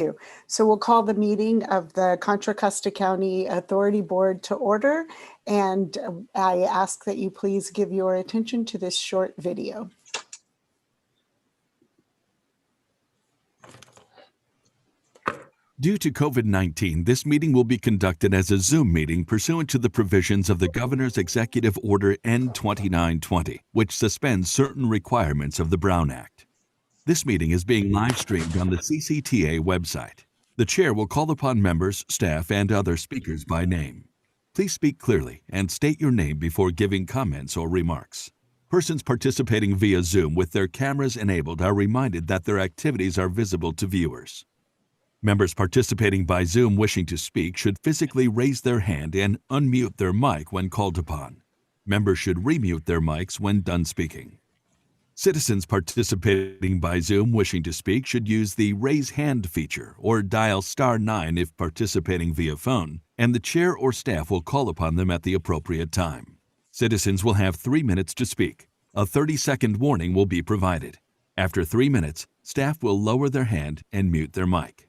you. So we'll call the meeting of the Contra Costa County Authority Board to order, and I ask that you please give your attention to this short video. Due to COVID-19, this meeting will be conducted as a Zoom meeting pursuant to the provisions of the Governor's Executive Order N-2920, which suspends certain requirements of the Brown Act. This meeting is being live-streamed on the CCTA website. The chair will call upon members, staff, and other speakers by name. Please speak clearly and state your name before giving comments or remarks. Persons participating via Zoom with their cameras enabled are reminded that their activities are visible to viewers. Members participating by Zoom wishing to speak should physically raise their hand and unmute their mic when called upon. Members should remute their mics when done speaking. Citizens participating by Zoom wishing to speak should use the Raise Hand feature or dial *9 if participating via phone, and the chair or staff will call upon them at the appropriate time. Citizens will have 3 minutes to speak. A 30-second warning will be provided. After 3 minutes, staff will lower their hand and mute their mic.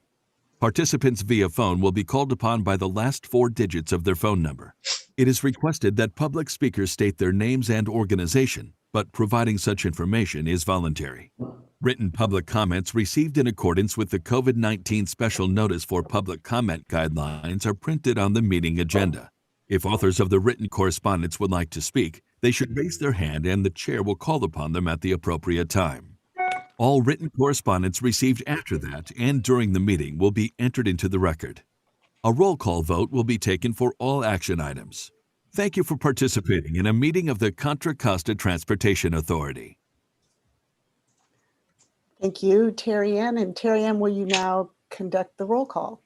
Participants via phone will be called upon by the last 4 digits of their phone number. It is requested that public speakers state their names and organization, but providing such information is voluntary. Written public comments received in accordance with the COVID-19 Special Notice for Public Comment Guidelines are printed on the meeting agenda. If authors of the written correspondence would like to speak, they should raise their hand and the chair will call upon them at the appropriate time. All written correspondence received after that and during the meeting will be entered into the record. A roll call vote will be taken for all action items. Thank you for participating in a meeting of the Contra Costa Transportation Authority. Thank you, Terry Ann. And Terry Ann, will you now conduct the roll call?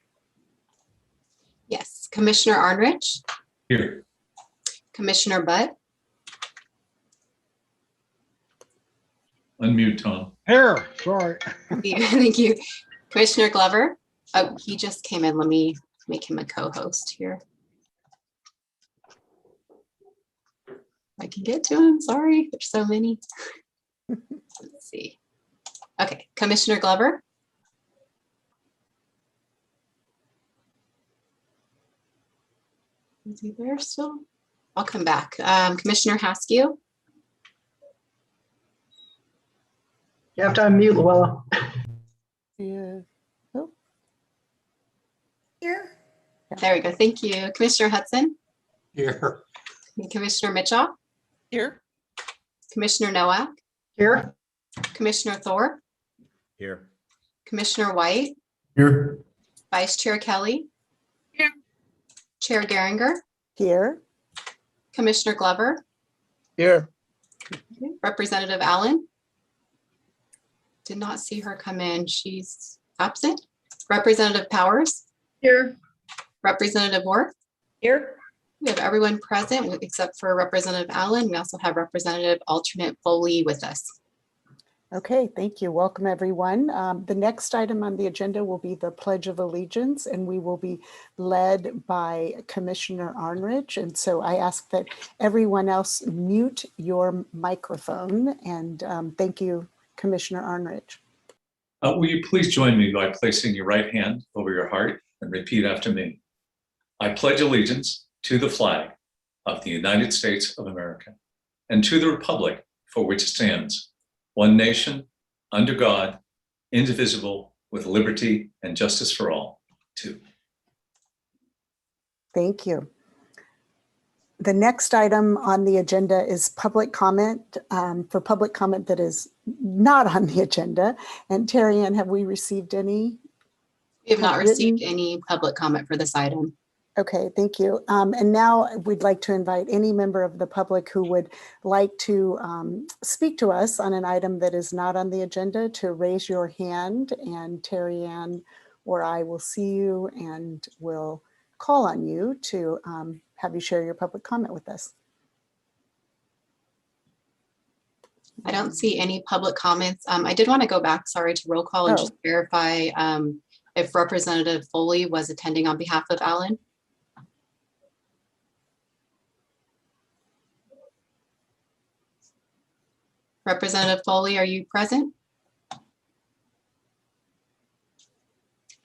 Yes. Commissioner Arnrich? Here. Commissioner Butt? Unmute, Tom. Here, sorry. Thank you. Commissioner Glover? Oh, he just came in. Let me make him a co-host here. I can get to him. Sorry, there's so many. Let's see. Okay, Commissioner Glover? Is he there still? I'll come back. Commissioner Haskew? You have to unmute, Luella. Yeah. Oh. Here. There we go. Thank you. Commissioner Hudson? Here. Commissioner Mitchell? Here. Commissioner Nowak? Here. Commissioner Thorpe? Here. Commissioner White? Here. Vice Chair Kelly? Here. Chair Geringer? Here. Commissioner Glover? Here. Representative Allen? Did not see her come in. She's absent. Representative Powers? Here. Representative Worth? Here. We have everyone present except for Representative Allen. We also have Representative Alternate Foley with us. Okay, thank you. Welcome, everyone. The next item on the agenda will be the Pledge of Allegiance, and we will be led by Commissioner Arnrich. And so I ask that everyone else mute your microphone. And thank you, Commissioner Arnrich. Will you please join me by placing your right hand over your heart and repeat after me. I pledge allegiance to the flag of the United States of America and to the republic for which it stands, one nation, under God, indivisible, with liberty and justice for all. Two. Thank you. The next item on the agenda is public comment, for public comment that is not on the agenda. And Terry Ann, have we received any? We have not received any public comment for this item. Okay, thank you. And now we'd like to invite any member of the public who would like to speak to us on an item that is not on the agenda to raise your hand, and Terry Ann or I will see you and will call on you to have you share your public comment with us. I don't see any public comments. I did want to go back, sorry, to roll call and just verify if Representative Foley was attending on behalf of Allen. Representative Foley, are you present?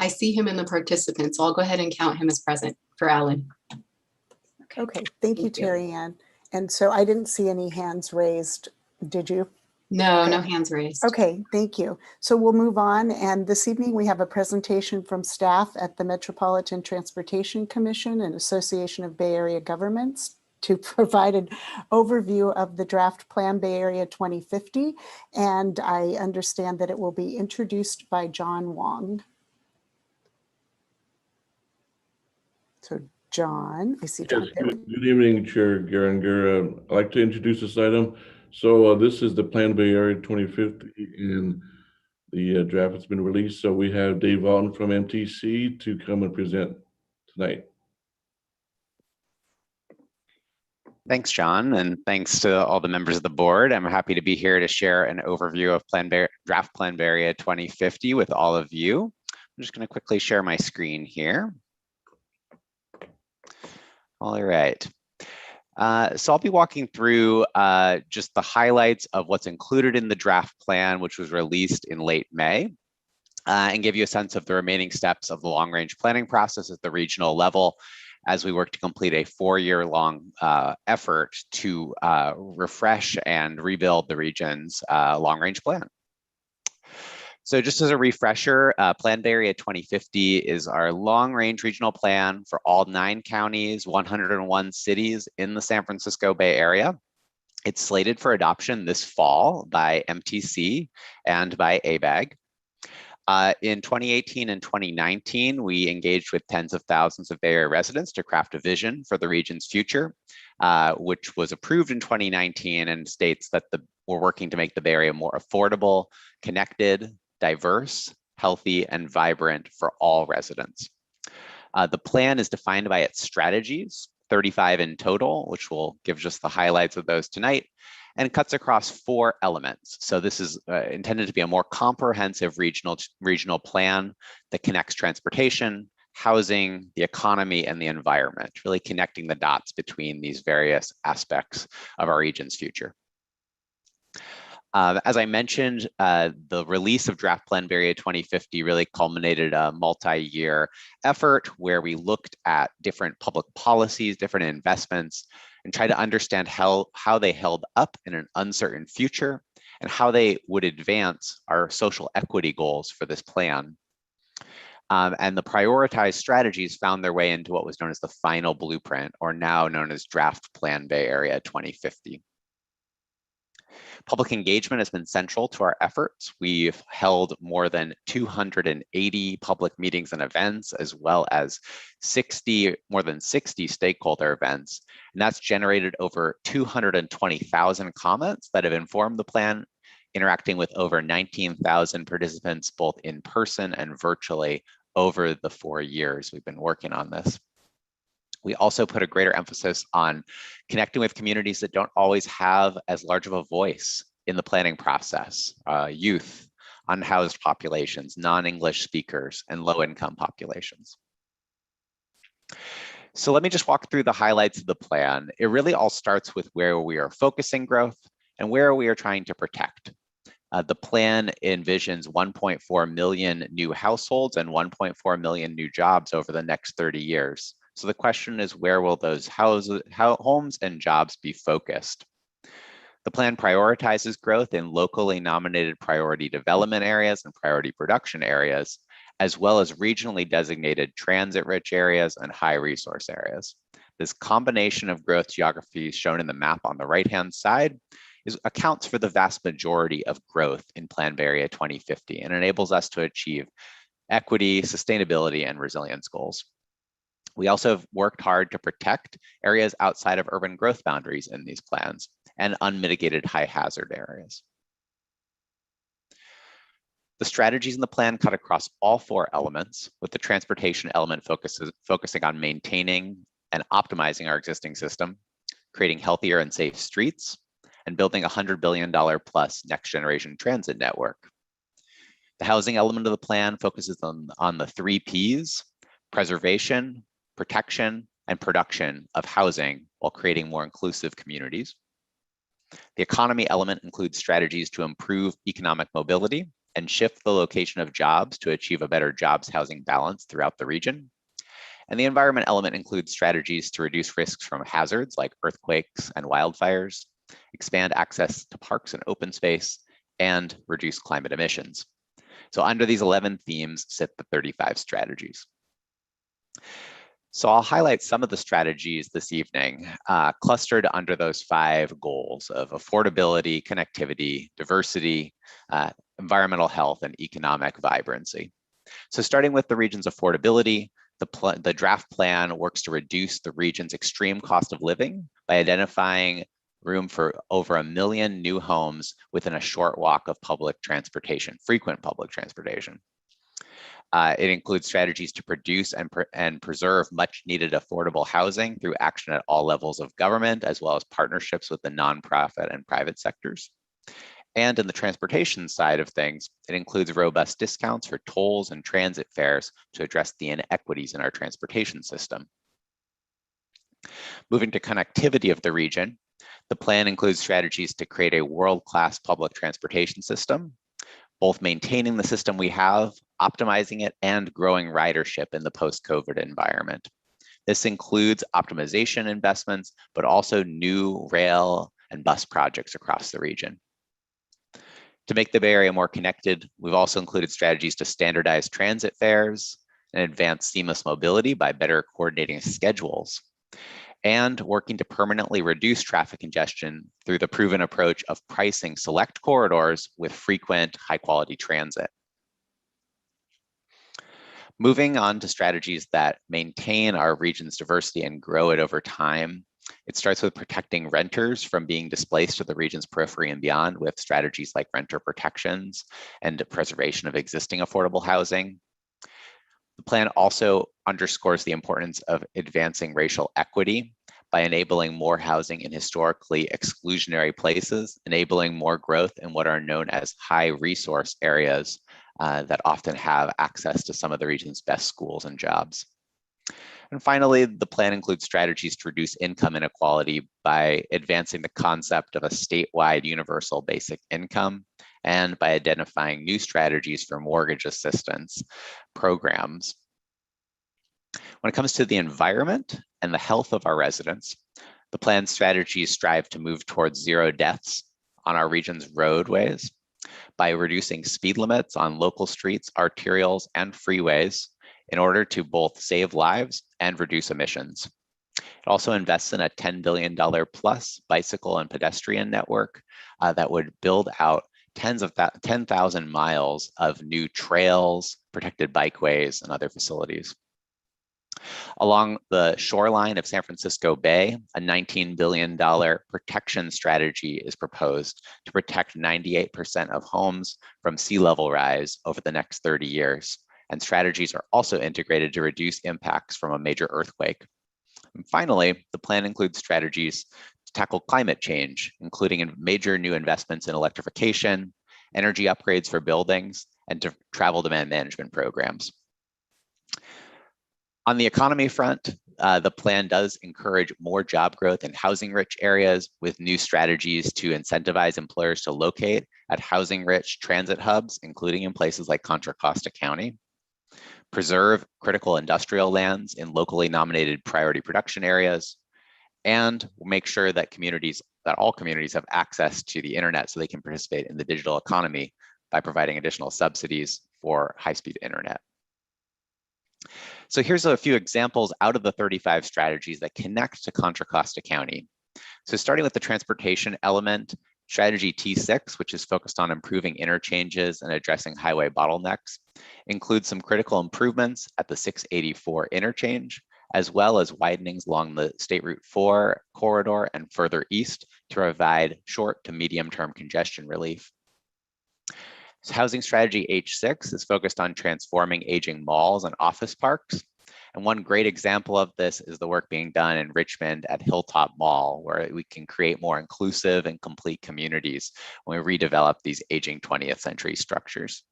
I see him in the participants, so I'll go ahead and count him as present for Alan. Okay, thank you, Thank you. Terry Ann. And so I didn't see any hands raised. Did you? No, Okay. no hands raised. Okay, thank you. So we'll move on. And this evening we have a presentation from staff at the Metropolitan Transportation Commission and Association of Bay Area Governments to provide an overview of the draft Plan Bay Area 2050. And I understand that it will be introduced by John Wong. So John, I see John. Yes, There we good evening, Chair Geringer. I'd like to introduce this item. So this is the Plan Bay Area 2050, and the draft has been released. So we have Dave Alton from MTC to come and present tonight. Thanks, John, and thanks to all the members of the board. I'm happy to be here to share an overview of draft Plan Bay Area 2050 with all of you. I'm just going to quickly share my screen here. All right. So I'll be walking through just the highlights of what's included in the draft plan, which was released in late May, and give you a sense of the remaining steps of the long-range planning process at the regional level as we work to complete a 4-year-long effort to refresh and rebuild the region's long-range plan. So just as a refresher, Plan Bay Area 2050 is our long-range regional plan for all 9 counties, 101 cities in the San Francisco Bay Area. It's slated for adoption this fall by MTC and by ABAG. In 2018 and 2019, we engaged with tens of thousands of Bay Area residents to craft a vision for the region's future, which was approved in 2019 and states that we're working to make the Bay Area more affordable, connected, diverse, healthy, and vibrant for all residents. The plan is defined by its strategies, 35 in total, which will give just the highlights of those tonight, and cuts across 4 elements. So this is intended to be a more comprehensive regional plan that connects transportation, housing, the economy, and the environment, really connecting the dots between these various aspects of our region's future. As I mentioned, the release of Draft Plan Bay Area 2050 really culminated a multi-year effort where we looked at different public policies, different investments, and tried to understand how they held up in an uncertain future and how they would advance our social equity goals for this plan. And the prioritized strategies found their way into what was known as the final blueprint, or now known as Draft Plan Bay Area 2050. Public engagement has been central to our efforts. We've held more than 280 public meetings and events, as well as more than 60 stakeholder events. And that's generated over 220,000 comments that have informed the plan, interacting with over 19,000 participants, both in person and virtually, over the 4 years we've been working on this. We also put a greater emphasis on connecting with communities that don't always have as large of a voice in the planning process, youth, unhoused populations, non-English speakers, and low-income populations. So let me just walk through the highlights of the plan. It really all starts with where we are focusing growth and where we are trying to protect. The plan envisions 1.4 million new households and 1.4 million new jobs over the next 30 years. So the question is, where will those homes and jobs be focused? The plan prioritizes growth in locally nominated priority development areas and priority production areas, as well as regionally designated transit-rich areas and high-resource areas. This combination of growth geographies shown in the map on the right-hand side accounts for the vast majority of growth in Plan Bay Area 2050 and enables us to achieve equity, sustainability, and resilience goals. We also have worked hard to protect areas outside of urban growth boundaries in these plans and unmitigated high hazard areas. The strategies in the plan cut across all 4 elements, with the transportation element focusing on maintaining and optimizing our existing system, creating healthier and safe streets, and building a $100 billion plus next generation transit network. The housing element of the plan focuses on the 3 Ps: preservation, protection, and production of housing while creating more inclusive communities. The economy element includes strategies to improve economic mobility and shift the location of jobs to achieve a better jobs housing balance throughout the region. And the environment element includes strategies to reduce risks from hazards like earthquakes and wildfires, expand access to parks and open space, and reduce climate emissions. So under these 11 themes sit the 35 strategies. So I'll highlight some of the strategies this evening, clustered under those 5 goals of affordability, connectivity, diversity, environmental health, and economic vibrancy. So starting with the region's affordability, the draft plan works to reduce the region's extreme cost of living by identifying room for over 1 million new homes within a short walk of public transportation, frequent public transportation. It includes strategies to produce and preserve much needed affordable housing through action at all levels of government, as well as partnerships with the nonprofit and private sectors. And in the transportation side of things, it includes robust discounts for tolls and transit fares to address the inequities in our transportation system. Moving to connectivity of the region, the plan includes strategies to create a world-class public transportation system, both maintaining the system we have, optimizing it, and growing ridership in the post-COVID environment. This includes optimization investments, but also new rail and bus projects across the region. To make the Bay Area more connected, we've also included strategies to standardize transit fares and advance seamless mobility by better coordinating schedules, and working to permanently reduce traffic congestion through the proven approach of pricing select corridors with frequent high-quality transit. Moving on to strategies that maintain our region's diversity and grow it over time, it starts with protecting renters from being displaced to the region's periphery and beyond with strategies like renter protections and preservation of existing affordable housing. The plan also underscores the importance of advancing racial equity by enabling more housing in historically exclusionary places, enabling more growth in what are known as high resource areas that often have access to some of the region's best schools and jobs. And finally, the plan includes strategies to reduce income inequality by advancing the concept of a statewide universal basic income and by identifying new strategies for mortgage assistance programs. When it comes to the environment and the health of our residents, the plan strategies strive to move towards 0 deaths on our region's roadways by reducing speed limits on local streets, arterials, and freeways in order to both save lives and reduce emissions. It also invests in a $10 billion plus bicycle and pedestrian network that would build out 10,000 miles of new trails, protected bikeways, and other facilities. Along the shoreline of San Francisco Bay, a $19 billion protection strategy is proposed to protect 98% of homes from sea level rise over the next 30 years. And strategies are also integrated to reduce impacts from a major earthquake. And finally, the plan includes strategies to tackle climate change, including major new investments in electrification, energy upgrades for buildings, and to travel demand management programs. On the economy front, the plan does encourage more job growth in housing-rich areas with new strategies to incentivize employers to locate at housing-rich transit hubs, including in places like Contra Costa County, preserve critical industrial lands in locally nominated priority production areas, and make sure that all communities have access to the internet so they can participate in the digital economy by providing additional subsidies for high-speed internet. So here's a few examples out of the 35 strategies that connect to Contra Costa County. So starting with the transportation element, strategy T6, which is focused on improving interchanges and addressing highway bottlenecks, includes some critical improvements at the 684 interchange, as well as widenings along the State Route 4 corridor and further east to provide short to medium-term congestion relief. Housing strategy H6 is focused on transforming aging malls and office parks. And one great example of this is the work being done in Richmond at Hilltop Mall, where we can create more inclusive and complete communities when we redevelop these aging 20th century structures.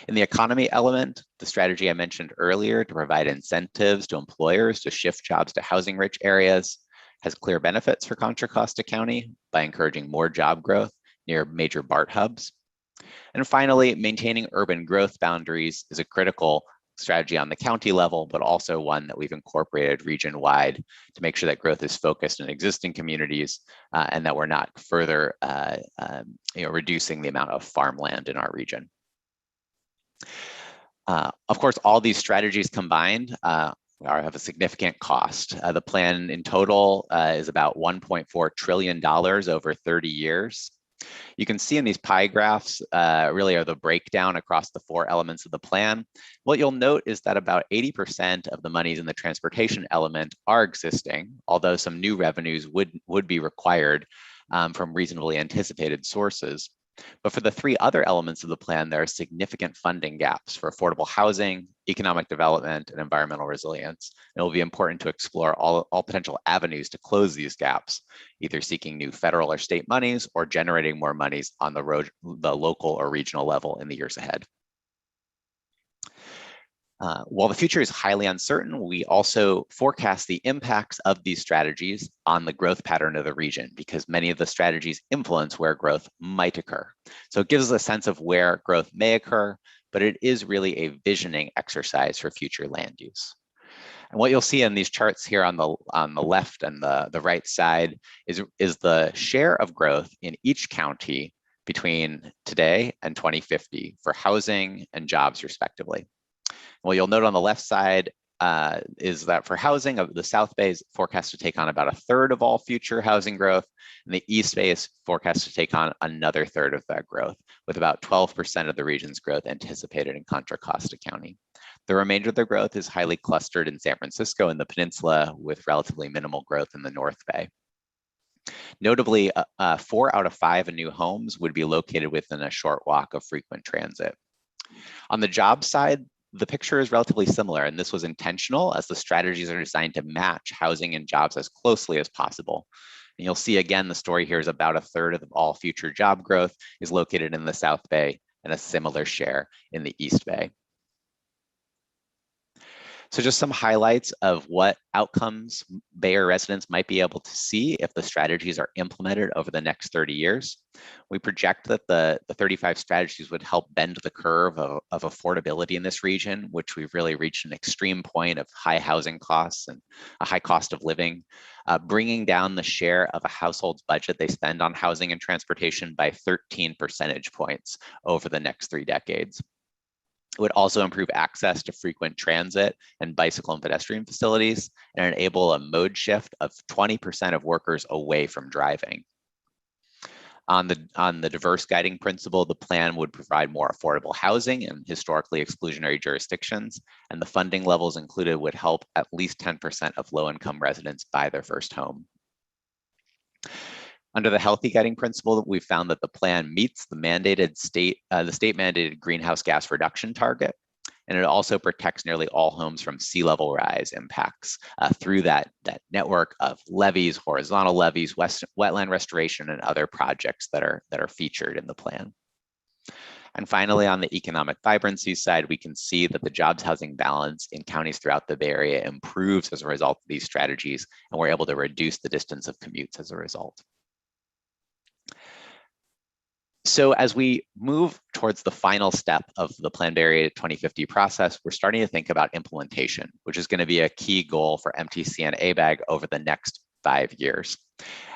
In the economy element, the strategy I mentioned earlier to provide incentives to employers to shift jobs to housing-rich areas has clear benefits for Contra Costa County by encouraging more job growth near major BART hubs. And finally, maintaining urban growth boundaries is a critical strategy on the county level, but also one that we've incorporated region-wide to make sure that growth is focused in existing communities and that we're not further reducing the amount of farmland in our region. Of course, all these strategies combined have a significant cost. The plan in total is about $1.4 trillion over 30 years. You can see in these pie graphs really are the breakdown across the 4 elements of the plan. What you'll note is that about 80% of the monies in the transportation element are existing, although some new revenues would be required from reasonably anticipated sources. But for the 3 other elements of the plan, there are significant funding gaps for affordable housing, economic development, and environmental resilience. It will be important to explore all potential avenues to close these gaps, either seeking new federal or state monies or generating more monies on the local or regional level in the years ahead. While the future is highly uncertain, we also forecast the impacts of these strategies on the growth pattern of the region because many of the strategies influence where growth might occur. So it gives us a sense of where growth may occur, but it is really a visioning exercise for future land use. And what you'll see in these charts here on the left and the right side is the share of growth in each county between today and 2050 for housing and jobs respectively. What you'll note on the left side is that for housing, the South Bay is forecast to take on about 1/3 of all future housing growth, and the East Bay is forecast to take on another 1/3 of that growth, with about 12% of the region's growth anticipated in Contra Costa County. The remainder of the growth is highly clustered in San Francisco and the peninsula, with relatively minimal growth in the North Bay. Notably, 4 out of 5 new homes would be located within a short walk of frequent transit. On the job side, the picture is relatively similar, and this was intentional as the strategies are designed to match housing and jobs as closely as possible. And you'll see again, the story here is about 1/3 of all future job growth is located in the South Bay and a similar share in the East Bay. So just some highlights of what outcomes Bay Area residents might be able to see if the strategies are implemented over the next 30 years. We project that the 35 strategies would help bend the curve of affordability in this region, which we've really reached an extreme point of high housing costs and a high cost of living, bringing down the share of a household's budget they spend on housing and transportation by 13 percentage points over the next 3 decades. It would also improve access to frequent transit and bicycle and pedestrian facilities and enable a mode shift of 20% of workers away from driving. On the diverse guiding principle, the plan would provide more affordable housing in historically exclusionary jurisdictions, and the funding levels included would help at least 10% of low-income residents buy their first home. Under the healthy guiding principle, we found that the plan meets the state mandated greenhouse gas reduction target, and it also protects nearly all homes from sea level rise impacts through that network of levees, horizontal levees, wetland restoration, and other projects that are featured in the plan. And finally, on the economic vibrancy side, we can see that the jobs housing balance in counties throughout the Bay Area improves as a result of these strategies, and we're able to reduce the distance of commutes as a result. So as we move towards the final step of the Plan Bay Area 2050 process, we're starting to think about implementation, which is going to be a key goal for MTC and ABAG over the next 5 years.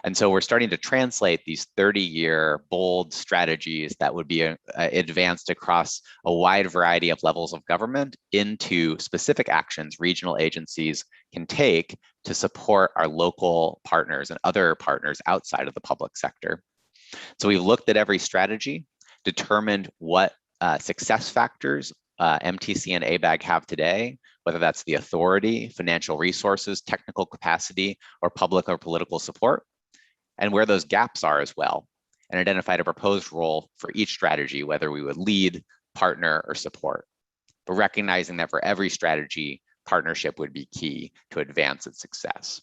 And so we're starting to translate these 30-year bold strategies that would be advanced across a wide variety of levels of government into specific actions regional agencies can take to support our local partners and other partners outside of the public sector. So we've looked at every strategy, determined what success factors MTC and ABAG have today, whether that's the authority, financial resources, technical capacity, or public or political support, and where those gaps are as well, and identified a proposed role for each strategy, whether we would lead, partner, or support. But recognizing that for every strategy, partnership would be key to advance its success.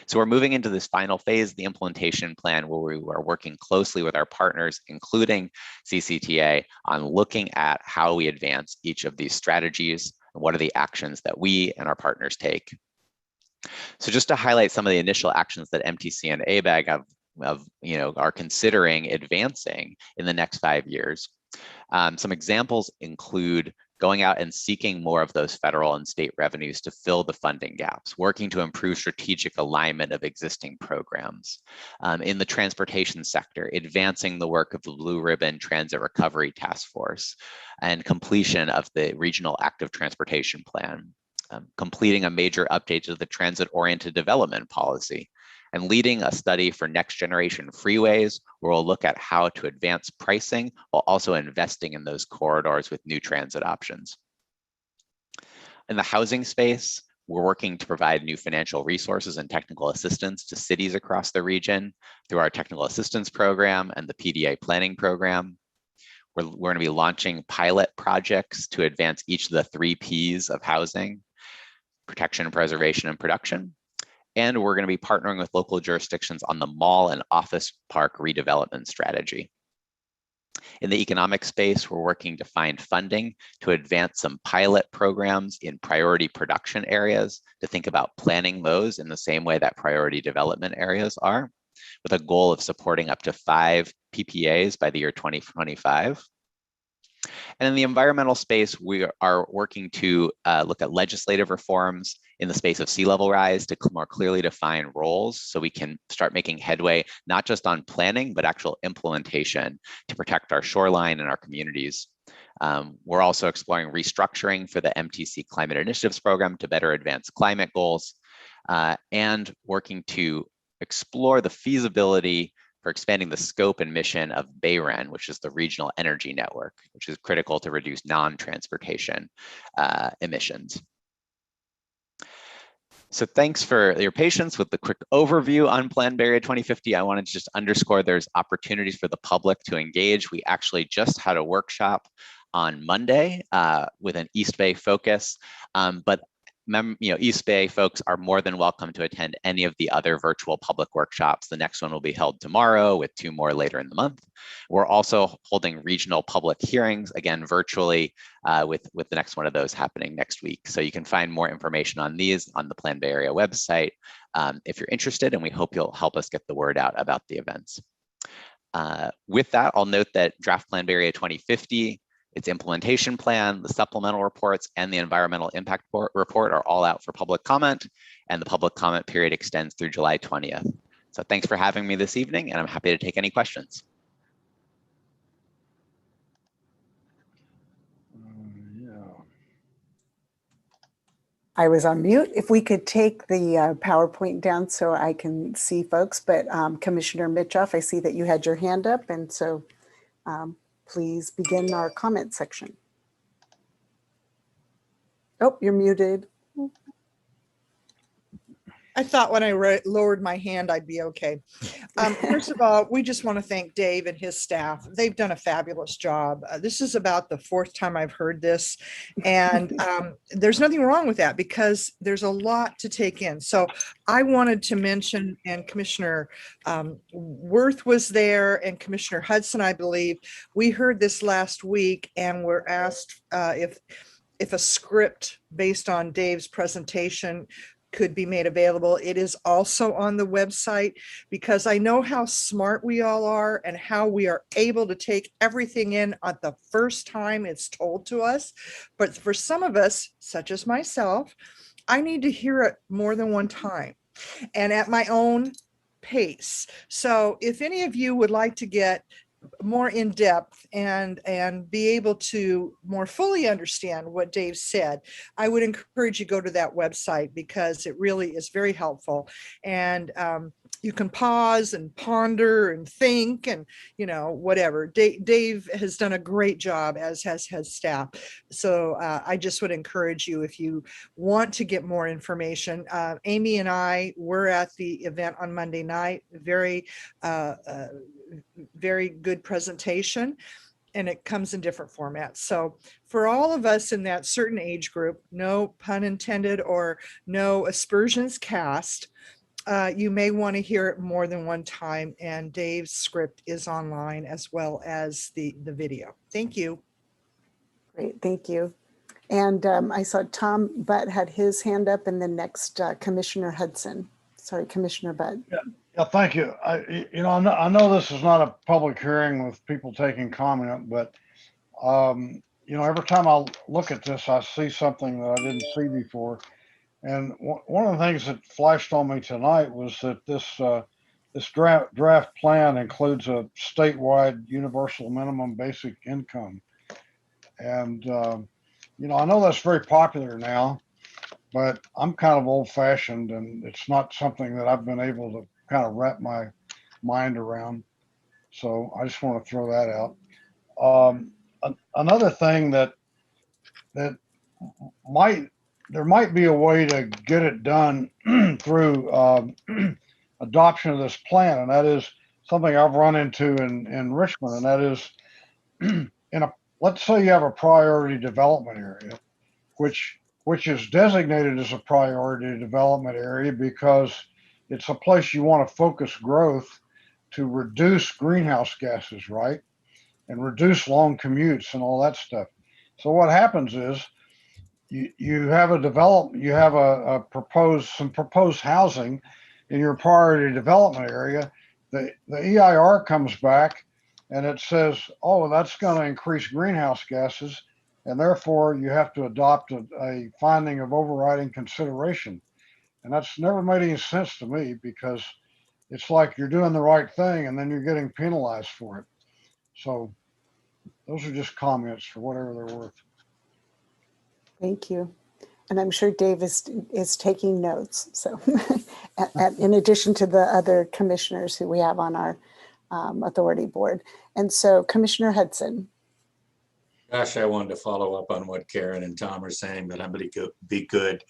So we're moving into this final phase, the implementation plan, where we are working closely with our partners, including CCTA, on looking at how we advance each of these strategies and what are the actions that we and our partners take. So just to highlight some of the initial actions that MTC and ABAG have are considering advancing in the next 5 years. Some examples include going out and seeking more of those federal and state revenues to fill the funding gaps, working to improve strategic alignment of existing programs. In the transportation sector, advancing the work of the Blue Ribbon Transit Recovery Task Force and completion of the Regional Active Transportation Plan, completing a major update to the transit-oriented development policy, and leading a study for next generation freeways, where we'll look at how to advance pricing while also investing in those corridors with new transit options. In the housing space, we're working to provide new financial resources and technical assistance to cities across the region through our technical assistance program and the PDA planning program. We're going to be launching pilot projects to advance each of the 3 Ps of housing: protection, preservation, and production. And we're going to be partnering with local jurisdictions on the mall and office park redevelopment strategy. In the economic space, we're working to find funding to advance some pilot programs in priority production areas, to think about planning those in the same way that priority development areas are, with a goal of supporting up to 5 PPAs by the year 2025. And in the environmental space, we are working to look at legislative reforms in the space of sea level rise to more clearly define roles, so we can start making headway, not just on planning, but actual implementation to protect our shoreline and our communities. We're also exploring restructuring for the MTC Climate Initiatives Program to better advance climate goals, and working to explore the feasibility for expanding the scope and mission of BayREN, which is the Regional Energy Network, which is critical to reduce non-transportation emissions. So thanks for your patience with the quick overview on Plan Bay Area 2050. I wanted to just underscore there's opportunities for the public to engage. We actually just had a workshop on Monday with an East Bay focus, but East Bay folks are more than welcome to attend any of the other virtual public workshops. The next one will be held tomorrow, with 2 more later in the month. We're also holding regional public hearings, again, virtually, with the next one of those happening next week. So you can find more information on these on the Plan Bay Area website if you're interested, and we hope you'll help us get the word out about the events. With that, I'll note that Draft Plan Bay Area 2050, its implementation plan, the supplemental reports, and the environmental impact report are all out for public comment, and the public comment period extends through July 20th. So thanks for having me this evening, and I'm happy to take any questions. I was on mute. If we could take the PowerPoint down so I can see folks, but Commissioner Mitchoff, I see that you had your hand up, and so please begin our comment section. Oh, you're muted. I thought when I lowered my hand, I'd be okay. First of all, we just want to thank Dave and his staff. They've done a fabulous job. This is about the 4th time I've heard this, and there's nothing wrong with that, because there's a lot to take in. So I wanted to mention, and Commissioner Worth was there, and Commissioner Hudson, I believe. We heard this last week, and were asked if a script based on Dave's presentation could be made available. It is also on the website, because I know how smart we all are and how we are able to take everything in at the first time it's told to us. But for some of us, such as myself, I need to hear it more than one time and at my own pace. So if any of you would like to get more in depth and be able to more fully understand what Dave said, I would encourage you to go to that website, because it really is very helpful. And you can pause and ponder and think and, whatever. Dave has done a great job, as has his staff. So I just would encourage you, if you want to get more information. Amy and I were at the event on Monday night. Very good presentation, and it comes in different formats. So for all of us in that certain age group, no pun intended or no aspersions cast, you may want to hear it more than one time, and Dave's script is online as well as the video. Thank you. Great, thank you. And I saw Tom Butt had his hand up, and then next Commissioner Hudson. Sorry, Commissioner Butt. Yeah. Yeah, thank you. I know this is not a public hearing with people taking comment, but, every time I look at this, I see something that I didn't see before. And one of the things that flashed on me tonight was that this draft plan includes a statewide universal minimum basic income. And, I know that's very popular now, but I'm kind of old fashioned and it's not something that I've been able to kind of wrap my mind around. So I just want to throw that out. Another thing that might there might be a way to get it done through adoption of this plan, and that is something I've run into in Richmond, and that is let's say you have a priority development area, which is designated as a priority development area because it's a place you want to focus growth to reduce greenhouse gases, right? And reduce long commutes and all that stuff. So what happens is you have some proposed housing in your priority development area. The EIR comes back and it says, oh, that's going to increase greenhouse gases, and therefore you have to adopt a finding of overriding consideration. And that's never made any sense to me because it's like you're doing the right thing and then you're getting penalized for it. So those are just comments for whatever they're worth. Thank you. And I'm sure Dave is taking notes. So in addition to the other commissioners who we have on our authority board. And so Commissioner Hudson. Gosh, I wanted to follow up on what Karen and Tom are saying, but I'm going to be good.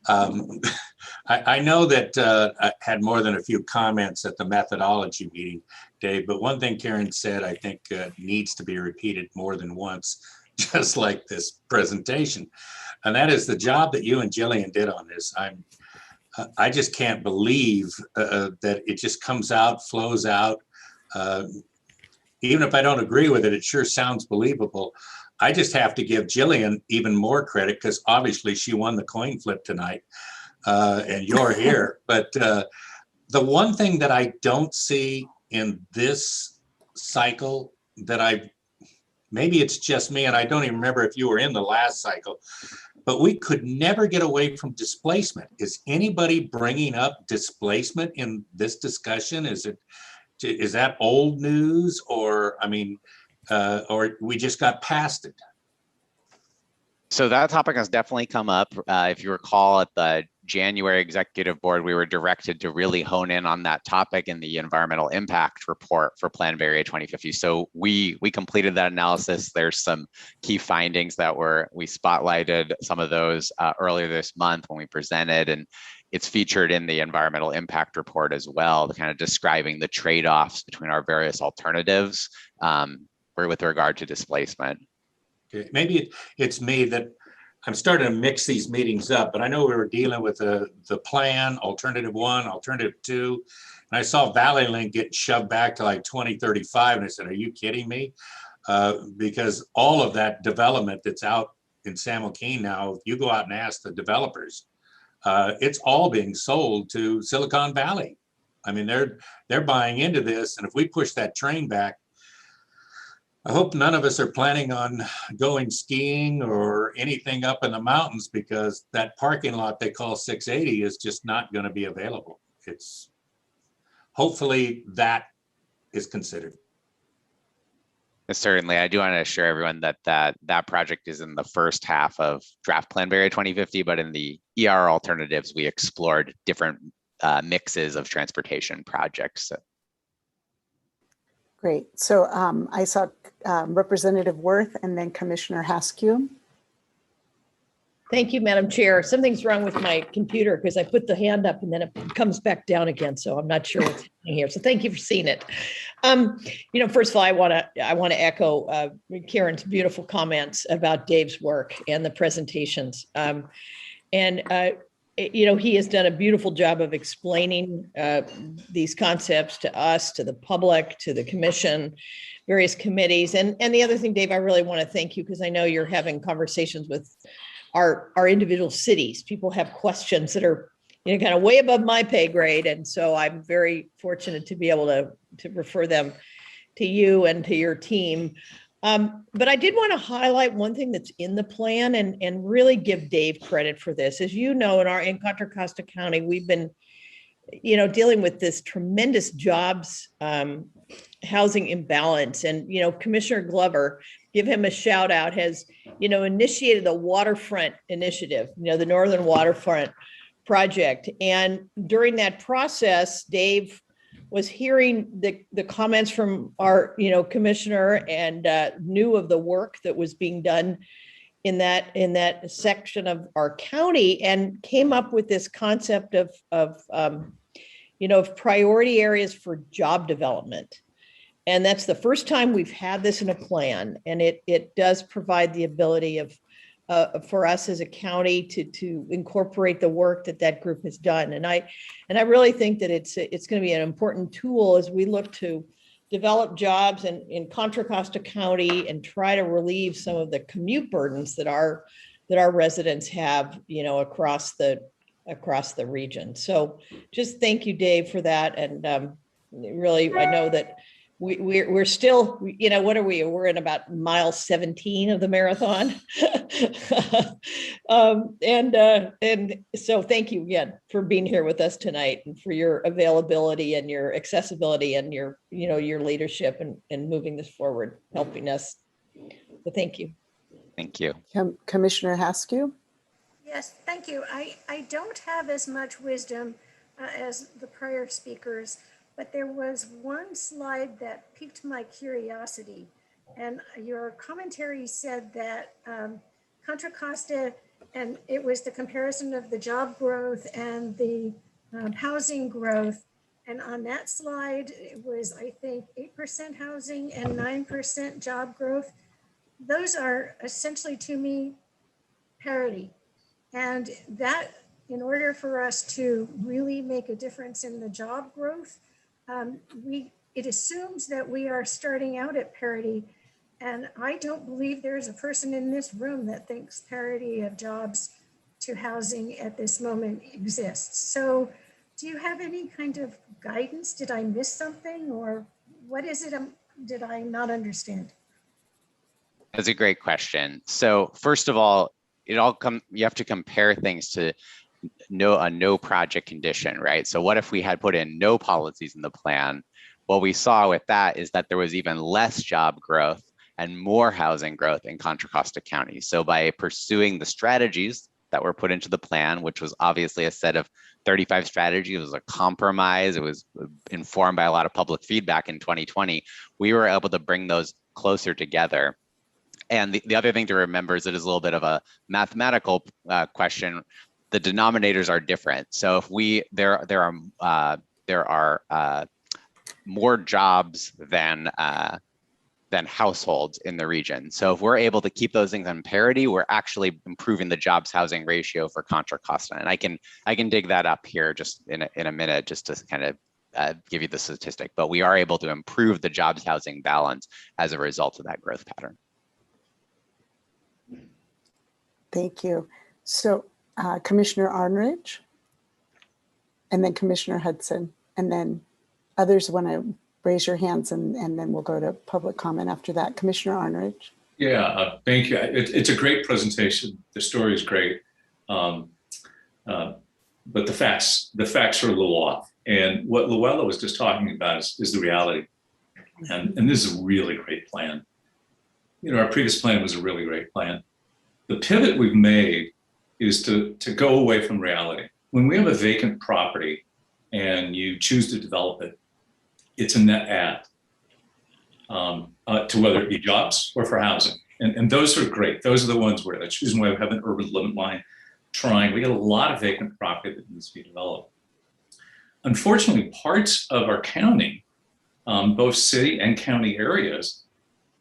I know that I had more than a few comments at the methodology meeting, Dave, but one thing Karen said I think needs to be repeated more than once, just like this presentation. And that is the job that you and Jillian did on this. I just can't believe that it just comes out, flows out. Even if I don't agree with it, it sure sounds believable. I just have to give Jillian even more credit because obviously she won the coin flip tonight and you're here. But the one thing that I don't see in this cycle that maybe it's just me and I don't even remember if you were in the last cycle, but we could never get away from displacement. Is anybody bringing up displacement in this discussion? Is that old news or we just got past it? So that topic has definitely come up. If you recall, at the January executive board, we were directed to really hone in on that topic in the environmental impact report for Plan Bay Area 2050. So we completed that analysis. There's some key findings that we spotlighted some of those earlier this month when we presented, and it's featured in the environmental impact report as well, the kind of describing the trade-offs between our various alternatives with regard to displacement. Okay. Maybe it's me that I'm starting to mix these meetings up, but I know we were dealing with the plan, alternative 1, alternative 2, and I saw Valley Link get shoved back to like 2035, and I said, are you kidding me? Because all of that development that's out in San Joaquin now, if you go out and ask the developers, it's all being sold to Silicon Valley. I mean, they're buying into this, and if we push that train back, I hope none of us are planning on going skiing or anything up in the mountains because that parking lot they call 680 is just not going to be available. Hopefully that is considered. Certainly, I do want to assure everyone that project is in the first half of Draft Plan Bay Area 2050, but in the ER alternatives, we explored different mixes of transportation projects. Great. So I saw Representative Worth and then Commissioner Haskew. Thank you, Madam Chair. Something's wrong with my computer because I put the hand up and then it comes back down again. So I'm not sure what's happening here. So thank you for seeing it. First of all, I want to echo Karen's beautiful comments about Dave's work and the presentations. He has done a beautiful job of explaining these concepts to us, to the public, to the commission, various committees. And the other thing, Dave, I really want to thank you because I know you're having conversations with our individual cities. People have questions that are kind of way above my pay grade. And so I'm very fortunate to be able to refer them to you and to your team. But I did want to highlight one thing that's in the plan and really give Dave credit for this. As you know, in Contra Costa County, we've been, dealing with this tremendous jobs, housing imbalance. And, Commissioner Glover, give him a shout out, has, initiated the waterfront initiative, the Northern Waterfront Project. And during that process, Dave was hearing the comments from our, commissioner and knew of the work that was being done in that section of our county, and came up with this concept of priority areas for job development. And that's the first time we've had this in a plan, and it does provide the ability of for us as a county to incorporate the work that group has done. And I really think that it's going to be an important tool as we look to develop jobs in Contra Costa County and try to relieve some of the commute burdens that our residents have, across the region. So just thank you, Dave, for that. And really, I know that we're still, what are we? We're in about mile 17 of the marathon. And so thank you again for being here with us tonight and for your availability and your accessibility and your leadership and moving this forward, helping us. So thank you. Thank you. Commissioner Haskew? Yes, thank you. I don't have as much wisdom as the prior speakers, but there was one slide that piqued my curiosity. And your commentary said that Contra Costa, and it was the comparison of the job growth and the housing growth. And on that slide, it was, I think, 8% housing and 9% job growth. Those are essentially, to me, parity. And that, in order for us to really make a difference in the job growth, it assumes that we are starting out at parity. And I don't believe there's a person in this room that thinks parity of jobs to housing at this moment exists. So do you have any kind of guidance? Did I miss something, or what is it did I not understand? That's a great question. So first of all, you have to compare things to a no project condition, right? So what if we had put in no policies in the plan? What we saw with that is that there was even less job growth and more housing growth in Contra Costa County. So by pursuing the strategies that were put into the plan, which was obviously a set of 35 strategies, it was a compromise, it was informed by a lot of public feedback in 2020, we were able to bring those closer together. And the other thing to remember is it is a little bit of a mathematical question. The denominators are different. So if there are more jobs than households in the region. So if we're able to keep those things on parity, we're actually improving the jobs housing ratio for Contra Costa. And I can dig that up here just in a minute, just to kind of give you the statistic. But we are able to improve the jobs housing balance as a result of that growth pattern. Thank you. So Commissioner Arnridge, and then Commissioner Hudson, and then others want to raise your hands, and then we'll go to public comment after that. Commissioner Arnridge. Yeah, thank you. It's a great presentation. The story is great, but the facts are a little off. And what Luella was just talking about is the reality. And this is a really great plan. Our previous plan was a really great plan. The pivot we've made is to go away from reality. When we have a vacant property and you choose to develop it, it's a net add to whether it be jobs or for housing. And those are great. Those are the ones where that's reason why we have an urban limit line trying. We got a lot of vacant property that needs to be developed. Unfortunately, parts of our county, both city and county areas,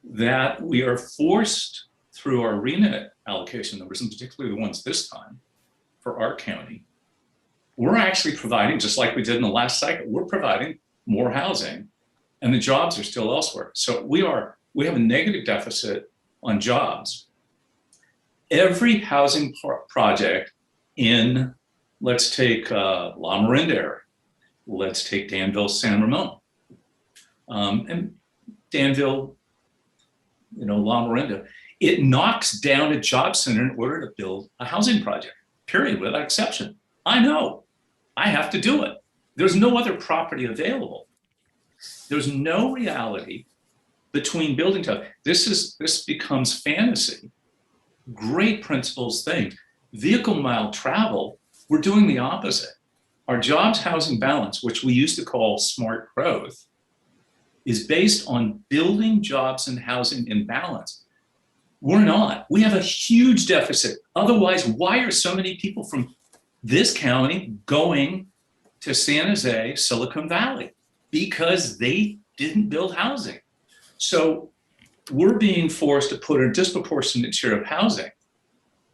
that we are forced through our RENA allocation numbers, and particularly the ones this time for our county, we're actually providing, just like we did in the last cycle, we're providing more housing, and the jobs are still elsewhere. So we have a negative deficit on jobs. Every housing project in Let's take La Miranda area. Let's take Danville, San Ramon. And Danville, La Miranda, it knocks down a job center in order to build a housing project, period, without exception. I know, I have to do it. There's no other property available. There's no reality between building time. This becomes fantasy. Great principles thing. Vehicle mile travel, we're doing the opposite. Our jobs housing balance, which we used to call smart growth, is based on building jobs and housing in balance. We're not. We have a huge deficit. Otherwise, why are so many people from this county going to San Jose, Silicon Valley? Because they didn't build housing. So we're being forced to put a disproportionate share of housing.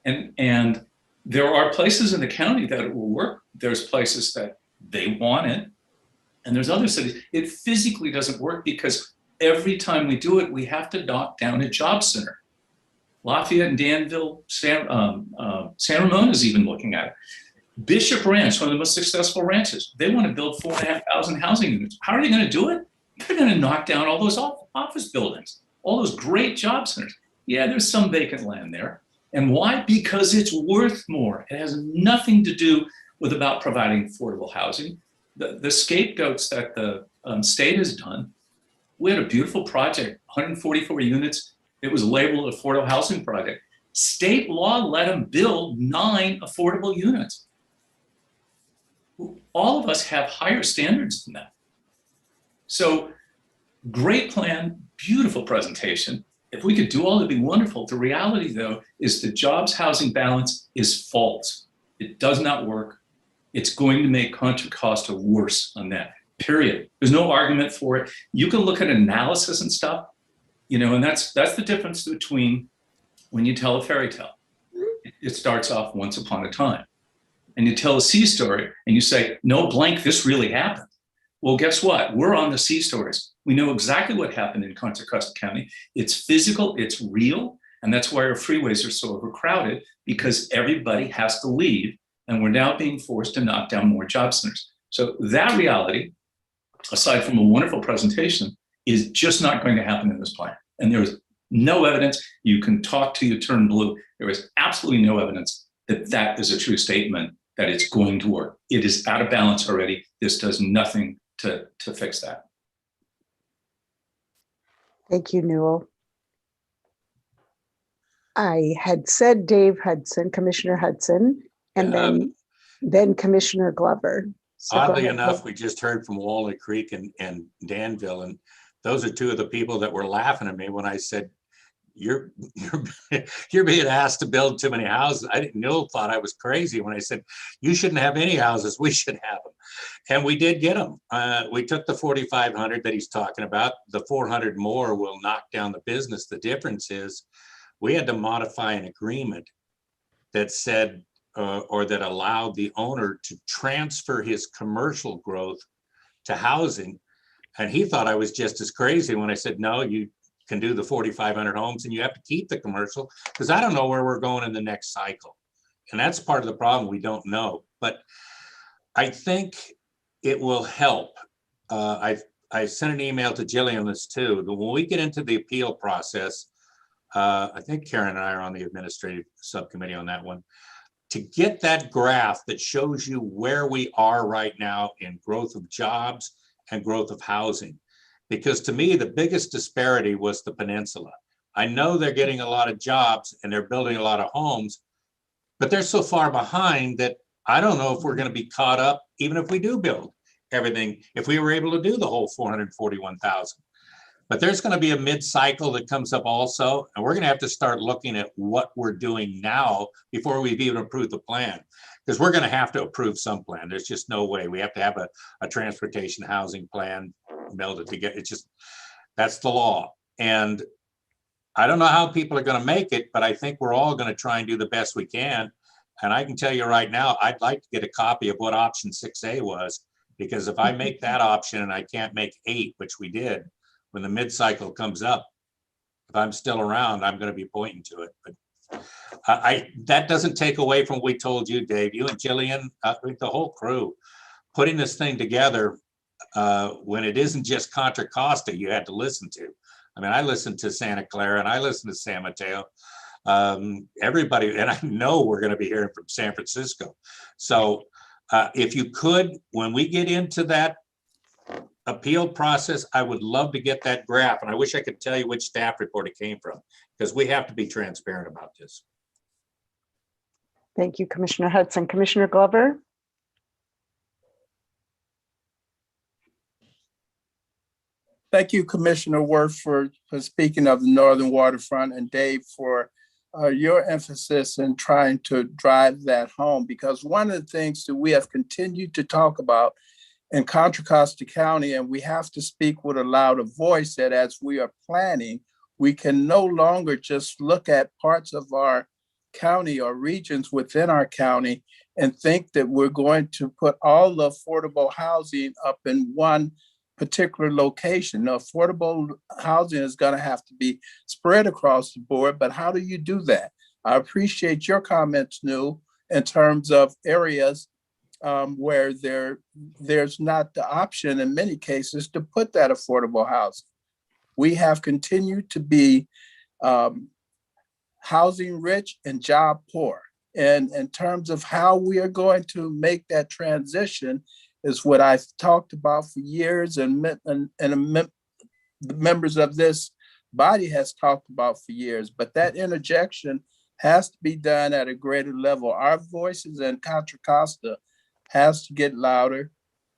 And there are places in the county that it will work. There's places that they want it. And there's other cities. It physically doesn't work because every time we do it, we have to knock down a job center. Lafayette and Danville, San Ramon is even looking at it. Bishop Ranch, one of the most successful ranches, they want to build 4,500 housing units. How are they going to do it? They're going to knock down all those office buildings, all those great job centers. Yeah, there's some vacant land there. And why? Because it's worth more. It has nothing to do with about providing affordable housing. The scapegoats that the state has done, we had a beautiful project, 144 units. It was labeled affordable housing project. State law let them build 9 affordable units. All of us have higher standards than that. So great plan, beautiful presentation. If we could do all, it'd be wonderful. The reality though, is the jobs housing balance is false. It does not work. It's going to make Contra Costa worse on that, period. There's no argument for it. You can look at analysis and stuff, and that's the difference between when you tell a fairy tale. It starts off once upon a time. And you tell a sea story and you say, no blank, this really happened. Well, guess what? We're on the sea stories. We know exactly what happened in Contra Costa County. It's physical, it's real, and that's why our freeways are so overcrowded, because everybody has to leave, and we're now being forced to knock down more job centers. So that reality, aside from a wonderful presentation, is just not going to happen in this plan. And there's no evidence. You can talk till you turn blue. There is absolutely no evidence that that is a true statement, that it's going to work. It is out of balance already. This does nothing to fix that. Thank you, Newell. I had said Dave Hudson, Commissioner Hudson, and then Commissioner Glover. So go Oddly ahead, enough, Dave. we just heard from Walnut Creek and Danville, and those are two of the people that were laughing at me when I said, you're being asked to build too many houses. Newell thought I was crazy when I said, you shouldn't have any houses, we should have them. And we did get them. We took the 4,500 that he's talking about. The 400 more will knock down the business. The difference is we had to modify an agreement that said, or that allowed the owner to transfer his commercial growth to housing. And he thought I was just as crazy when I said, no, you can do the 4,500 homes and you have to keep the commercial, because I don't know where we're going in the next cycle. And that's part of the problem, we don't know. But I think it will help. I sent an email to Jillian on this too. When we get into the appeal process, I think Karen and I are on the administrative subcommittee on that one, to get that graph that shows you where we are right now in growth of jobs and growth of housing. Because to me, the biggest disparity was the peninsula. I know they're getting a lot of jobs and they're building a lot of homes, but they're so far behind that I don't know if we're going to be caught up, even if we do build everything, if we were able to do the whole 441,000. But there's going to be a mid-cycle that comes up also, and we're going to have to start looking at what we're doing now before we've even approved the plan, because we're going to have to approve some plan. There's just no way. We have to have a transportation housing plan melded together. It's just, that's the law. And I don't know how people are going to make it, but I think we're all going to try and do the best we can. And I can tell you right now, I'd like to get a copy of what option 6A was, because if I make that option and I can't make 8, which we did, when the mid-cycle comes up, if I'm still around, I'm going to be pointing to it. But That doesn't take away from what we told you, Dave, you and Jillian, the whole crew, putting this thing together when it isn't just Contra Costa you had to listen to. I mean, I listened to Santa Clara and I listened to San Mateo. Everybody, and I know we're going to be hearing from San Francisco. So if you could, when we get into that appeal process, I would love to get that graph. And I wish I could tell you which staff report it came from, because we have to be transparent about this. Thank you, Commissioner Hudson. Commissioner Glover? Thank you, Commissioner Worth, for speaking of the Northern Waterfront, and Dave for your emphasis in trying to drive that home, because one of the things that we have continued to talk about in Contra Costa County, and we have to speak with a louder voice, that as we are planning, we can no longer just look at parts of our county or regions within our county and think that we're going to put all the affordable housing up in one particular location. Now, affordable housing is going to have to be spread across the board, but how do you do that? I appreciate your comments, New, in terms of areas where there's not the option in many cases to put that affordable housing. We have continued to be housing rich and job poor. And in terms of how we are going to make that transition is what I've talked about for years, and the members of this body has talked about for years, but that interjection has to be done at a greater level. Our voices in Contra Costa has to get louder.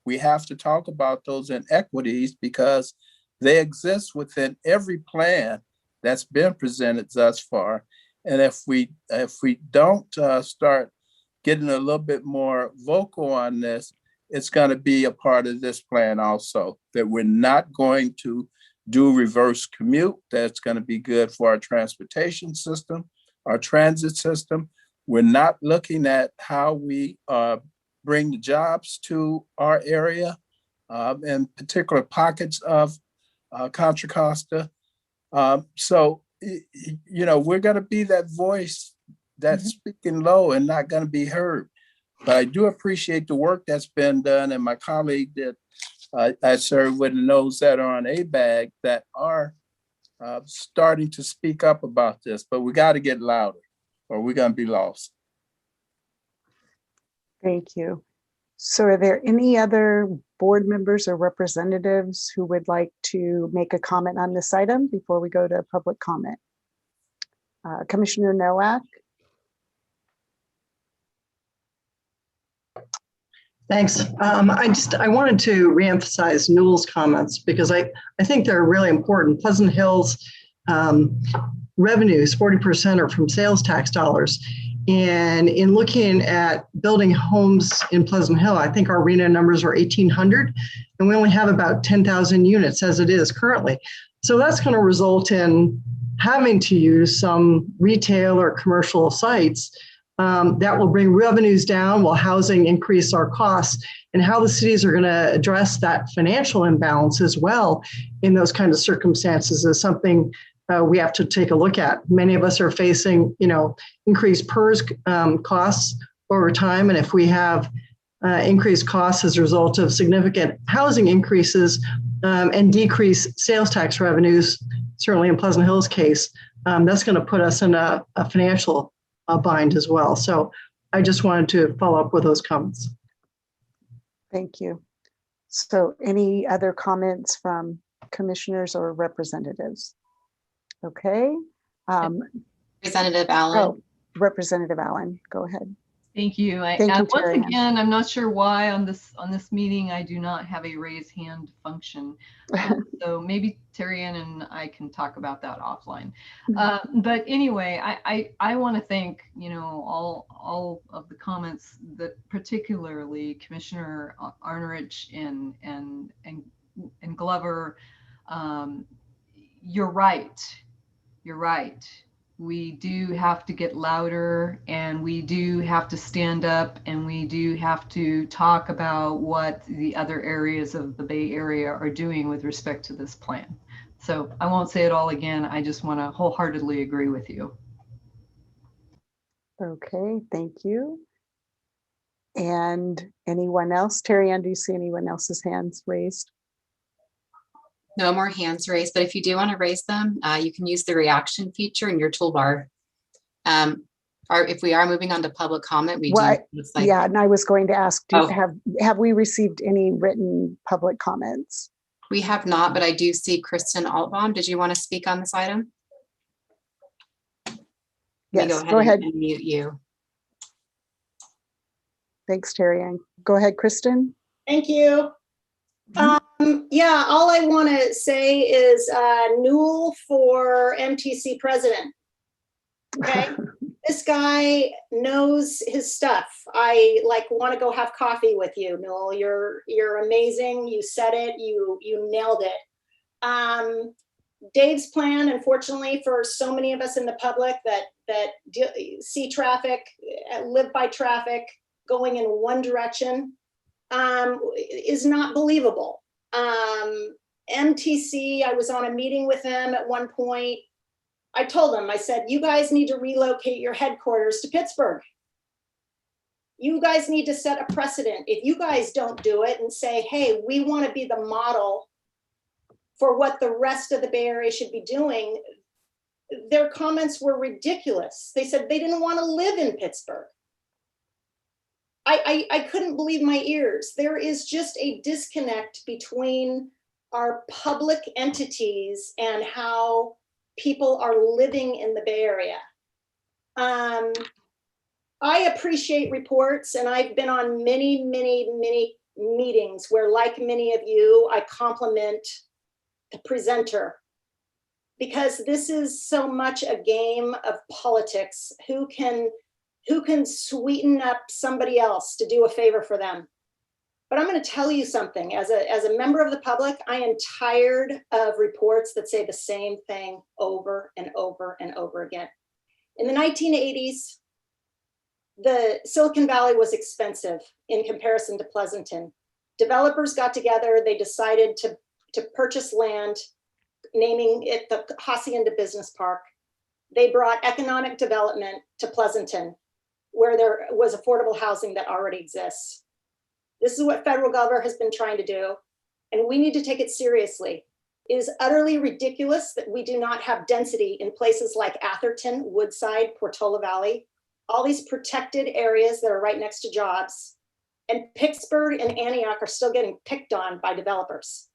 We have to talk about those inequities because they exist within every plan that's been presented thus far. And if we don't start getting a little bit more vocal on this, it's going to be a part of this plan also, that we're not going to do reverse commute. That's going to be good for our transportation system, our transit system. We're not looking at how we bring the jobs to our area, in particular pockets of Contra Costa. So, you know, we're going to be that voice that's speaking low and not going to be heard. But I do appreciate the work that's been done, and my colleague that I serve with and those that are on ABAG that are starting to speak up about this. But we got to get louder or we're going to be lost. Thank you. So are there any other board members or representatives who would like to make a comment on this item before we go to public comment? Commissioner Nowak? Thanks. I wanted to reemphasize Newell's comments because I think they're really important. Pleasant Hill's revenues, 40% are from sales tax dollars. And in looking at building homes in Pleasant Hill, I think our RHNA numbers are 1,800, and we only have about 10,000 units as it is currently. So that's going to result in having to use some retail or commercial sites that will bring revenues down while housing increase our costs, and how the cities are going to address that financial imbalance as well in those kinds of circumstances is something we have to take a look at. Many of us are facing, increased PERS costs over time. And if we have increased costs as a result of significant housing increases and decreased sales tax revenues, certainly in Pleasant Hill's case, that's going to put us in a financial bind as well. So I just wanted to follow up with those comments. Thank you. So any other comments from commissioners or representatives? Okay. Representative Allen. Oh, Representative Allen, go ahead. Thank you. Thank you, once Terry Ann. again, I'm not sure why on this meeting I do not have a raise hand function. So maybe Terry Ann and I can talk about that offline. But anyway, I want to thank all of the comments that particularly Commissioner Arnerich and Glover. You're right. You're right. We do have to get louder, and we do have to stand up, and we do have to talk about what the other areas of the Bay Area are doing with respect to this plan. So I won't say it all again. I just want to wholeheartedly agree with you. Okay, thank you. And anyone else? Terry Ann, do you see anyone else's hands raised? No more hands raised, but if you do want to raise them, you can use the reaction feature in your toolbar. Or if we are moving on to public comment, we Well, do. Looks like, yeah, and I was going to ask, Oh. have we received any written public comments? we have not, but I do see Kristen Altbaum. Did you want to speak on this item? Let me Yes, go ahead. And mute you. Thanks, Terry Ann. Go ahead, Kristen. Thank you. Yeah, all I want to say is Newell for MTC president. Okay. This guy knows his stuff. I want to go have coffee with you, Newell. You're amazing. You said it. You nailed it. Dave's plan, unfortunately, for so many of us in the public that see traffic, live by traffic, going in one direction, is not believable. MTC, I was on a meeting with them at one point. I told them, I said, you guys need to relocate your headquarters to Pittsburgh. You guys need to set a precedent. If you guys don't do it and say, hey, we want to be the model for what the rest of the Bay Area should be doing, their comments were ridiculous. They said they didn't want to live in Pittsburgh. I couldn't believe my ears. There is just a disconnect between our public entities and how people are living in the Bay Area. I appreciate reports, and I've been on many, many, many meetings where, like many of you, I compliment the presenter, because this is so much a game of politics. Who can sweeten up somebody else to do a favor for them? But I'm going to tell you something. As a member of the public, I am tired of reports that say the same thing over and over and over again. In the 1980s, the Silicon Valley was expensive in comparison to Pleasanton. Developers got together, they decided to purchase land, naming it the Hacienda Business Park. They brought economic development to Pleasanton, where there was affordable housing that already exists. This is what federal government has been trying to do, and we need to take it seriously. It is utterly ridiculous that we do not have density in places like Atherton, Woodside, Portola Valley, all these protected areas that are right next to jobs. And Pittsburgh and Antioch are still getting picked on by developers.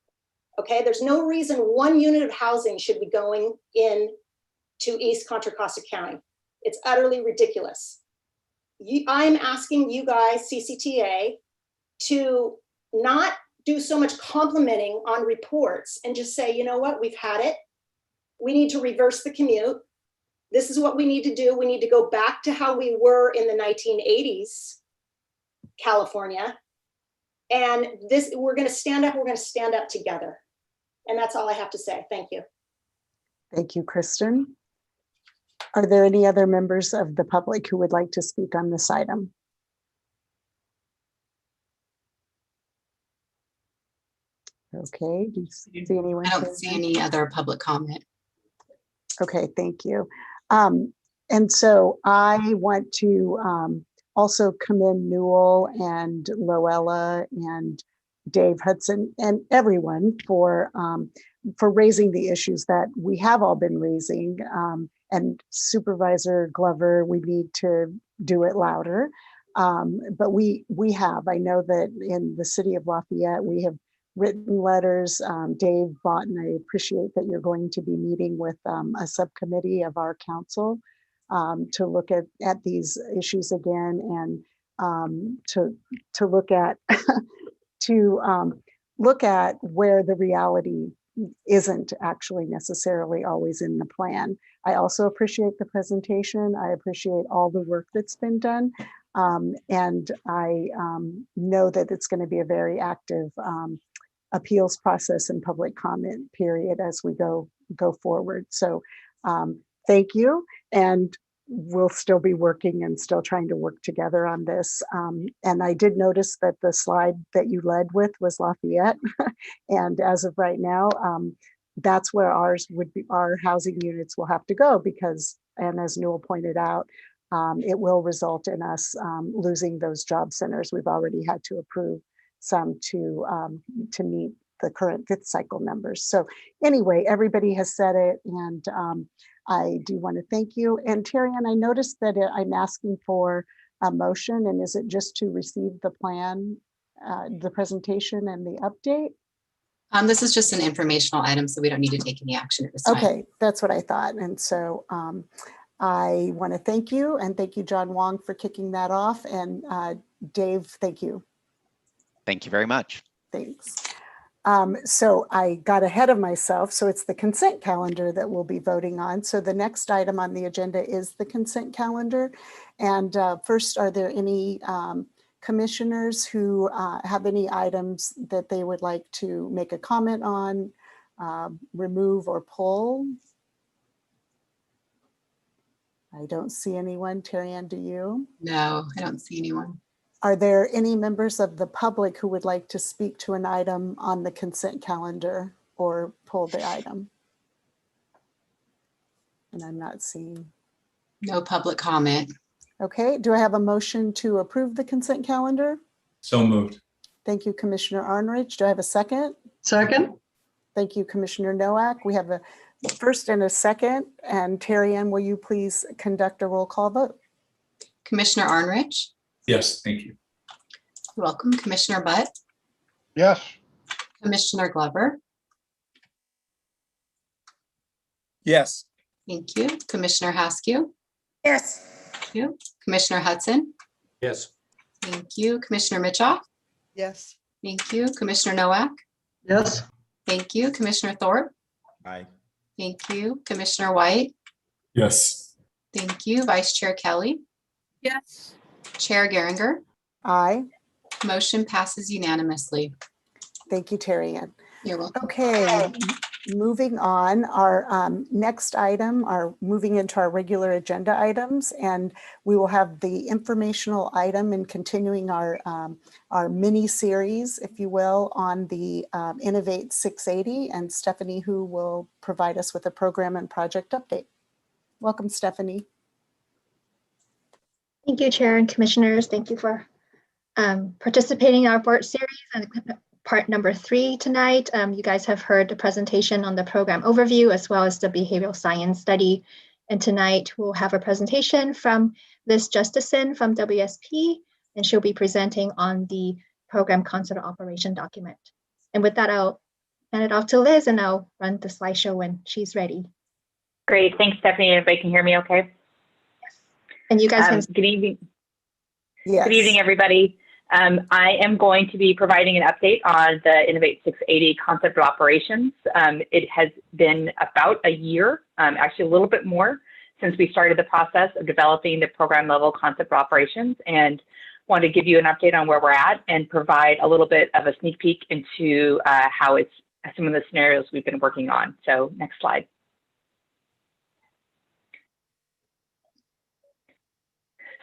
Okay, there's no reason one unit of housing should be going in to East Contra Costa County. It's utterly ridiculous. I'm asking you guys, CCTA, to not do so much complimenting on reports and just say, you know what, we've had it. We need to reverse the commute. This is what we need to do. We need to go back to how we were in the 1980s, California. And we're going to stand up together. And that's all I have to say. Thank you. Thank you, Kristen. Are there any other members of the public who would like to speak on this item? Okay, do you see anyone? I don't see any other public comment. Okay, thank you. And so I want to also commend Newell and Loella and Dave Hudson and everyone for raising the issues that we have all been raising. And Supervisor Glover, we need to do it louder. But we have. I know that in the city of Lafayette, we have written letters. Dave Vaughton, I appreciate that you're going to be meeting with a subcommittee of our council to look at these issues again, and to look at look at where the reality isn't actually necessarily always in the plan. I also appreciate the presentation. I appreciate all the work that's been done. And I know that it's going to be a very active appeals process and public comment period as we go forward. So thank you. And we'll still be working and still trying to work together on this. And I did notice that the slide that you led with was Lafayette. And as of right now, that's where our housing units will have to go because, and as Newell pointed out, it will result in us losing those job centers. We've already had to approve some to meet the current 5th cycle numbers. So anyway, everybody has said it, and I do want to thank you. And Terry-Ann, I noticed that I'm asking for a motion, and is it just to receive the plan, the presentation and the update? This is just an informational item, so we don't need to take any action at this time. Okay, that's what I thought. And so I want to thank you, and thank you, John Wong, for kicking that off. And Dave, thank you. Thank you very much. Thanks. So I got ahead of myself. So it's the consent calendar that we'll be voting on. So the next item on the agenda is the consent calendar. And first, are there any commissioners who have any items that they would like to make a comment on, remove, or pull? I don't see anyone. Terry-Ann, do you? No, I don't see anyone. Are there any members of the public who would like to speak to an item on the consent calendar or pull the item? And I'm not seeing. No public comment. Okay, do I have a motion to approve the consent calendar? So moved. Thank you, Commissioner Arnridge. Do I have a second? Second? Thank you, Commissioner Nowak. We have a first and a second. And Terry-Ann, will you please conduct a roll call vote? Commissioner Arnridge? Yes, thank you. You're welcome. Commissioner Butt? Yes. Commissioner Glover? Yes. Thank you. Commissioner Haskew? Yes. Thank you. Commissioner Hudson? Yes. Thank you. Commissioner Mitchoff? Yes. Thank you. Commissioner Nowak? Yes. Thank you. Commissioner Thorpe? Aye. Thank you. Commissioner White? Yes. Thank you. Vice Chair Kelly? Yes. Chair Geringer? Aye. Motion passes unanimously. Thank you, Terry-Ann. You're welcome. Okay, moving on, our next item are moving into our regular agenda items, and we will have the informational item and continuing our mini series, if you will, on the Innovate 680, and Stephanie, who will provide us with a program and project update. Welcome, Stephanie. Thank you, Chair and Commissioners. Thank you for participating in our board series and part number 3 tonight. You guys have heard the presentation on the program overview as well as the behavioral science study. And tonight we'll have a presentation from Liz Justison from WSP, and she'll be presenting on the program concept operation document. And with that, I'll hand it off to Liz and I'll run the slideshow when she's ready. Great, thanks, Stephanie. Everybody can hear me okay? Yes. And you guys can. Good evening. Yes. Good evening, everybody. I am going to be providing an update on the Innovate 680 concept of operations. It has been about a year, actually a little bit more, since we started the process of developing the program level concept of operations, and want to give you an update on where we're at and provide a little bit of a sneak peek into how it's some of the scenarios we've been working on. So next slide.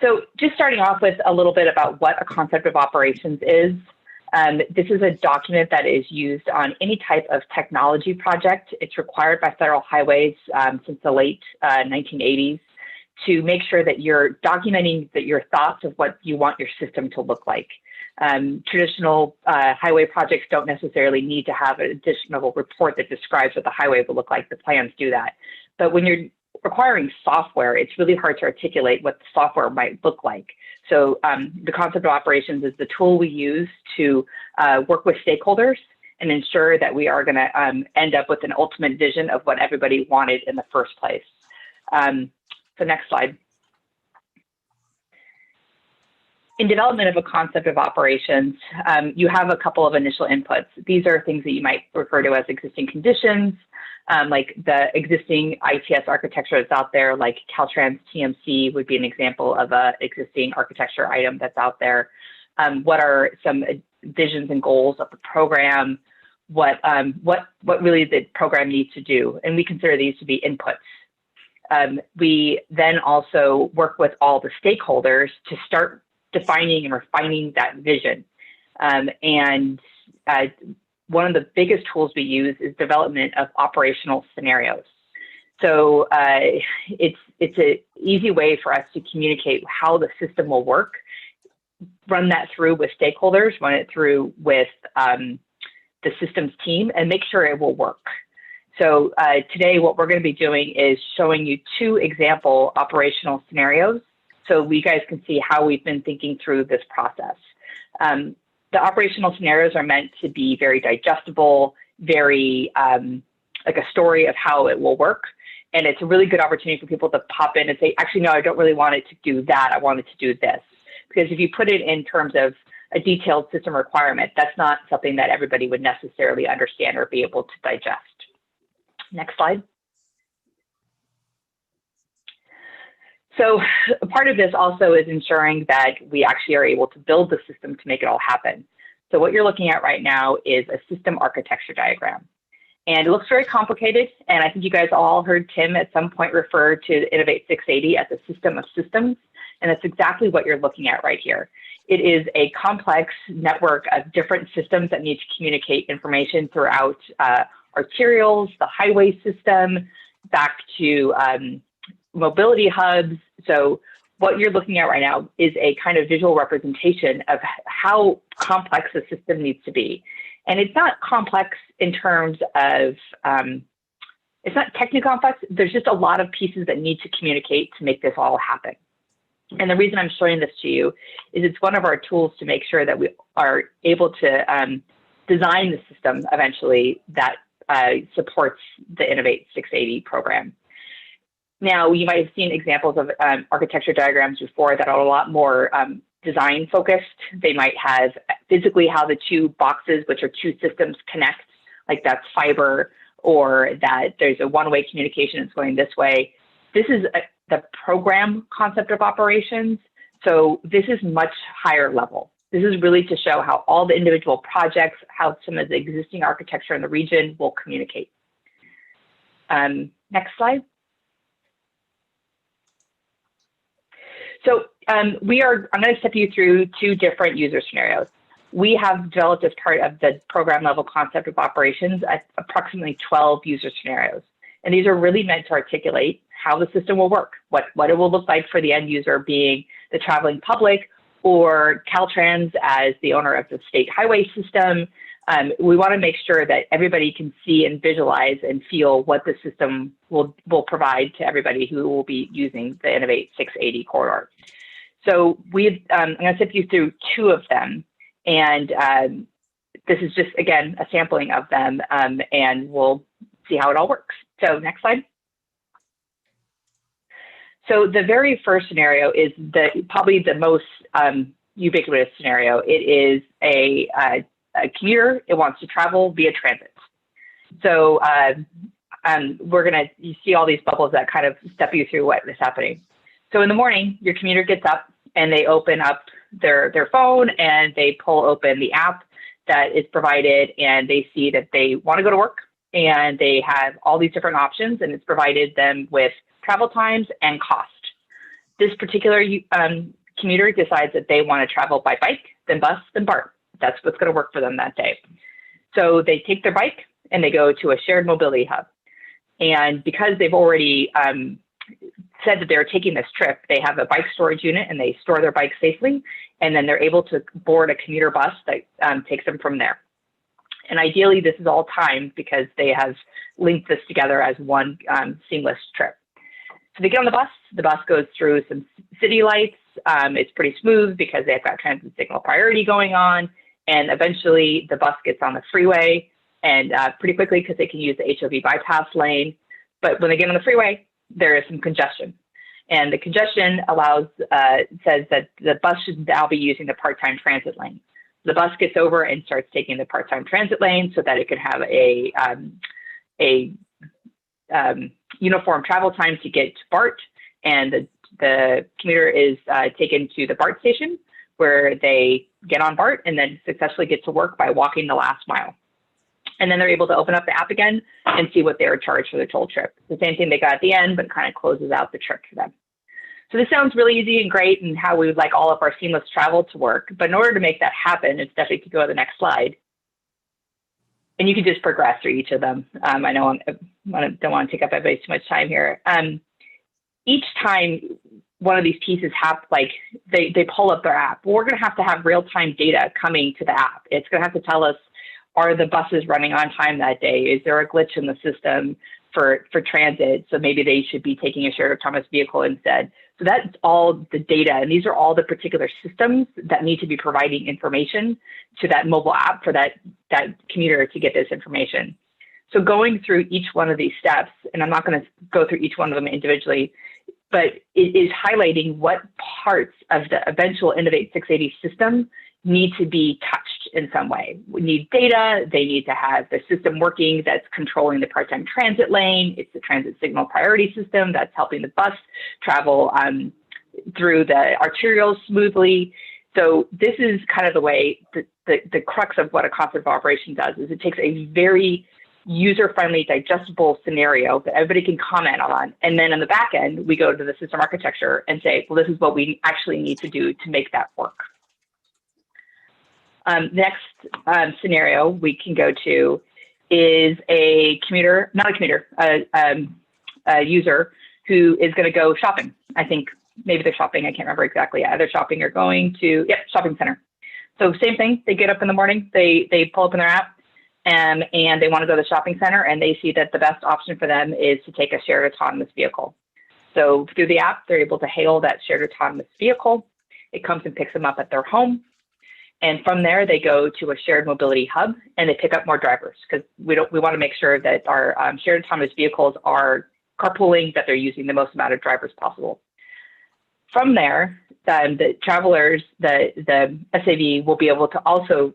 So just starting off with a little bit about what a concept of operations is. This is a document that is used on any type of technology project. It's required by federal highways since the late 1980s to make sure that you're documenting that your thoughts of what you want your system to look like. Traditional highway projects don't necessarily need to have an additional report that describes what the highway will look like. The plans do that. But when you're requiring software, it's really hard to articulate what the software might look like. So the concept of operations is the tool we use to work with stakeholders and ensure that we are going to end up with an ultimate vision of what everybody wanted in the first place. So next slide. In development of a concept of operations, you have a couple of initial inputs. These are things that you might refer to as existing conditions, like the existing ITS architecture that's out there, like Caltrans TMC would be an example of a existing architecture item that's out there. What are some visions and goals of the program? What really the program needs to do? And we consider these to be inputs. We then also work with all the stakeholders to start defining and refining that vision. One of the biggest tools we use is development of operational scenarios. So it's an easy way for us to communicate how the system will work, run that through with stakeholders, run it through with the systems team, and make sure it will work. So today what we're going to be doing is showing you 2 example operational scenarios so you guys can see how we've been thinking through this process. The operational scenarios are meant to be very digestible, very like a story of how it will work. And it's a really good opportunity for people to pop in and say, actually, no, I don't really want it to do that. I want it to do this. Because if you put it in terms of a detailed system requirement, that's not something that everybody would necessarily understand or be able to digest. Next slide. So a part of this also is ensuring that we actually are able to build the system to make it all happen. So what you're looking at right now is a system architecture diagram. And it looks very complicated. And I think you guys all heard Tim at some point refer to Innovate 680 as a system of systems. And that's exactly what you're looking at right here. It is a complex network of different systems that need to communicate information throughout arterials, the highway system, back to mobility hubs. So what you're looking at right now is a kind of visual representation of how complex the system needs to be. And it's not complex in terms of, it's not technically complex. There's just a lot of pieces that need to communicate to make this all happen. And the reason I'm showing this to you is it's one of our tools to make sure that we are able to design the system eventually that supports the Innovate 680 program. Now, you might have seen examples of architecture diagrams before that are a lot more design focused. They might have physically how the 2 boxes, which are 2 systems, connect, like that's fiber, or that there's a one-way communication that's going this way. This is the program concept of operations. So this is much higher level. This is really to show how all the individual projects, how some of the existing architecture in the region will communicate. Next slide. So I'm going to step you through 2 different user scenarios. We have developed as part of the program level concept of operations at approximately 12 user scenarios. And these are really meant to articulate how the system will work, what it will look like for the end user being the traveling public or Caltrans as the owner of the state highway system. We want to make sure that everybody can see and visualize and feel what the system will provide to everybody who will be using the Innovate 680 corridor. So I'm going to step you through 2 of them. And this is just, again, a sampling of them, and we'll see how it all works. So next slide. So the very first scenario is probably the most ubiquitous scenario. It is a commuter. It wants to travel via transit. So you see all these bubbles that kind of step you through what is happening. So in the morning, your commuter gets up and they open up their phone and they pull open the app that is provided, and they see that they want to go to work, and they have all these different options, and it's provided them with travel times and cost. This particular commuter decides that they want to travel by bike, then bus, then BART. That's what's going to work for them that day. So they take their bike and they go to a shared mobility hub. And because they've already said that they're taking this trip, they have a bike storage unit and they store their bike safely. And then they're able to board a commuter bus that takes them from there. And ideally, this is all timed because they have linked this together as one seamless trip. So they get on the bus goes through some city lights. It's pretty smooth because they've got transit signal priority going on. And eventually the bus gets on the freeway, and pretty quickly because they can use the HOV bypass lane. But when they get on the freeway, there is some congestion. And the congestion says that the bus should now be using the part-time transit lane. The bus gets over and starts taking the part-time transit lane so that it can have a uniform travel time to get to BART. And the commuter is taken to the BART station where they get on BART and then successfully get to work by walking the last mile. And then they're able to open up the app again and see what they were charged for the total trip. The same thing they got at the end, but kind of closes out the trip for them. So this sounds really easy and great and how we would like all of our seamless travel to work. But in order to make that happen, it's definitely to go to the next slide, and you can just progress through each of them. I know I don't want to take up everybody's too much time here. Each time one of these pieces they pull up their app, we're going to have real-time data coming to the app. It's going to have to tell us, are the buses running on time that day? Is there a glitch in the system for transit? So maybe they should be taking a shared autonomous vehicle instead. So that's all the data. And these are all the particular systems that need to be providing information to that mobile app for that commuter to get this information. So going through each one of these steps, and I'm not going to go through each one of them individually, but it is highlighting what parts of the eventual Innovate 680 system need to be touched in some way. We need data. They need to have the system working that's controlling the part-time transit lane. It's the transit signal priority system that's helping the bus travel through the arterials smoothly. So this is kind of the way the crux of what a concept of operation does is it takes a very user-friendly, digestible scenario that everybody can comment on. And then on the back end, we go to the system architecture and say, well, this is what we actually need to do to make that work. Next scenario we can go to is a commuter, not a commuter, a user who is going to go shopping. I think maybe they're shopping. I can't remember exactly. Either shopping or going to, shopping center. So same thing. They get up in the morning, they pull up in their app, and they want to go to the shopping center, and they see that the best option for them is to take a shared autonomous vehicle. So through the app, they're able to hail that shared autonomous vehicle. It comes and picks them up at their home. And from there, they go to a shared mobility hub and they pick up more drivers because we want to make sure that our shared autonomous vehicles are carpooling, that they're using the most amount of drivers possible. From there, the travelers, the SAV will be able to also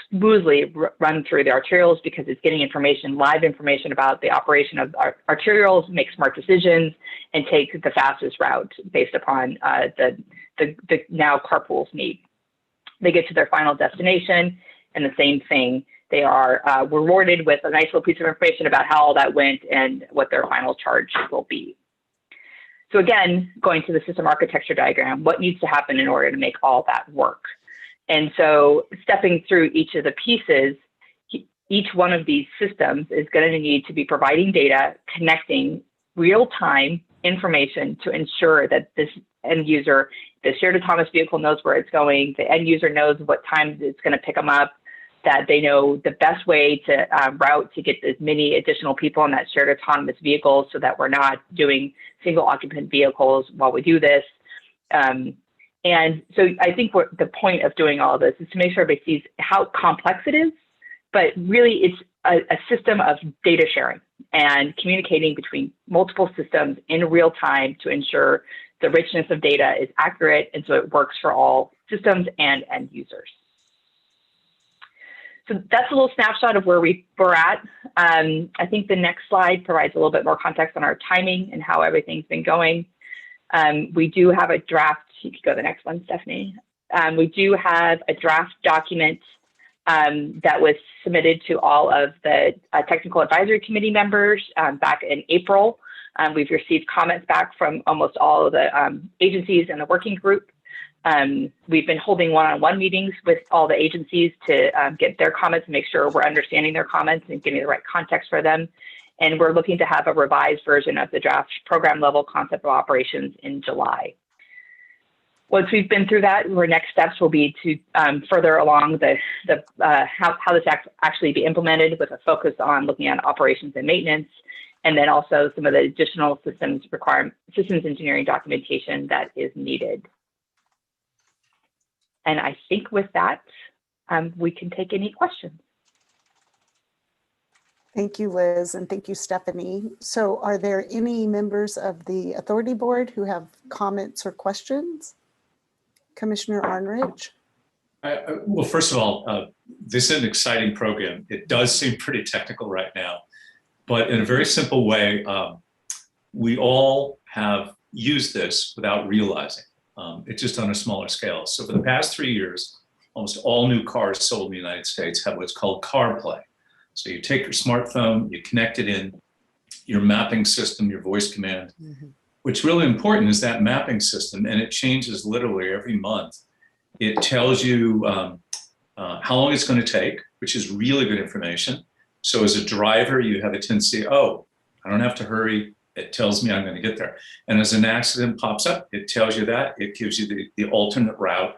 smoothly run through the arterials because it's getting information, live information about the operation of arterials, make smart decisions, and take the fastest route based upon the now carpool's need. They get to their final destination, and the same thing. They are rewarded with a nice little piece of information about how all that went and what their final charge will be. So again, going to the system architecture diagram, what needs to happen in order to make all that work? And so stepping through each of the pieces, each one of these systems is going to need to be providing data, connecting real-time information to ensure that this end user, the shared autonomous vehicle knows where it's going, the end user knows what time it's going to pick them up, that they know the best way to route to get as many additional people in that shared autonomous vehicle so that we're not doing single occupant vehicles while we do this. And so I think the point of doing all of this is to make sure everybody sees how complex it is, but really it's a system of data sharing and communicating between multiple systems in real time to ensure the richness of data is accurate, and so it works for all systems and end users. So that's a little snapshot of where we're at. I think the next slide provides a little bit more context on our timing and how everything's been going. We do have a draft. You could go to the next one, Stephanie. We do have a draft document that was submitted to all of the technical advisory committee members back in April. We've received comments back from almost all of the agencies in the working group. We've been holding one-on-one meetings with all the agencies to get their comments and make sure we're understanding their comments and giving the right context for them. And we're looking to have a revised version of the draft program level concept of operations in July. Once we've been through that, our next steps will be to further along how this actually be implemented with a focus on looking at operations and maintenance, and then also some of the additional systems engineering documentation that is needed. And I think with that, we can take any questions. Thank you, Liz, and thank you, Stephanie. So are there any members of the Authority Board who have comments or questions? Commissioner Arnridge. Well, first of all, this is an exciting program. It does seem pretty technical right now, but in a very simple way, we all have used this without realizing. It's just on a smaller scale. So for the past 3 years, almost all new cars sold in the United States have what's called CarPlay. So you take your smartphone, you connect it in your mapping system, your voice command. What's really important is that mapping system, and it changes literally every month. It tells you how long it's going to take, which is really good information. So as a driver, you have a tendency, oh, I don't have to hurry. It tells me I'm going to get there. And as an accident pops up, it tells you that. It gives you the alternate route.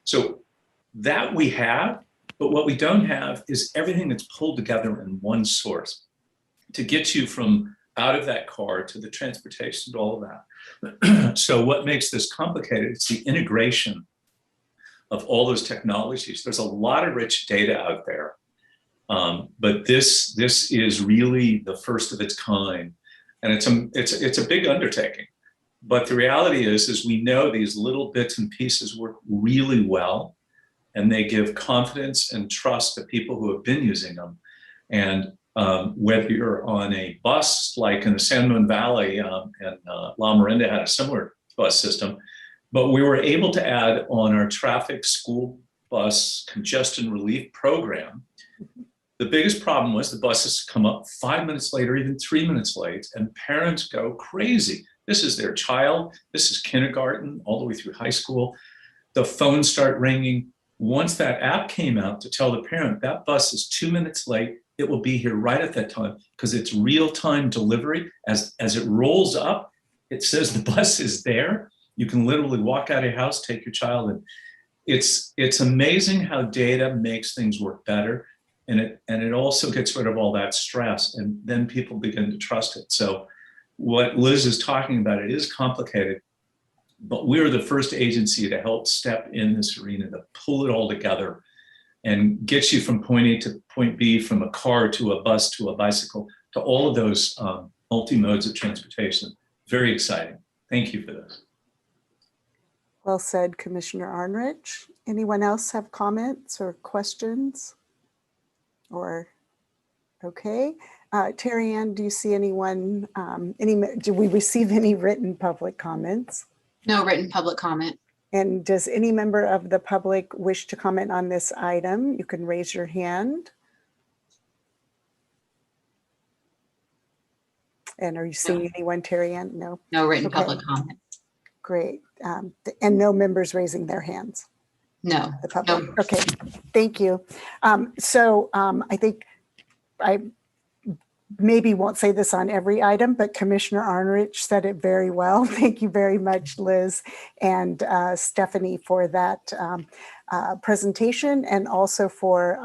So that we have, but what we don't have is everything that's pulled together in one source to get you from out of that car to the transportation to all of that. So what makes this complicated is the integration of all those technologies. There's a lot of rich data out there, but this is really the first of its kind, and it's a big undertaking. But the reality is we know these little bits and pieces work really well, and they give confidence and trust to people who have been using them. And whether you're on a bus, like in the San Moon Valley and La Miranda had a similar bus system, but we were able to add on our traffic school bus congestion relief program. The biggest problem was the buses come up 5 minutes late or even 3 minutes late, and parents go crazy. This is their child. This is kindergarten all the way through high school. The phones start ringing. Once that app came out to tell the parent that bus is 2 minutes late, it will be here right at that time, because it's real-time delivery. As it rolls up, it says the bus is there. You can literally walk out of your house, take your child, and it's amazing how data makes things work better, and it also gets rid of all that stress, and then people begin to trust it. So what Liz is talking about, it is complicated, but we're the first agency to help step in this arena to pull it all together and get you from point A to point B, from a car to a bus to a bicycle, to all of those multi-modes of transportation. Very exciting. Thank you for this. Well said, Commissioner Arnrich. Anyone else have comments or questions? Or, okay. Terry Ann, do you see anyone, do we receive any written public comments? No written public comment. And does any member of the public wish to comment on this item? You can raise your hand. And are you seeing anyone, Terry Ann? No. No written Okay. public comment. Great. And no members raising their hands? No. The public. No. Okay, thank you. I think I maybe won't say this on every item, but Commissioner Arnrich said it very well. Thank you very much, Liz and Stephanie, for that presentation, and also for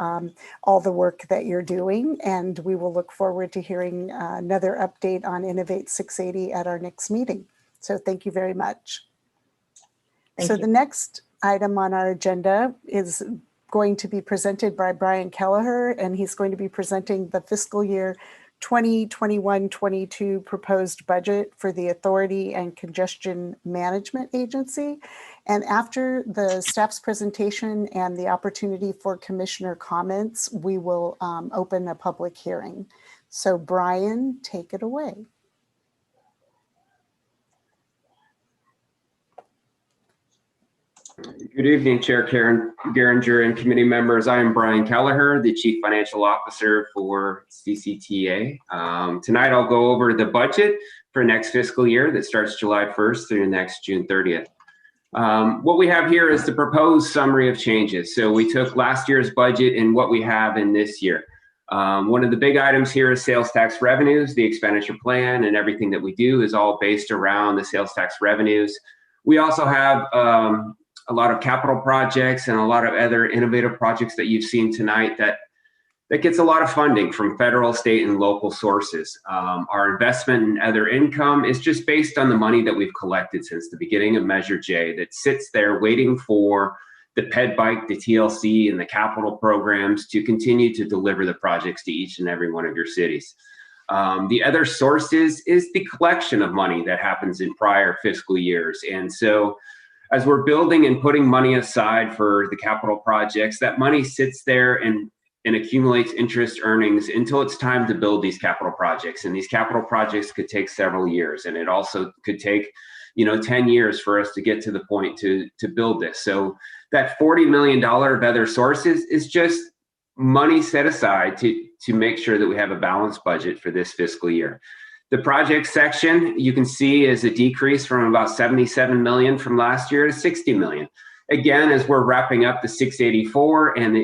all the work that you're doing. And we will look forward to hearing another update on Innovate 680 at our next meeting. So thank you very much. Thank So you. the next item on our agenda is going to be presented by Brian Kelleher, and he's going to be presenting the fiscal year 2021-22 proposed budget for the Authority and Congestion Management Agency. And after the staff's presentation and the opportunity for commissioner comments, we will open a public hearing. So Brian, take it away. Good evening, Chair Karen Geringer and committee members. I am Brian Kelleher, the Chief Financial Officer for CCTA. Tonight, I'll go over the budget for next fiscal year that starts July 1st through next June 30th. What we have here is the proposed summary of changes. So we took last year's budget and what we have in this year. One of the big items here is sales tax revenues. The expenditure plan and everything that we do is all based around the sales tax revenues. We also have a lot of capital projects and a lot of other innovative projects that you've seen tonight that gets a lot of funding from federal, state, and local sources. Our investment and other income is just based on the money that we've collected since the beginning of Measure J that sits there waiting for the PED bike, the TLC, and the capital programs to continue to deliver the projects to each and every one of your cities. The other sources is the collection of money that happens in prior fiscal years. And so as we're building and putting money aside for the capital projects, that money sits there and accumulates interest earnings until it's time to build these capital projects. And these capital projects could take several years, and it also could take 10 years for us to get to the point to build this. So that $40 million of other sources is just money set aside to make sure that we have a balanced budget for this fiscal year. The project section you can see is a decrease from about 77 million from last year to 60 million. Again, as we're wrapping up the 684 and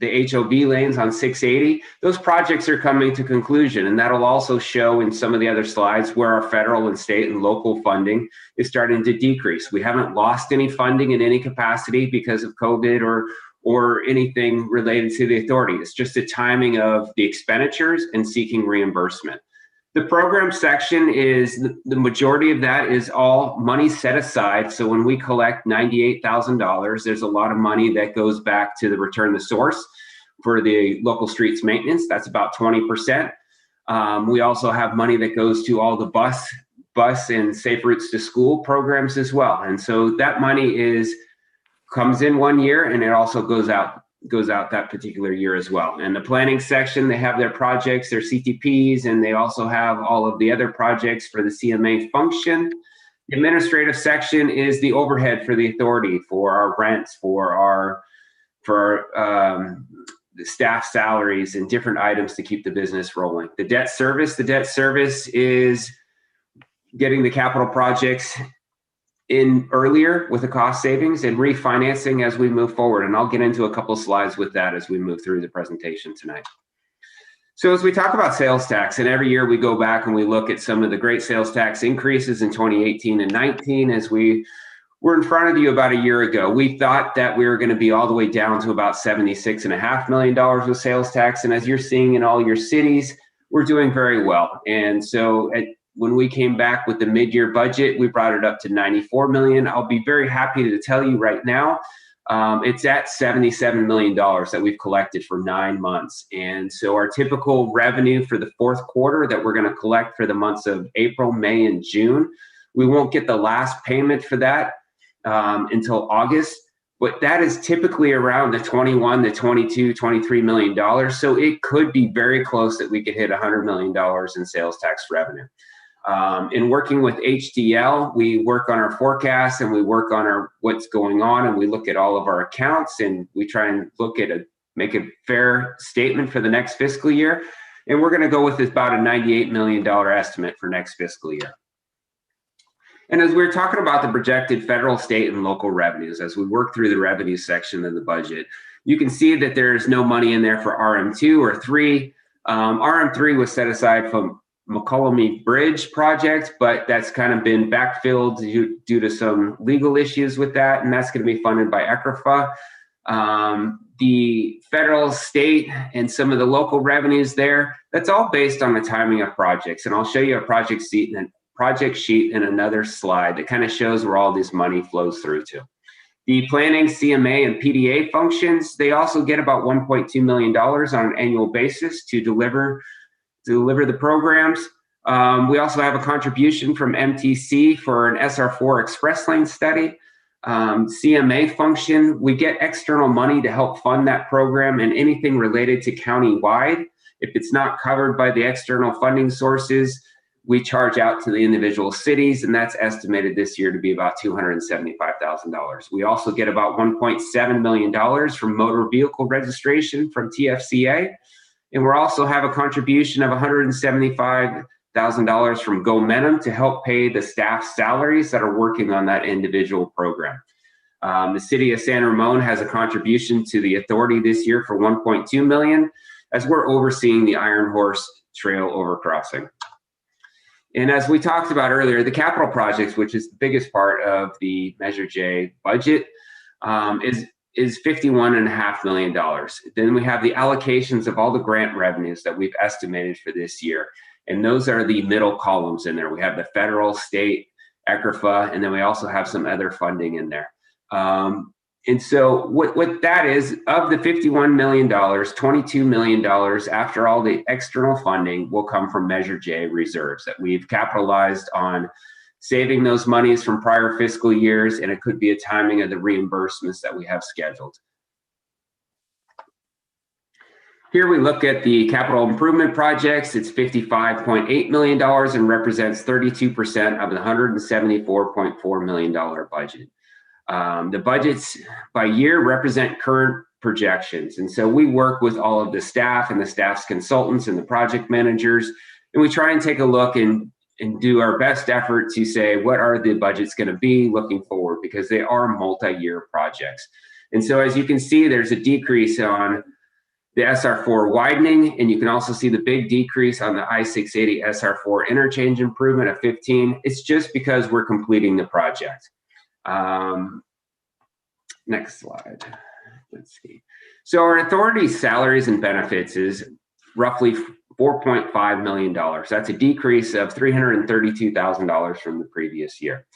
the HOV lanes on 680, those projects are coming to conclusion. And that'll also show in some of the other slides where our federal and state and local funding is starting to decrease. We haven't lost any funding in any capacity because of COVID or anything related to the authority. It's just the timing of the expenditures and seeking reimbursement. The program section is, the majority of that is all money set aside. So when we collect $98,000, there's a lot of money that goes back to the return to source for the local streets maintenance. That's about 20%. We also have money that goes to all the bus and safe routes to school programs as well. And so that money comes in 1 year and it also goes out that particular year as well. And the planning section, they have their projects, their CTPs, and they also have all of the other projects for the CMA function. The administrative section is the overhead for the authority, for our rents, for the staff salaries and different items to keep the business rolling. The debt service is getting the capital projects in earlier with the cost savings and refinancing as we move forward. And I'll get into a couple of slides with that as we move through the presentation tonight. So as we talk about sales tax, and every year we go back and we look at some of the great sales tax increases in 2018 and 19, as we were in front of you about a year ago, we thought that we were going to be all the way down to about $76.5 million with sales tax. And as you're seeing in all your cities, we're doing very well. And so when we came back with the mid-year budget, we brought it up to $94 million. I'll be very happy to tell you right now, it's at $77 million that we've collected for 9 months. And so our typical revenue for the fourth quarter that we're going to collect for the months of April, May, and June, we won't get the last payment for that until August. But that is typically around the 21 to 22, $23 million. So it could be very close that we could hit $100 million in sales tax revenue. In working with HDL, we work on our forecasts and we work on what's going on, and we look at all of our accounts and we try and make a fair statement for the next fiscal year. And we're going to go with about a $98 million estimate for next fiscal year. And as we're talking about the projected federal, state, and local revenues, as we work through the revenue section of the budget, you can see that there's no money in there for RM2 or 3. RM3 was set aside from McCollum Bridge project, but that's kind of been backfilled due to some legal issues with that, and that's going to be funded by ECRFA. The federal, state, and some of the local revenues there, that's all based on the timing of projects, and I'll show you a project sheet in another slide that kind of shows where all this money flows through to. The planning, CMA, and PDA functions, they also get about $1.2 million on an annual basis to deliver the programs. We also have a contribution from MTC for an SR4 express lane study. CMA function, we get external money to help fund that program and anything related to county-wide. If it's not covered by the external funding sources, we charge out to the individual cities, and that's estimated this year to be about $275,000. We also get about $1.7 million from motor vehicle registration from TFCA. And we also have a contribution of $175,000 from GoMenum to help pay the staff salaries that are working on that individual program. The city of San Ramon has a contribution to the authority this year for $1.2 million as we're overseeing the Iron Horse Trail overcrossing. And as we talked about earlier, the capital projects, which is the biggest part of the Measure J budget, is $51.5 million. Then we have the allocations of all the grant revenues that we've estimated for this year. And those are the middle columns in there. We have the federal, state, ECRFA, and then we also have some other funding in there. And so what that is, of the $51 million, $22 million after all the external funding will come from Measure J reserves that we've capitalized on saving those monies from prior fiscal years, and it could be a timing of the reimbursements that we have scheduled. Here we look at the capital improvement projects. It's $55.8 million and represents 32% of the $174.4 million budget. The budgets by year represent current projections. And so we work with all of the staff and the staff's consultants and the project managers, and we try and take a look and do our best effort to say, what are the budgets going to be looking forward, because they are multi-year projects. And so as you can see, there's a decrease on the SR4 widening, and you can also see the big decrease on the I-680 SR4 interchange improvement of 15. It's just because we're completing the project. Next slide. Let's see. So our authority's salaries and benefits is roughly $4.5 million. That's a decrease of $332,000 from the previous year.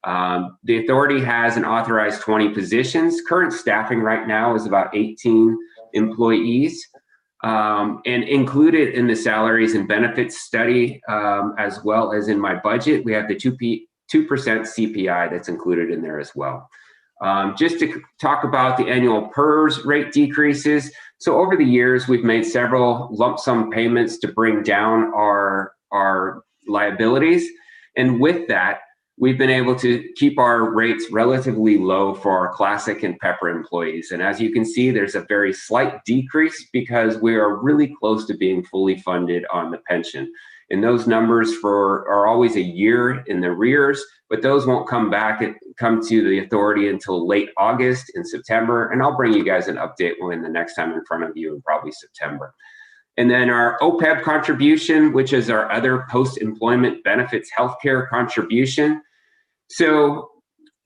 The authority has an authorized 20 positions. Current staffing right now is about 18 employees. And included in the salaries and benefits study, as well as in my budget, we have the 2% CPI that's included in there as well. Just to talk about the annual PERS rate decreases. So over the years, we've made several lump sum payments to bring down our liabilities. And with that, we've been able to keep our rates relatively low for our Classic and Pepper employees. And as you can see, there's a very slight decrease because we are really close to being fully funded on the pension. And those numbers are always a year in the arrears, but those won't come to the authority until late August and September. And I'll bring you guys an update when the next time in front of you, in probably September. And then our OPEB contribution, which is our other post-employment benefits healthcare contribution. So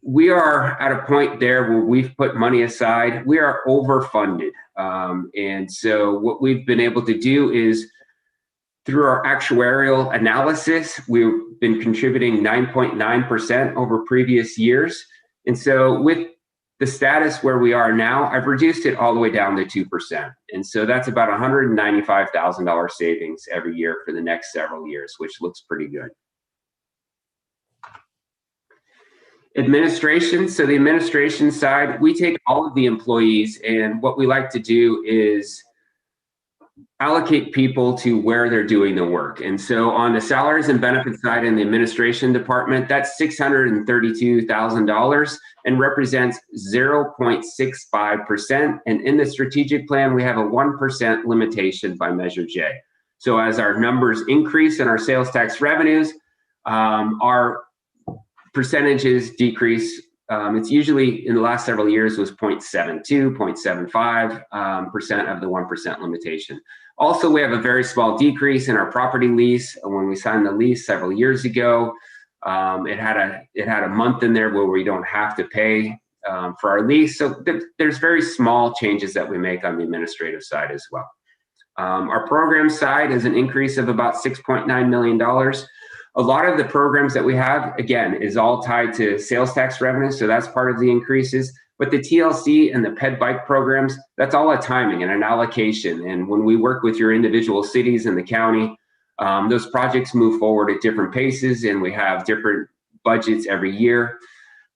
we are at a point there where we've put money aside. We are overfunded. And so what we've been able to do is, through our actuarial analysis, we've been contributing 9.9% over previous years. And so with the status where we are now, I've reduced it all the way down to 2%. And so that's about $195,000 savings every year for the next several years, which looks pretty good. Administration. So the administration side, we take all of the employees, and what we like to do is allocate people to where they're doing the work. And so on the salaries and benefits side in the administration department, that's $632,000 and represents 0.65%. And in the strategic plan, we have a 1% limitation by Measure J. So as our numbers increase in our sales tax revenues, our percentages decrease. It's usually in the last several years was 0.72, 0.75% of the 1% limitation. Also, we have a very small decrease in our property lease. When we signed the lease several years ago, it had a month in there where we don't have to pay for our lease. So there's very small changes that we make on the administrative side as well. Our program side is an increase of about $6.9 million. A lot of the programs that we have, again, is all tied to sales tax revenue, so that's part of the increases. But the TLC and the Ped Bike programs, that's all a timing and an allocation. And when we work with your individual cities and the county, those projects move forward at different paces, and we have different budgets every year.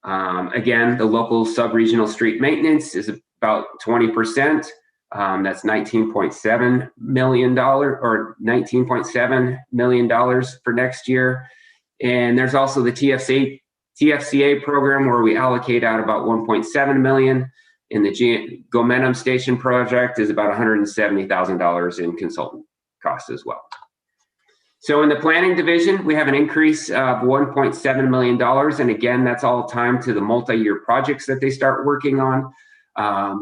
Again, the local sub-regional street maintenance is about 20%. That's $19.7 million or $19.7 million for next year. And there's also the TFCA program where we allocate out about $1.7 million. And the Gomenham Station project is about $170,000 in consultant costs as well. So in the planning division, we have an increase of $1.7 million. And again, that's all timed to the multi-year projects that they start working on.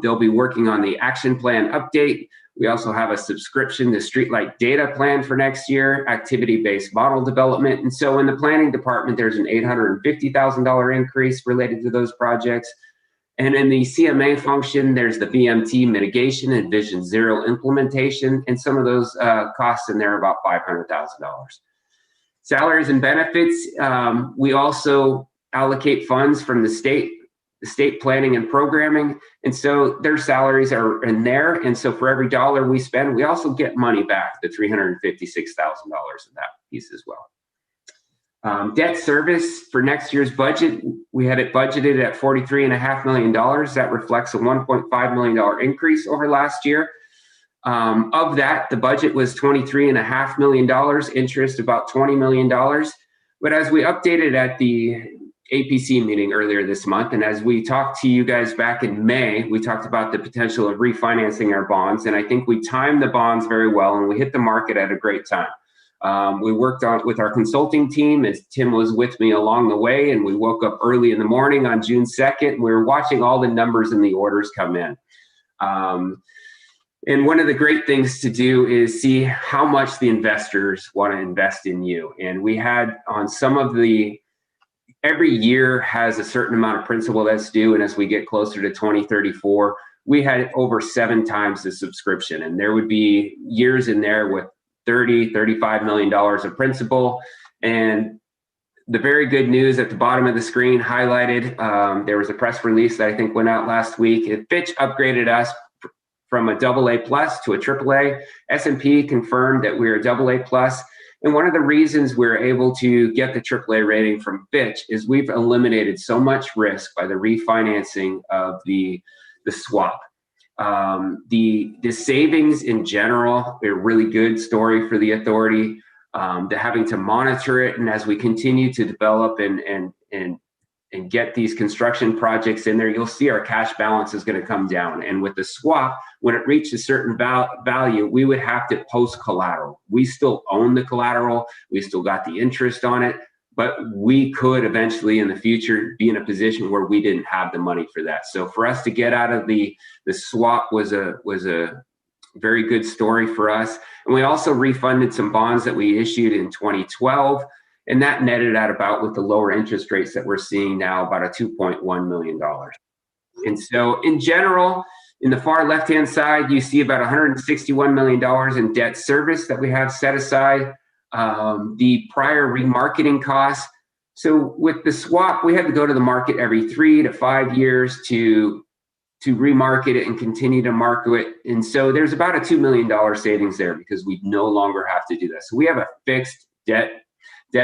They'll be working on the action plan update. We also have a subscription to Streetlight Data Plan for next year, activity-based model development. And so in the planning department, there's an $850,000 increase related to those projects. And in the CMA function, there's the VMT mitigation and Vision Zero implementation. And some of those costs in there are about $500,000. Salaries and benefits, we also allocate funds from the state planning and programming. And so their salaries are in there. And so for every dollar we spend, we also get money back, the $356,000 of that piece as well. Debt service for next year's budget, we had it budgeted at $43.5 million. That reflects a $1.5 million increase over last year. Of that, the budget was $23.5 million, interest about $20 million. But as we updated at the APC meeting earlier this month, and as we talked to you guys back in May, we talked about the potential of refinancing our bonds, and I think we timed the bonds very well, and we hit the market at a great time. We worked on with our consulting team, as Tim was with me along the way, and we woke up early in the morning on June 2nd. We were watching all the numbers and the orders come in. And one of the great things to do is see how much the investors want to invest in you. And we had on some of the, every year has a certain amount of principal that's due. And as we get closer to 2034, we had over 7 times the subscription. And there would be years in there with $30, $35 million of principal. And the very good news at the bottom of the screen highlighted, there was a press release that I think went out last week. Fitch upgraded us from a AA plus to a AAA. S&P confirmed that we're a AA plus. And one of the reasons we're able to get the AAA rating from Fitch is we've eliminated so much risk by the refinancing of the swap. The savings in general, a really good story for the authority. The having to monitor it, and as we continue to develop and get these construction projects in there, you'll see our cash balance is going to come down. And with the swap, when it reached a certain value, we would have to post collateral. We still own the collateral, we still got the interest on it, but we could eventually in the future be in a position where we didn't have the money for that. So for us to get out of the swap was a very good story for us. And we also refunded some bonds that we issued in 2012. And that netted out about, with the lower interest rates that we're seeing now, about a $2.1 million. And so in general, in the far left-hand side, you see about $161 million in debt service that we have set aside. The prior remarketing costs. So with the swap, we had to go to the market every 3 to 5 years to remarket it and continue to market it. And so there's about a $2 million savings there because we no longer have to do that. So we have a fixed debt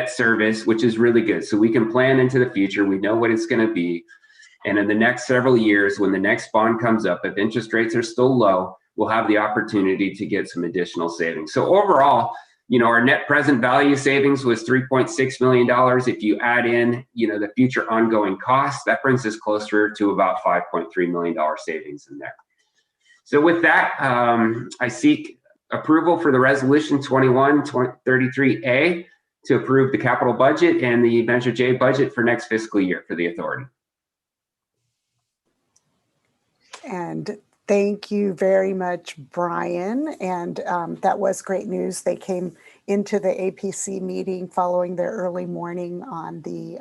service, which is really good. So we can plan into the future. We know what it's going to be. And in the next several years, when the next bond comes up, if interest rates are still low, we'll have the opportunity to get some additional savings. So overall, our net present value savings was $3.6 million. If you add in, the future ongoing costs, that brings us closer to about $5.3 million savings in there. So with that, I seek approval for the resolution 21-33A to approve the capital budget and the Measure J budget for next fiscal year for the authority. And thank you very much, Brian. And that was great news. They came into the APC meeting following their early morning on the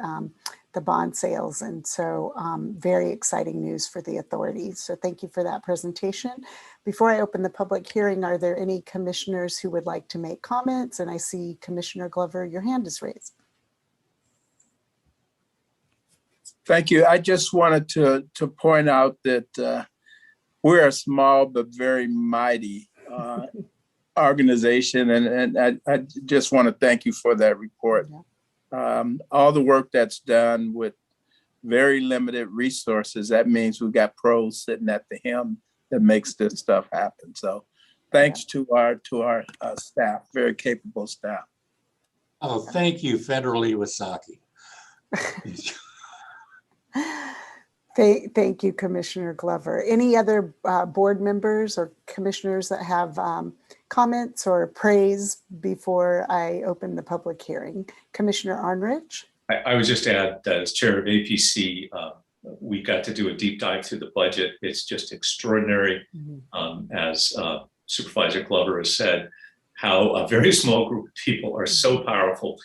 bond sales. And so very exciting news for the authority. So thank you for that presentation. Before I open the public hearing, are there any commissioners who would like to make comments? And I see Commissioner Glover, your hand is raised. Thank you. I just wanted to point out that we're a small but very mighty organization, and I just want to thank you for that report. All the work that's done with very limited resources, that means we've got pros sitting at the helm that makes this stuff happen. So thanks to our staff, very capable staff. Oh, thank you, Federal Iwasaki. Thank you, Commissioner Glover. Any other board members or commissioners that have comments or praise before I open the public hearing? Commissioner Arnrich? I would just add that as chair of APC, we got to do a deep dive through the budget. It's just extraordinary, as Supervisor Glover has said, how a very small group of people are so powerful.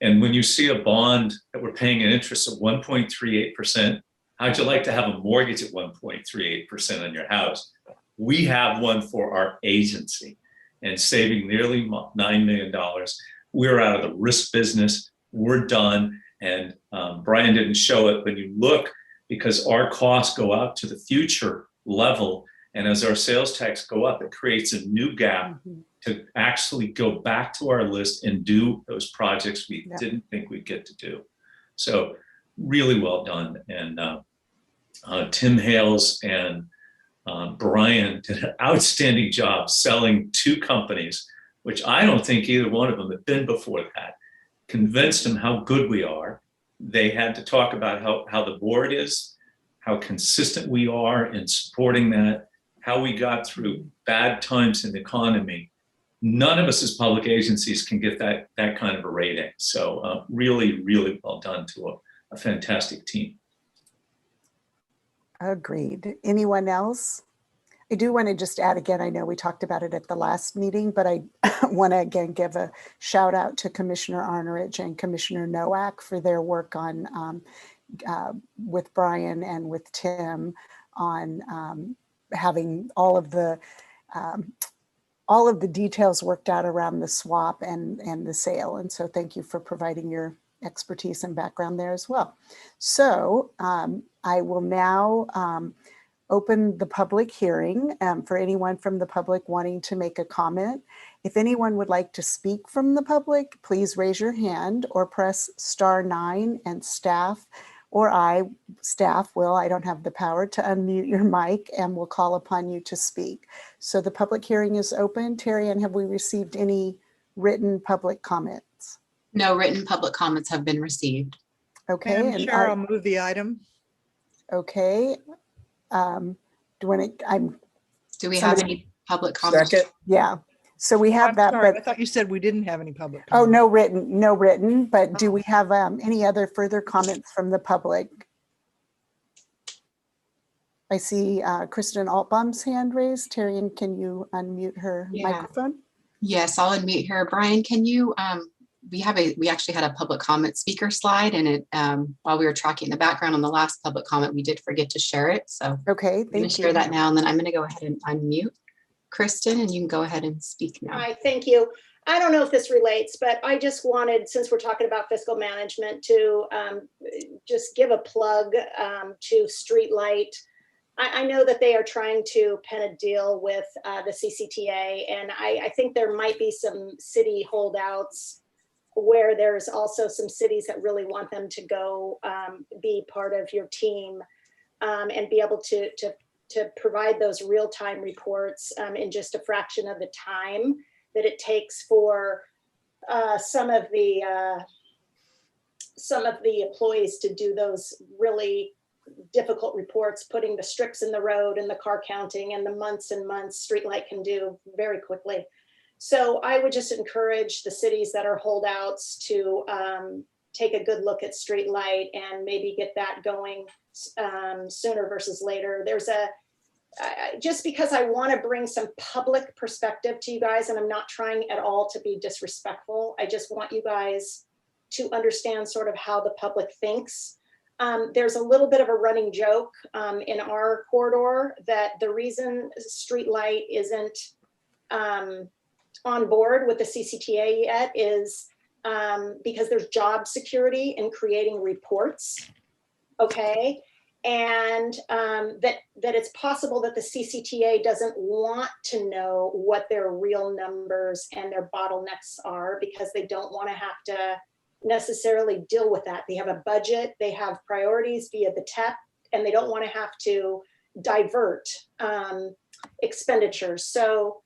And when you see a bond that we're paying an interest of 1.38%, how'd you like to have a mortgage at 1.38% on your house? We have one for our agency and saving nearly $9 million. We're out of the risk business. We're done. And Brian didn't show it, but you look, because our costs go out to the future level. And as our sales tax go up, it creates a new gap to actually go back to our list and do those projects we didn't think we'd get to do. So really well done. And Tim Hales and Brian did an outstanding job selling 2 companies, which I don't think either one of them had been before that. Convinced them how good we are. They had to talk about how the board is, how consistent we are in supporting that, how we got through bad times in the economy. None of us as public agencies can get that kind of a rating. So really, really well done to a fantastic team. Agreed. Anyone else? I do want to just add again, I know we talked about it at the last meeting, but I want to again give a shout out to Commissioner Arnerich and Commissioner Nowak for their work on with Brian and with Tim on having all of the details worked out around the swap and the sale. And so thank you for providing your expertise and background there as well. So I will now open the public hearing for anyone from the public wanting to make a comment. If anyone would like to speak from the public, please raise your hand or press *9 and staff or staff will, I don't have the power to unmute your mic and will call upon you to speak. So the public hearing is open. Terry Ann, have we received any written public comments? No written public comments have been received. Okay. Madam and Chair, I'll move the item. Okay. Do we have any public comments? Second. Yeah. So we have I'm that, sorry, but I thought you said we didn't have any public. oh, comment. no written, but do we have any other further comments from the public? I see Kristen Altbaum's hand raised. Terrian, can you unmute her microphone? Yes, I'll unmute her. Brian, can you, we actually had a public comment speaker slide, and it while we were tracking the background on the last public comment, we did forget to share it. So okay, I'm going to share that now, and then I'm going to go ahead and unmute Kristen, and you can go ahead and speak now. Hi, thank you. I don't know if this relates, but I just wanted, since we're talking about fiscal management, to just give a plug to Streetlight. I know that they are trying to pen a deal with the CCTA, and I think there might be some city holdouts where there's also some cities that really want them to go be part of your team and be able to provide those real-time reports in just a fraction of the time that it takes for some of the employees to do those really difficult reports, putting the strips in the road and the car counting and the months and months Streetlight can do very quickly. So I would just encourage the cities that are holdouts to take a good look at Streetlight and maybe get that going sooner versus later. There's just because I want to bring some public perspective to you guys, and I'm not trying at all to be disrespectful. I just want you guys to understand sort of how the public thinks. There's a little bit of a running joke in our corridor that the reason Streetlight isn't on board with the CCTA yet is because there's job security in creating reports, okay? And that it's possible that the CCTA doesn't want to know what their real numbers and their bottlenecks are because they don't want to have to necessarily deal with that. They have a budget, they have priorities via the TEP, and they don't want to have to divert expenditures. So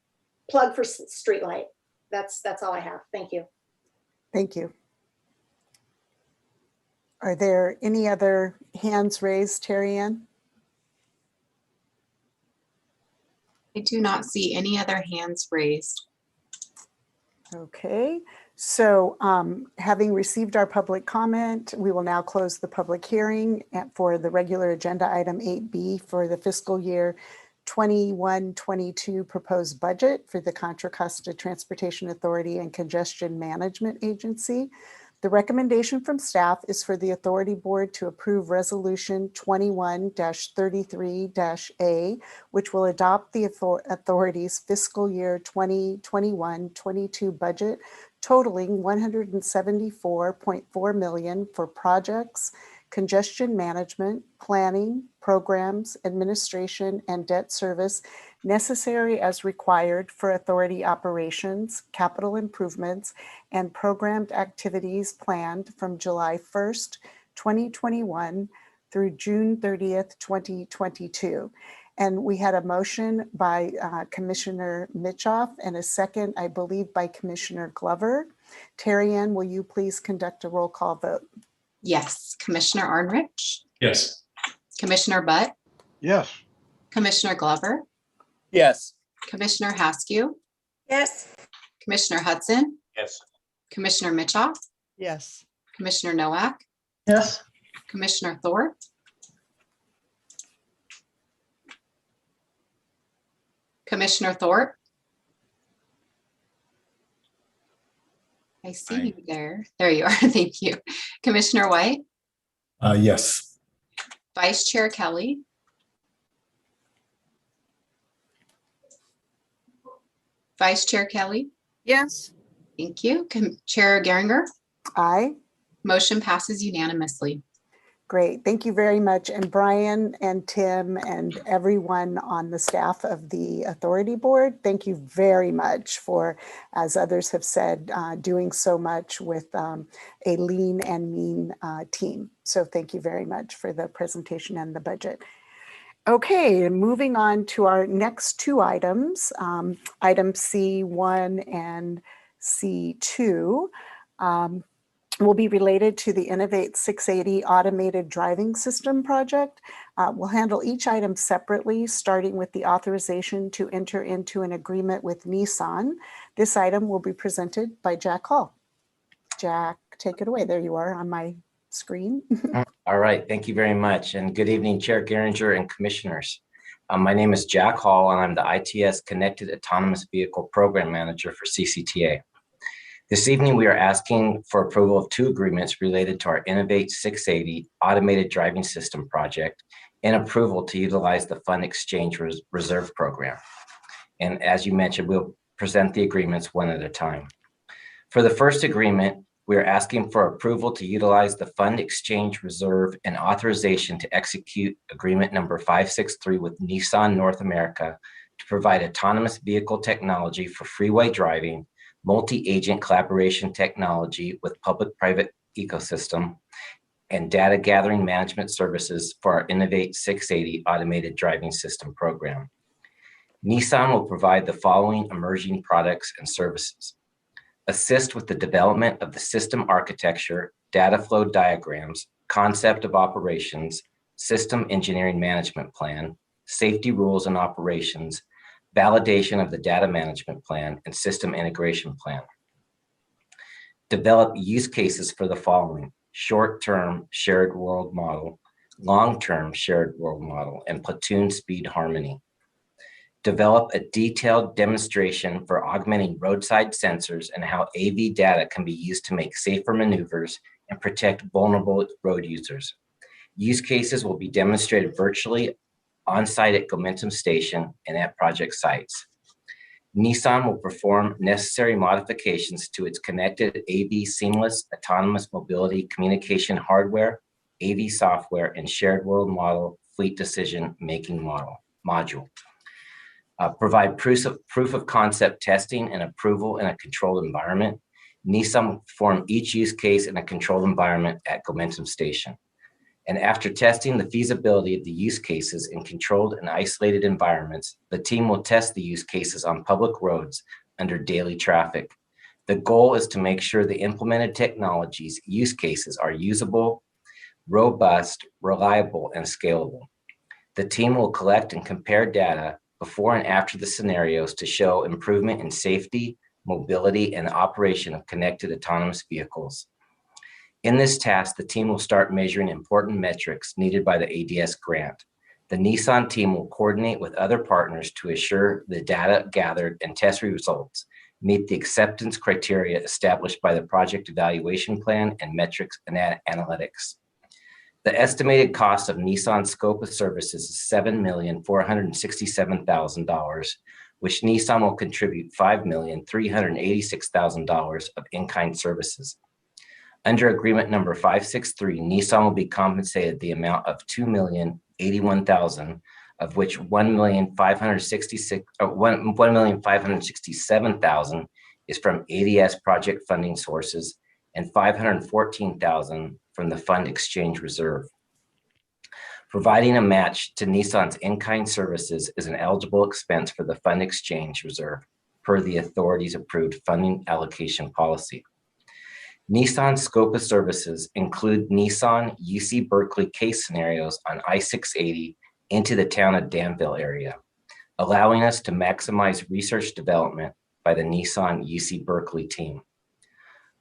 plug for Streetlight. That's all I have. Thank you. Thank you. Are there any other hands raised, Terry Ann? I do not see any other hands raised. Okay, so having received our public comment, we will now close the public hearing for the regular agenda item 8B for the fiscal year 21-22 proposed budget for the Contra Costa Transportation Authority and Congestion Management Agency. The recommendation from staff is for the Authority Board to approve Resolution 21-33-A, which will adopt the authority's fiscal year 2021-22 budget totaling $174.4 million for projects, congestion management, planning, programs, administration, and debt service necessary as required for authority operations, capital improvements, and programmed activities planned from July 1st, 2021 through June 30th, 2022. And we had a motion by Commissioner Mitchoff and a second, I believe, by Commissioner Glover. Terry Ann, will you please conduct a roll call vote? Yes. Commissioner Arnerich? Yes. Commissioner Butt? Yes. Commissioner Glover? Yes. Commissioner Haskew? Yes. Commissioner Hudson? Yes. Commissioner Mitchoff? Yes. Commissioner Nowak? Yes. Commissioner Thorpe? Commissioner Thorpe? I see you there. There you are. Thank you. Commissioner White? Yes. Vice Chair Kelly? Vice Chair Kelly? Yes. Thank you. Chair Geringer? Aye. Motion passes unanimously. Great. Thank you very much. And Brian and Tim and everyone on the staff of the Authority Board, thank you very much for, as others have said, doing so much with a lean and mean team. So thank you very much for the presentation and the budget. Okay, moving on to our next two items, item C1 and C2. Will be related to the Innovate 680 Automated Driving System project. We'll handle each item separately, starting with the authorization to enter into an agreement with Nissan. This item will be presented by Jack Hall. Jack, take it away. There you are on my screen. All right, thank you very much. And good evening, Chair Geringer and commissioners. My name is Jack Hall, and I'm the ITS Connected Autonomous Vehicle Program Manager for CCTA. This evening, we are asking for approval of two agreements related to our Innovate 680 Automated Driving System project and approval to utilize the Fund Exchange Reserve Program. And as you mentioned, we'll present the agreements one at a time. For the first agreement, we are asking for approval to utilize the Fund Exchange Reserve and authorization to execute agreement number 563 with Nissan North America to provide autonomous vehicle technology for freeway driving, multi-agent collaboration technology with public-private ecosystem, and data gathering management services for our Innovate 680 Automated Driving System program. Nissan will provide the following emerging products and services: assist with the development of the system architecture, data flow diagrams, concept of operations, system engineering management plan, safety rules and operations, validation of the data management plan, and system integration plan. Develop use cases for the following: short-term shared world model, long-term shared world model, and platoon speed harmony. Develop a detailed demonstration for augmenting roadside sensors and how AV data can be used to make safer maneuvers and protect vulnerable road users. Use cases will be demonstrated virtually on-site at Gomentum Station and at project sites. Nissan will perform necessary modifications to its connected AV seamless autonomous mobility communication hardware, AV software, and shared world model fleet decision making module. Provide proof of concept testing and approval in a controlled environment. Nissan will perform each use case in a controlled environment at Gomentum Station. And after testing the feasibility of the use cases in controlled and isolated environments, the team will test the use cases on public roads under daily traffic. The goal is to make sure the implemented technologies use cases are usable, robust, reliable, and scalable. The team will collect and compare data before and after the scenarios to show improvement in safety, mobility, and operation of connected autonomous vehicles. In this task, the team will start measuring important metrics needed by the ADS grant. The Nissan team will coordinate with other partners to assure the data gathered and test results meet the acceptance criteria established by the project evaluation plan and metrics and analytics. The estimated cost of Nissan's scope of services is $7,467,000, which Nissan will contribute $5,386,000 of in-kind services. Under agreement number 563, Nissan will be compensated the amount of $2,081,000, of which $1,567,000 is from ADS project funding sources and $514,000 from the Fund Exchange Reserve. Providing a match to Nissan's in-kind services is an eligible expense for the Fund Exchange Reserve per the authority's approved funding allocation policy. Nissan's scope of services include Nissan UC Berkeley case scenarios on I-680 into the town of Danville area, allowing us to maximize research development by the Nissan UC Berkeley team.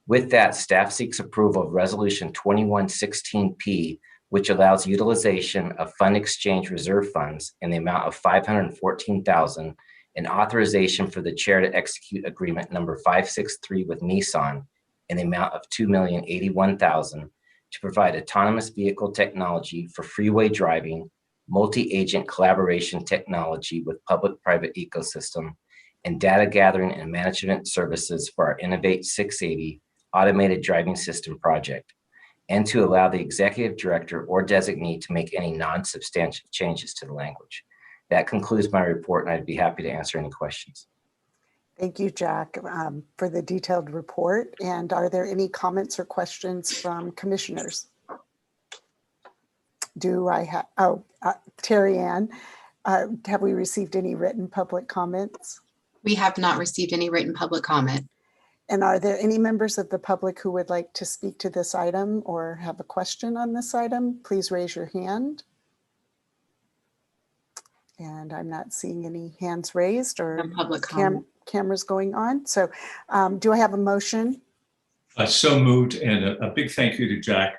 With that, staff seeks approval of Resolution 2116P, which allows utilization of Fund Exchange Reserve funds in the amount of $514,000 and authorization for the chair to execute agreement number 563 with Nissan in the amount of $2,081,000 to provide autonomous vehicle technology for freeway driving, multi-agent collaboration technology with public-private ecosystem, and data gathering and management services for our Innovate 680 automated driving system project, and to allow the executive director or designee to make any non-substantial changes to the language. That concludes my report, and I'd be happy to answer any questions. Thank you, Jack, for the detailed report. And are there any comments or questions from commissioners? Do I have, Terry Ann, have we received any written public comments? We have not received any written public comment. And are there any members of the public who would like to speak to this item or have a question on this item? Please raise your hand. And I'm not seeing any hands raised or No public comment. cameras going on. So do I have a motion? So moved, and a big thank you to Jack.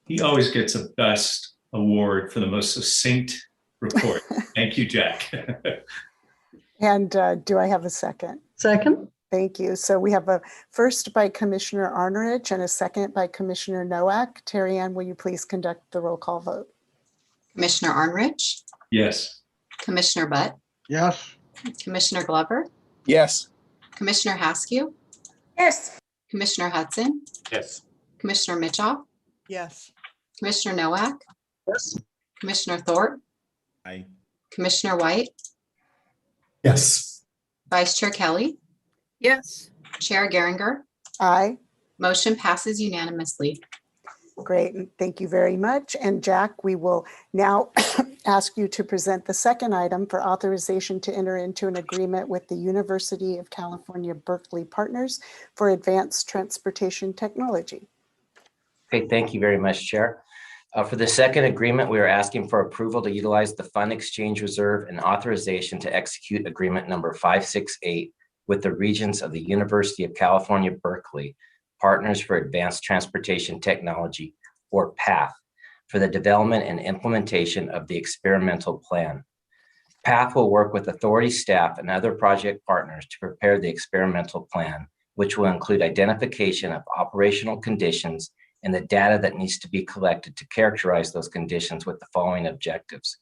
He always gets a best award for the most succinct report. Thank you, Jack. And do I have a second? Second. Thank you. So we have a first by Commissioner Arnerich and a second by Commissioner Nowak. Terry Ann, will you please conduct the roll call vote? Commissioner Arnerich, Yes. Commissioner Butt, Yes. Commissioner Glover, Yes. Commissioner Haskew, Yes. Commissioner Hudson, Yes. Commissioner Mitchell, Yes. Commissioner Nowak, Yes. Commissioner Thorpe, Aye. Commissioner White, Yes. Vice Chair Kelly, Yes. Chair Geringer. Aye. Motion passes unanimously. Great. And thank you very much. And Jack, we will now ask you to present the second item for authorization to enter into an agreement with the University of California, Berkeley Partners for Advanced Transportation Technology. Okay, thank you very much, Chair. For the second agreement, we are asking for approval to utilize the Fund Exchange Reserve and authorization to execute agreement number 568 with the Regents of the University of California, Berkeley, Partners for Advanced Transportation Technology, or PATH, for the development and implementation of the experimental plan. PATH will work with authority staff and other project partners to prepare the experimental plan, which will include identification of operational conditions and the data that needs to be collected to characterize those conditions with the following objectives: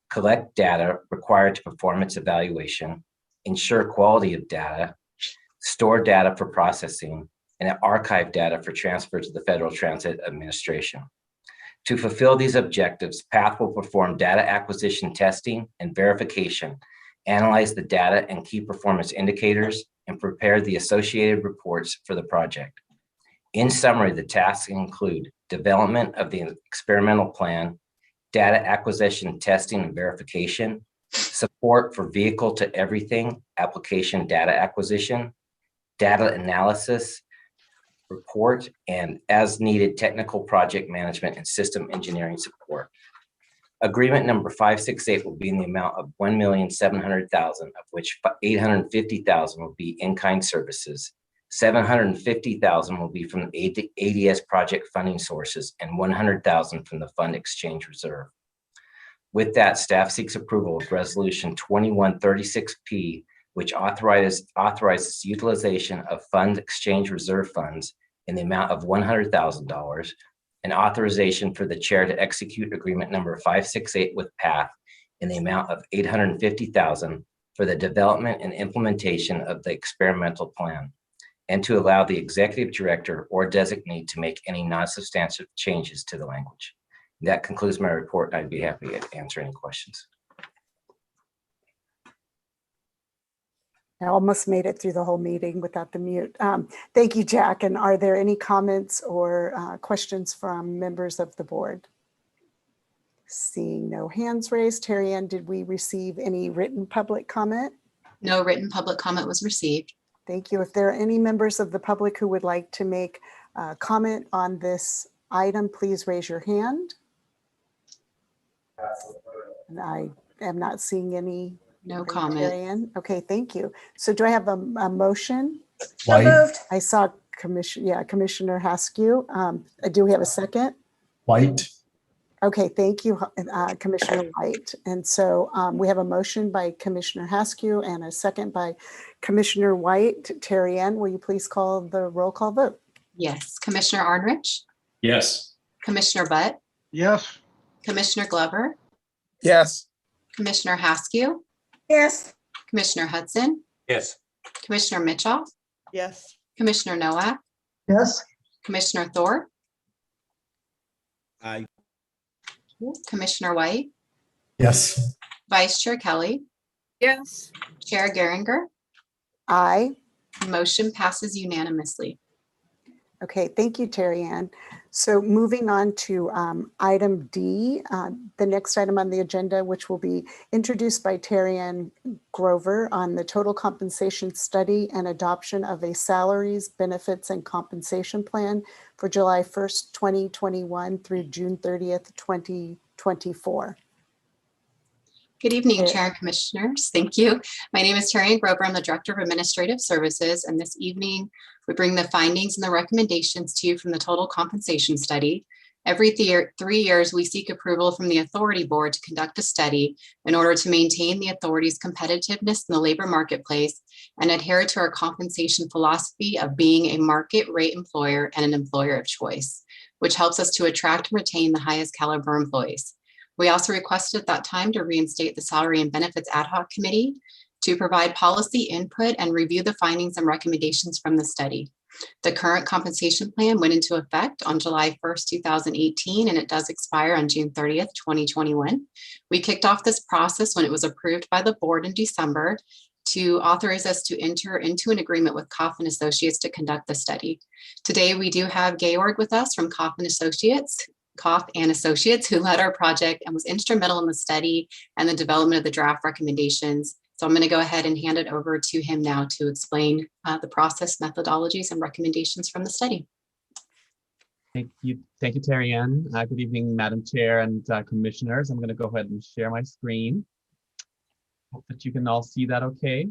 collect data required to perform its evaluation, ensure quality of data, store data for processing, and archive data for transfer to the Federal Transit Administration. To fulfill these objectives, PATH will perform data acquisition testing and verification, analyze the data and key performance indicators, and prepare the associated reports for the project. In summary, the tasks include development of the experimental plan, data acquisition, testing, and verification, support for vehicle to everything application data acquisition, data analysis, report, and as needed technical project management and system engineering support. Agreement number 568 will be in the amount of $1,700,000, of which $850,000 will be in-kind services, $750,000 will be from the ADS project funding sources, and $100,000 from the Fund Exchange Reserve. With that, staff seeks approval of Resolution 2136P, which authorizes utilization of Fund Exchange Reserve funds in the amount of $100,000, and authorization for the chair to execute agreement number 568 with PATH in the amount of $850,000 for the development and implementation of the experimental plan, and to allow the executive director or designee to make any non-substantive changes to the language. That concludes my report. I'd be happy to answer any questions. I almost made it through the whole meeting without the mute. Thank you, Jack. And are there any comments or questions from members of the board? Seeing no hands raised. Terry Ann, did we receive any written public comment? No written public comment was received. Thank you. If there are any members of the public who would like to make a comment on this item, please raise your hand. And I am not seeing any. No from comment. Terry Ann. Okay, thank you. So do I have a motion? So moved. I saw Commissioner Haskew. Do we have a second? White. Okay, thank you, Commissioner White. And so we have a motion by Commissioner Haskew and a second by Commissioner White. Terry Ann, will you please call the roll call vote? Yes, Commissioner Arnrich, Yes. Commissioner Butt, Yes. Commissioner Glover, Yes. Commissioner Haskew, Yes. Commissioner Hudson, Yes. Commissioner Mitchoff, Yes. Commissioner Nowak, Yes. Commissioner Thor, Aye. Commissioner White, Yes. Vice Chair Kelly, Yes. Chair Geringer. Aye. Motion passes unanimously. Okay, thank you, Terry Ann. So moving on to item D, the next item on the agenda, which will be introduced by Terry Ann Grover on the total compensation study and adoption of a salaries, benefits, and compensation plan for July 1st, 2021 through June 30th, 2024. Good evening, Terry. Chair and Commissioners. Thank you. My name is Terry Ann Grover. I'm the Director of Administrative Services, and this evening we bring the findings and the recommendations to you from the total compensation study. Every 3 years, we seek approval from the Authority Board to conduct a study in order to maintain the authority's competitiveness in the labor marketplace and adhere to our compensation philosophy of being a market rate employer and an employer of choice, which helps us to attract and retain the highest caliber employees. We also requested at that time to reinstate the Salary and Benefits Ad Hoc Committee to provide policy input and review the findings and recommendations from the study. The current compensation plan went into effect on July 1st, 2018, and it does expire on June 30th, 2021. We kicked off this process when it was approved by the board in December to authorize us to enter into an agreement with Coffin Associates to conduct the study. Today, we do have Georg with us from Coffin Associates, who led our project and was instrumental in the study and the development of the draft recommendations. So I'm going to go ahead and hand it over to him now to explain the process, methodologies, and recommendations from the study. Thank you, Terry Ann. Good evening, Madam Chair and Commissioners. I'm going to go ahead and share my screen. Hope that you can all see that okay.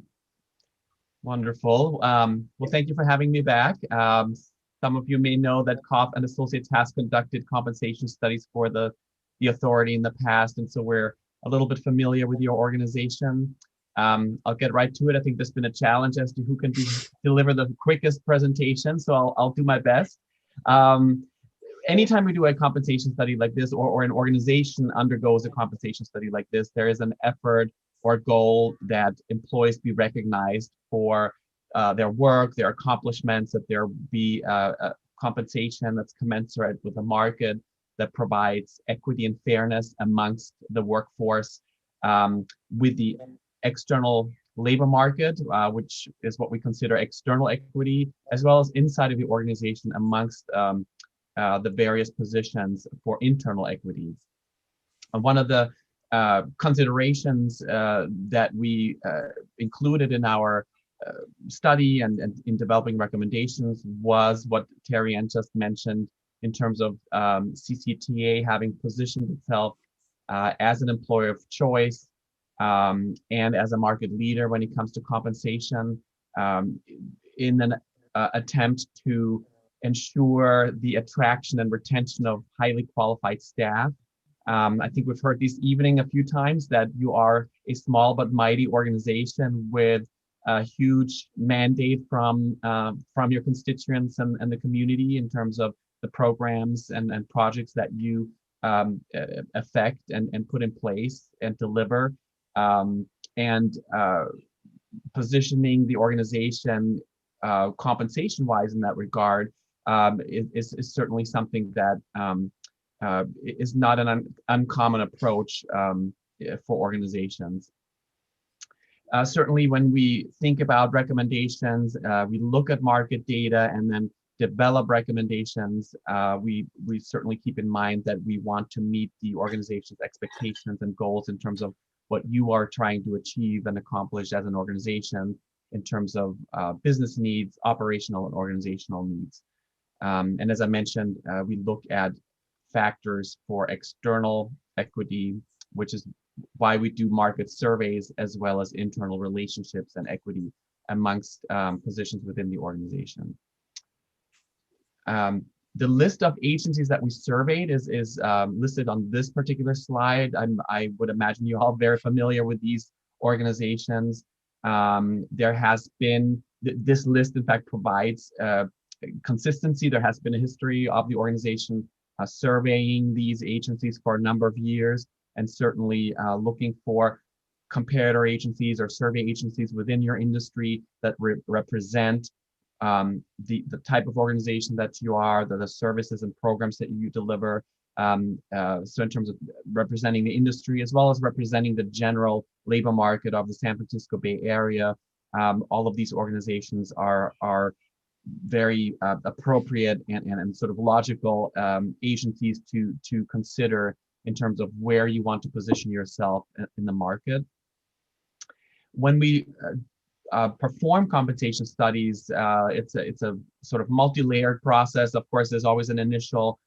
Wonderful. Well, thank you for having me back. Some of you may know that Coffin Associates has conducted compensation studies for the authority in the past, and so we're a little bit familiar with your organization. I'll get right to it. I think there's been a challenge as to who can deliver the quickest presentation, so I'll do my best. Anytime we do a compensation study like this, or an organization undergoes a compensation study like this, there is an effort or goal that employees be recognized for their work, their accomplishments, that there be a compensation that's commensurate with the market, that provides equity and fairness amongst the workforce, with the external labor market, which is what we consider external equity, as well as inside of the organization amongst the various positions for internal equities. And one of the considerations that we included in our study and in developing recommendations was what Terry Ann just mentioned in terms of CCTA having positioned itself as an employer of choice and as a market leader when it comes to compensation, in an attempt to ensure the attraction and retention of highly qualified staff. I think we've heard this evening a few times that you are a small but mighty organization with a huge mandate from your constituents and the community in terms of the programs and projects that you affect and put in place and deliver, and positioning the organization compensation-wise in that regard is certainly something that is not an uncommon approach for organizations. Certainly when we think about recommendations, we look at market data and then develop recommendations. We certainly keep in mind that we want to meet the organization's expectations and goals in terms of what you are trying to achieve and accomplish as an organization in terms of business needs, operational and organizational needs. And as I mentioned, we look at factors for external equity, which is why we do market surveys, as well as internal relationships and equity amongst positions within the organization. The list of agencies that we surveyed is listed on this particular slide. I would imagine you're all very familiar with these organizations. There has been, this list in fact provides consistency. There has been a history of the organization surveying these agencies for a number of years, and certainly looking for comparator agencies or survey agencies within your industry that represent the type of organization that you are, the services and programs that you deliver. So in terms of representing the industry as well as representing the general labor market of the San Francisco Bay Area, all of these organizations are very appropriate and sort of logical agencies to consider in terms of where you want to position yourself in the market. When we perform compensation studies, it's a sort of multi-layered process. Of course, there's always an initial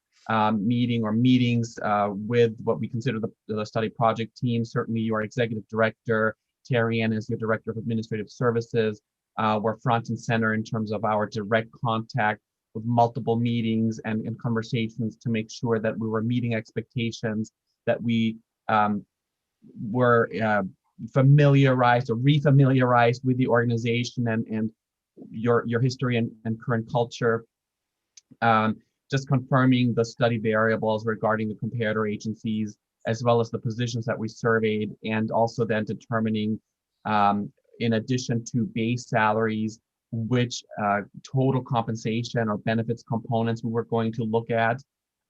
meeting or meetings with what we consider the study project team. Certainly your executive director, Terry Ann, is your director of administrative services. We're front and center in terms of our direct contact with multiple meetings and conversations to make sure that we were meeting expectations, that we were familiarized or refamiliarized with the organization and your history and current culture. Just confirming the study variables regarding the comparator agencies, as well as the positions that we surveyed, and also then determining, in addition to base salaries, which total compensation or benefits components we were going to look at.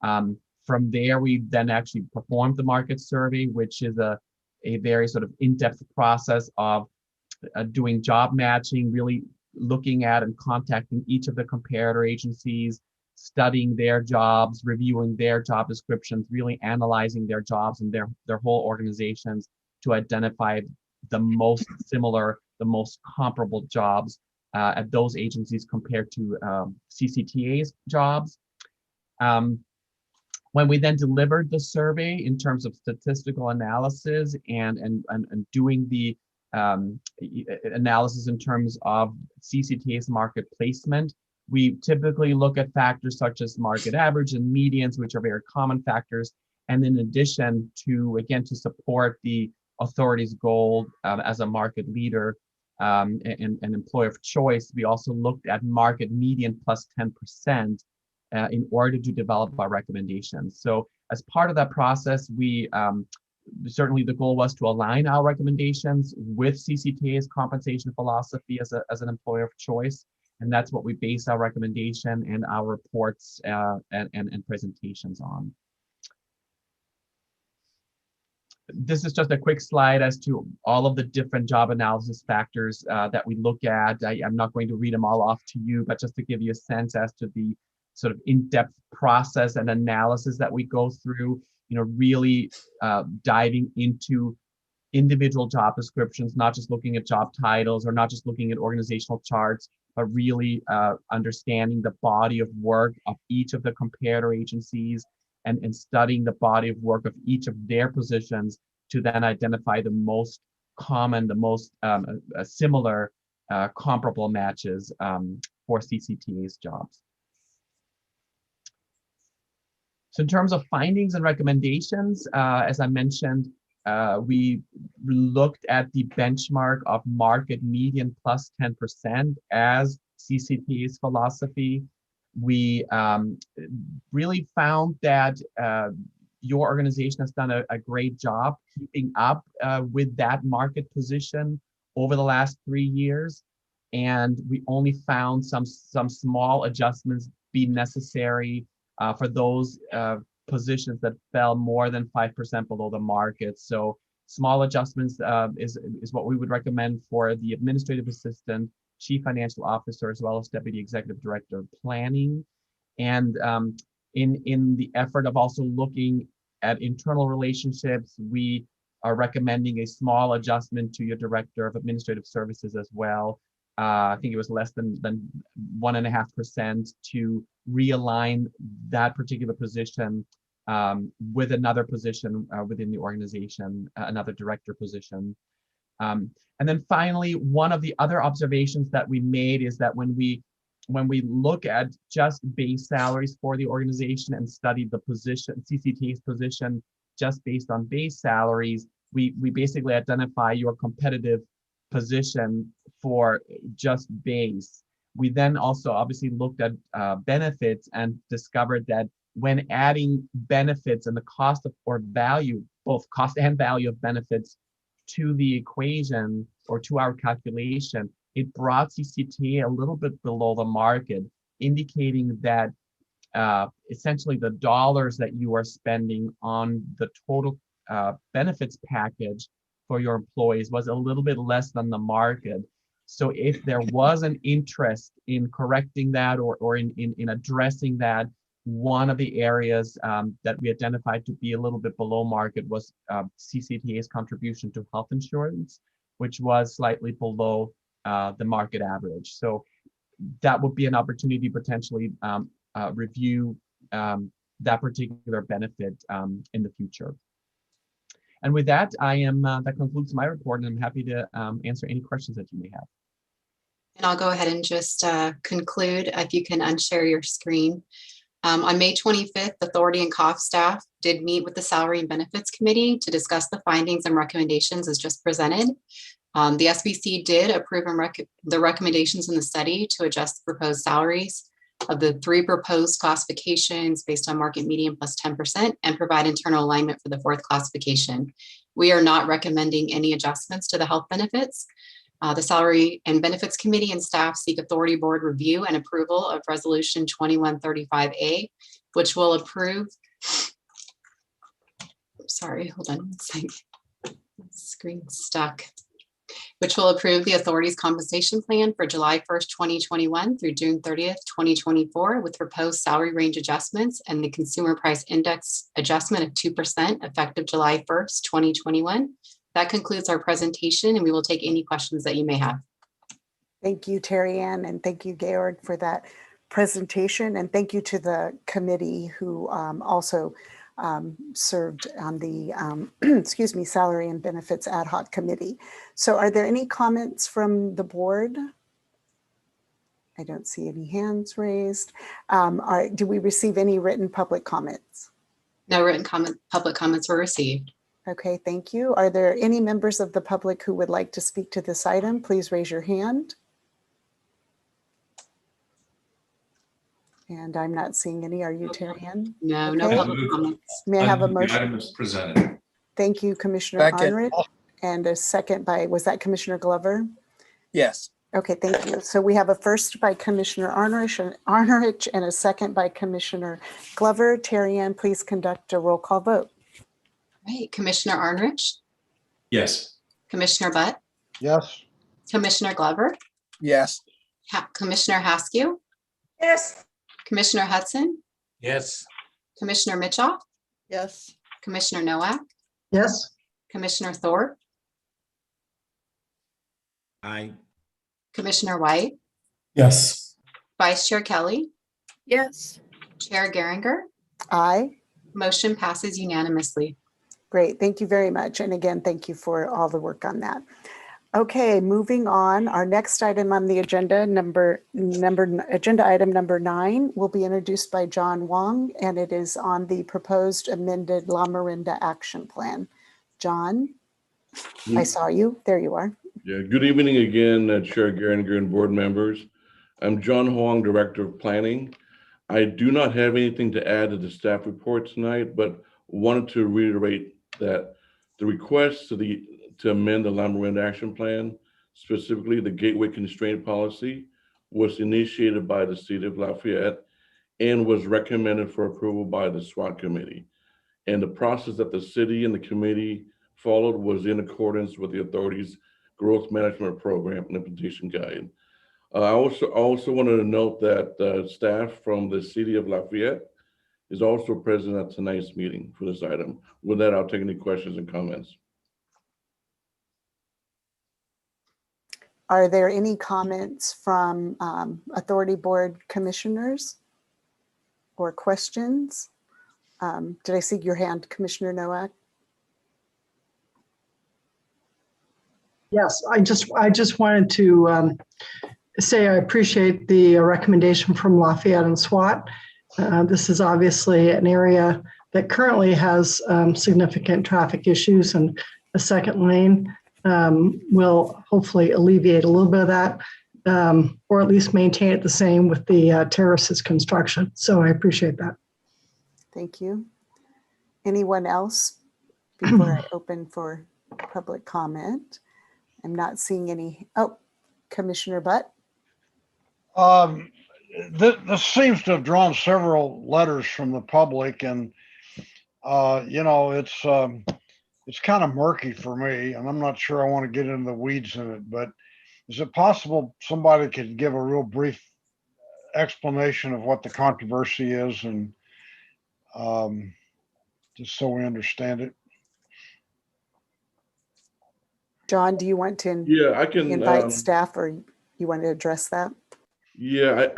From there, we then actually performed the market survey, which is a very sort of in-depth process of doing job matching, really looking at and contacting each of the comparator agencies, studying their jobs, reviewing their job descriptions, really analyzing their jobs and their whole organizations to identify the most similar, the most comparable jobs at those agencies compared to CCTA's jobs. When we then delivered the survey in terms of statistical analysis and doing the analysis in terms of CCTA's market placement, we typically look at factors such as market average and medians, which are very common factors. And in addition to, again, to support the authority's goal as a market leader and employer of choice, we also looked at market median plus 10% in order to develop our recommendations. So as part of that process, we certainly the goal was to align our recommendations with CCTA's compensation philosophy as an employer of choice. And that's what we base our recommendation and our reports and presentations on. This is just a quick slide as to all of the different job analysis factors that we look at. I'm not going to read them all off to you, but just to give you a sense as to the sort of in-depth process and analysis that we go through, really diving into individual job descriptions, not just looking at job titles or not just looking at organizational charts, but really understanding the body of work of each of the comparator agencies and studying the body of work of each of their positions to then identify the most common, the most similar comparable matches for CCTA's jobs. So in terms of findings and recommendations, as I mentioned, we looked at the benchmark of market median plus 10% as CCTA's philosophy. We really found that your organization has done a great job keeping up with that market position over the last 3 years. And we only found some small adjustments be necessary for those positions that fell more than 5% below the market. So small adjustments is what we would recommend for the administrative assistant, chief financial officer, as well as deputy executive director of planning. And in the effort of also looking at internal relationships, we are recommending a small adjustment to your director of administrative services as well. I think it was less than 1.5% to realign that particular position with another position within the organization, another director position. And then finally, one of the other observations that we made is that when we when we look at just base salaries for the organization and study the position, CCTA's position, just based on base salaries, we basically identify your competitive position for just base. We then also obviously looked at benefits and discovered that when adding benefits and the cost of or value, both cost and value of benefits to the equation or to our calculation, it brought CCTA a little bit below the market, indicating that essentially the dollars that you are spending on the total benefits package for your employees was a little bit less than the market. So if there was an interest in correcting that or in addressing that, one of the areas that we identified to be a little bit below market was CCTA's contribution to health insurance, which was slightly below the market average. So that would be an opportunity to potentially review that particular benefit in the future. And with that, that concludes my report, and I'm happy to answer any questions that you may have. And I'll go ahead and just conclude. If you can unshare your screen. On May 25th, Authority and COF staff did meet with the Salary and Benefits Committee to discuss the findings and recommendations as just presented. The SBC did approve the recommendations in the study to adjust the proposed salaries of the 3 proposed classifications based on market median plus 10% and provide internal alignment for the 4th classification. We are not recommending any adjustments to the health benefits. The Salary and Benefits Committee and staff seek Authority Board review and approval of Resolution 2135A, which will approve, sorry, hold on one second, screen's stuck, which will approve the authority's compensation plan for July 1st, 2021 through June 30th, 2024, with proposed salary range adjustments and the Consumer Price Index adjustment of 2% effective July 1st, 2021. That concludes our presentation, and we will take any questions that you may have. Thank you, Terry Ann, and thank you, Georg, for that presentation. And thank you to the committee who also served on the, excuse me, Salary and Benefits Ad Hoc Committee. So are there any comments from the board? I don't see any hands raised. Do we receive any written public comments? No written public comments were received. Okay, thank you. Are there any members of the public who would like to speak to this item? Please raise your hand. And I'm not seeing any. Are you, Terry Ann? No, no public comments. May I have a The motion? item is presented. Thank you, Commissioner Second. Arnrich. And a second by, was that Commissioner Glover? Yes. Okay, thank you. So we have a first by Commissioner Arnrich and a second by Commissioner Glover. Terry Ann, please conduct a roll call vote. Right, Commissioner Arnrich, Yes. Commissioner Butt, Yes. Commissioner Glover, Yes. Commissioner Haskew, Yes. Commissioner Hudson, Yes. Commissioner Mitchell, Yes. Commissioner Nowak, Yes. Commissioner Thorpe, Aye. Commissioner White, Yes. Vice Chair Kelly, Yes. Chair Geringer. Aye. Motion passes unanimously. Great, thank you very much. And again, thank you for all the work on that. Okay, moving on. Our next item on the agenda, agenda item number 9, will be introduced by John Wong, and it is on the proposed amended La Miranda Action Plan. John, I saw you. There you are. Yeah, good evening again, Chair Geringer and board members. I'm John Huang, Director of Planning. I do not have anything to add to the staff report tonight, but wanted to reiterate that the request to amend the La Miranda Action Plan, specifically the Gateway Constraint Policy, was initiated by the City of Lafayette and was recommended for approval by the SWAT Committee. And the process that the city and the committee followed was in accordance with the authority's Growth Management Program and Implementation Guide. I also wanted to note that staff from the City of Lafayette is also present at tonight's meeting for this item. With that, I'll take any questions and comments. Are there any comments from Authority Board commissioners or questions? Did I see your hand, Commissioner Nowak? Yes, I just wanted to say I appreciate the recommendation from Lafayette and SWAT. This is obviously an area that currently has significant traffic issues, and a second lane will hopefully alleviate a little bit of that, or at least maintain it the same with the terraces construction. So I appreciate that. Thank you. Anyone else before I open for public comment? I'm not seeing any. Oh, Commissioner Butt. This seems to have drawn several letters from the public, and you know, it's kind of murky for me, and I'm not sure I want to get into the weeds in it. But is it possible somebody could give a real brief explanation of what the controversy is, and just so we understand it? John, do you want to Yeah, I can invite staff, or you want to address that? Yeah,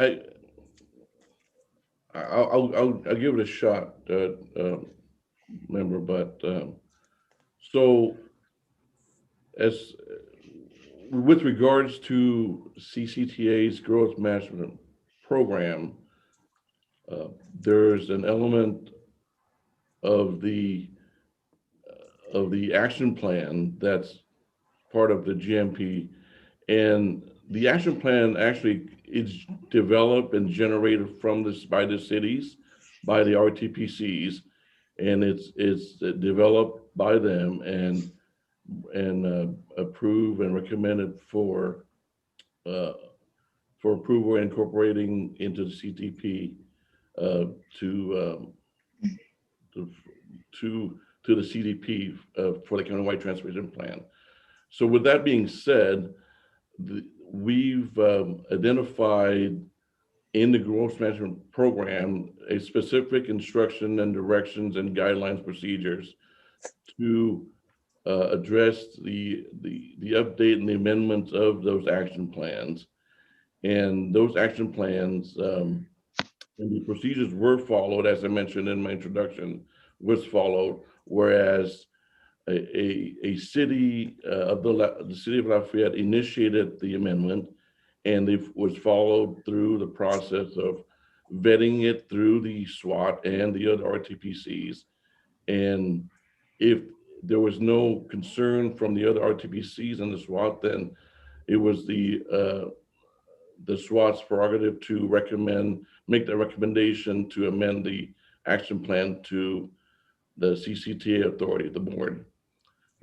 I'll give it a shot, member. But so, as with regards to CCTA's growth management program, there's an element of the action plan that's part of the GMP, and the action plan actually is developed and generated from this by the cities, by the RTPCs, and it's developed by them and approved and recommended for approval, incorporating into the CTP to the CDP for the countywide transportation plan. So with that being said, we've identified in the growth management program a specific instruction and directions and guidelines procedures to address the update and the amendments of those action plans. And those action plans and the procedures were followed, as I mentioned in my introduction, was followed, whereas a city of the city of Lafayette initiated the amendment, and it was followed through the process of vetting it through the SWAT and the other RTPCs. And if there was no concern from the other RTPCs and the SWAT, then it was the SWAT's prerogative to make the recommendation to amend the action plan to the CCTA authority, the board.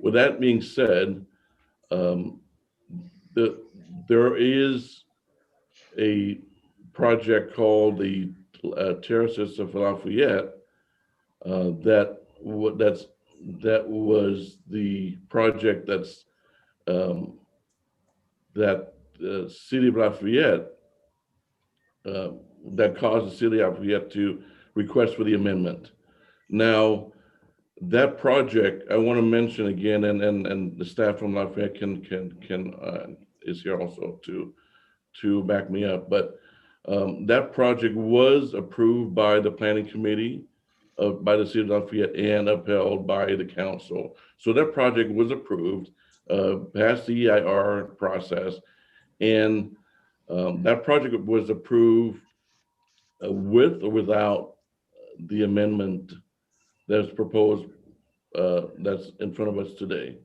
With that being said, there is a project called the Terraces of Lafayette that was the project that the city of Lafayette that caused the city of Lafayette to request for the amendment. Now, that project, I want to mention again, and the staff from Lafayette is here also to back me up. But that project was approved by the planning committee by the city of Lafayette and upheld by the council. So that project was approved, passed the EIR process, and that project was approved with or without the amendment that's proposed, that's in front of us today.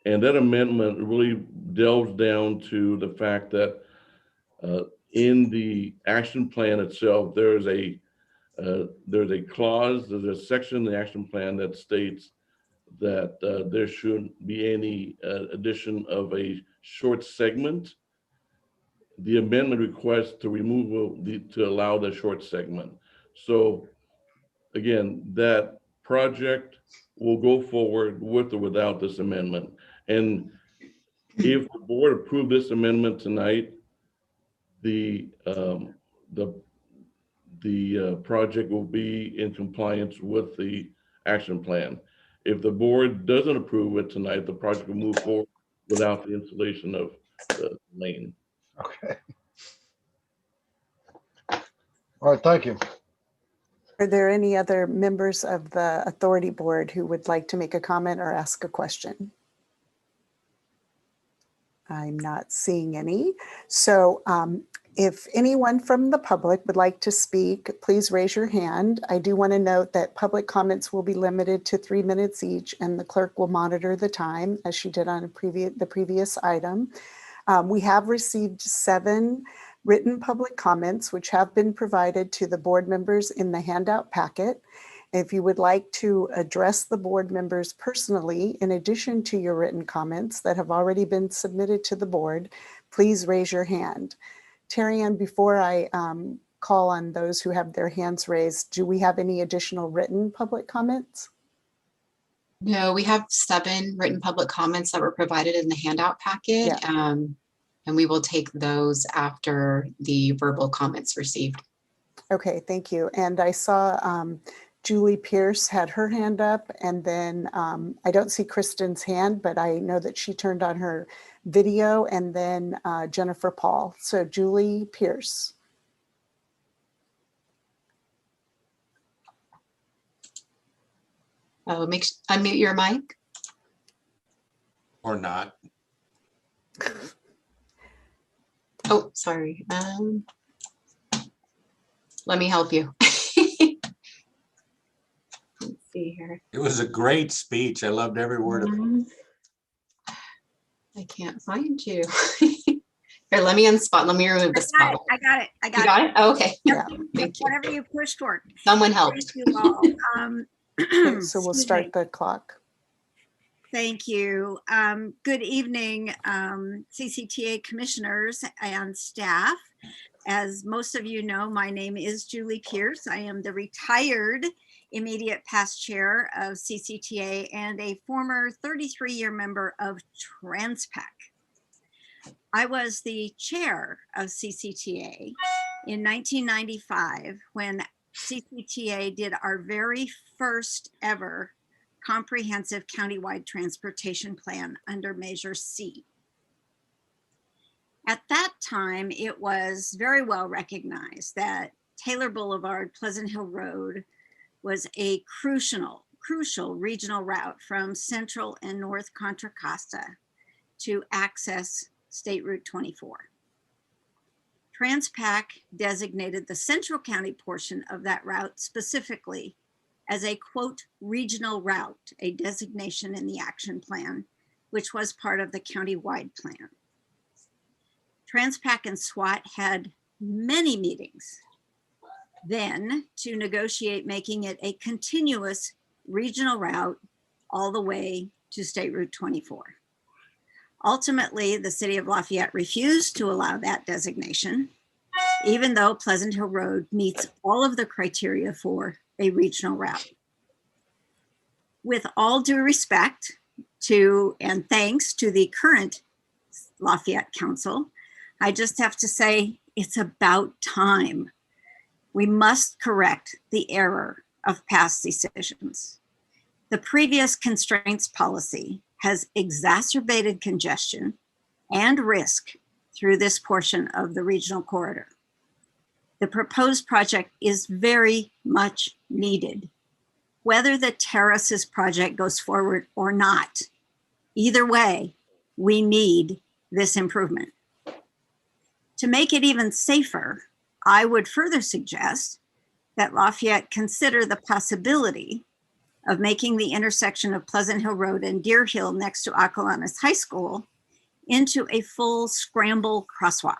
And that amendment really delves down to the fact that in the action plan itself, there's a clause, there's a section in the action plan that states that there shouldn't be any addition of a short segment. The amendment requests to remove to allow the short segment. So again, that project will go forward with or without this amendment. And if the board approved this amendment tonight, the project will be in compliance with the action plan. If the board doesn't approve it tonight, the project will move forward without the installation of the lane. Okay. All right, thank you. Are there any other members of the authority board who would like to make a comment or ask a question? I'm not seeing any. So if anyone from the public would like to speak, please raise your hand. I do want to note that public comments will be limited to 3 minutes each, and the clerk will monitor the time as she did on the previous item. We have received 7 written public comments, which have been provided to the board members in the handout packet. If you would like to address the board members personally, in addition to your written comments that have already been submitted to the board, please raise your hand. Terry Ann, before I call on those who have their hands raised, do we have any additional written public comments? No, we have 7 written public comments that were provided in the handout packet. Yeah. And we will take those after the verbal comments received. Okay, thank you. And I saw Julie Pierce had her hand up, and then I don't see Kristen's hand, but I know that she turned on her video, and then Jennifer Paul. So Julie Pierce. Unmute your mic. Or not. Oh, sorry. Let me help you. Let's see here. It was a great speech. I loved every word of it. I can't find you. Here, let me unspot. Let me remove the spot. I got it. You got it? Oh, okay. Yeah. Thank you. Whatever you pushed for. Someone helped. Thank you all. Okay, so we'll Excuse start me. the clock. Thank you. Good evening, CCTA commissioners and staff. As most of you know, my name is Julie Pierce. I am the retired immediate past chair of CCTA and a former 33-year member of Transpac. I was the chair of CCTA in 1995 when CCTA did our very first ever comprehensive countywide transportation plan under Measure C. At that time, it was very well recognized that Taylor Boulevard, Pleasant Hill Road was a crucial regional route from Central and North Contra Costa to access State Route 24. Transpac designated the Central County portion of that route specifically as a quote regional route, a designation in the action plan, which was part of the county-wide plan. Transpac and SWAT had many meetings then to negotiate making it a continuous regional route all the way to State Route 24. Ultimately, the city of Lafayette refused to allow that designation, even though Pleasant Hill Road meets all of the criteria for a regional route. With all due respect to and thanks to the current Lafayette Council, I just have to say it's about time. We must correct the error of past decisions. The previous constraints policy has exacerbated congestion and risk through this portion of the regional corridor. The proposed project is very much needed, whether the Terraces project goes forward or not. Either way, we need this improvement. To make it even safer, I would further suggest that Lafayette consider the possibility of making the intersection of Pleasant Hill Road and Deer Hill next to Acalanes High School into a full scramble crosswalk,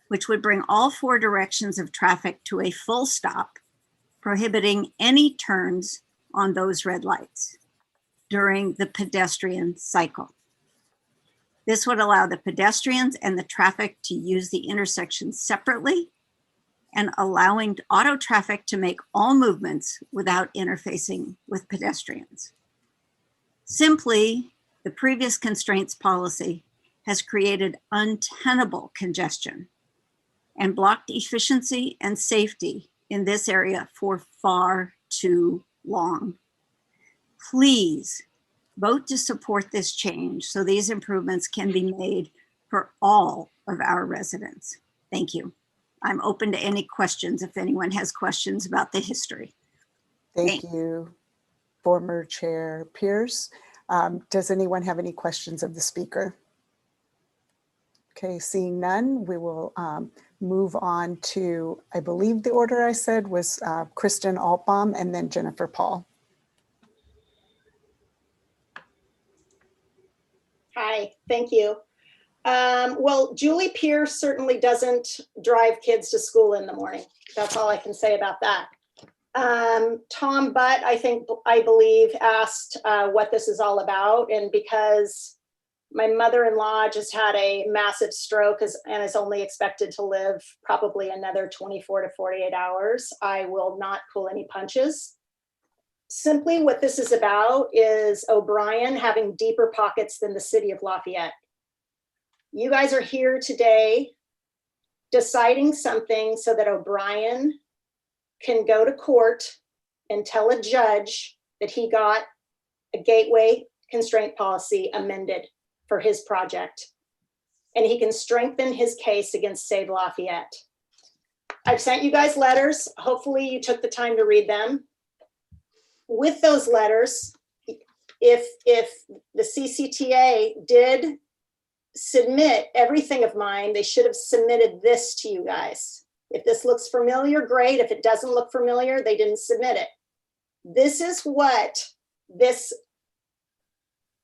which would bring all 4 directions of traffic to a full stop, prohibiting any turns on those red lights during the pedestrian cycle. This would allow the pedestrians and the traffic to use the intersection separately and allowing auto traffic to make all movements without interfacing with pedestrians. Simply, the previous constraints policy has created untenable congestion and blocked efficiency and safety in this area for far too long. Please vote to support this change so these improvements can be made for all of our residents. Thank you. I'm open to any questions if anyone has questions about the history. Thank you, former Chair Pierce. Does anyone have any questions of the speaker? Okay, seeing none, we will move on to, I believe the order I said was Kristen Altbaum and then Jennifer Paul. Hi, thank you. Well, Julie Pierce certainly doesn't drive kids to school in the morning. That's all I can say about that. Tom Butt, I believe, asked what this is all about. And because my mother-in-law just had a massive stroke and is only expected to live probably another 24 to 48 hours, I will not pull any punches. Simply what this is about is O'Brien having deeper pockets than the city of Lafayette. You guys are here today deciding something so that O'Brien can go to court and tell a judge that he got a gateway constraint policy amended for his project. And he can strengthen his case against Save Lafayette. I've sent you guys letters. Hopefully you took the time to read them. With those letters, if the CCTA did submit everything of mine, they should have submitted this to you guys. If this looks familiar, great. If it doesn't look familiar, they didn't submit it. This is what this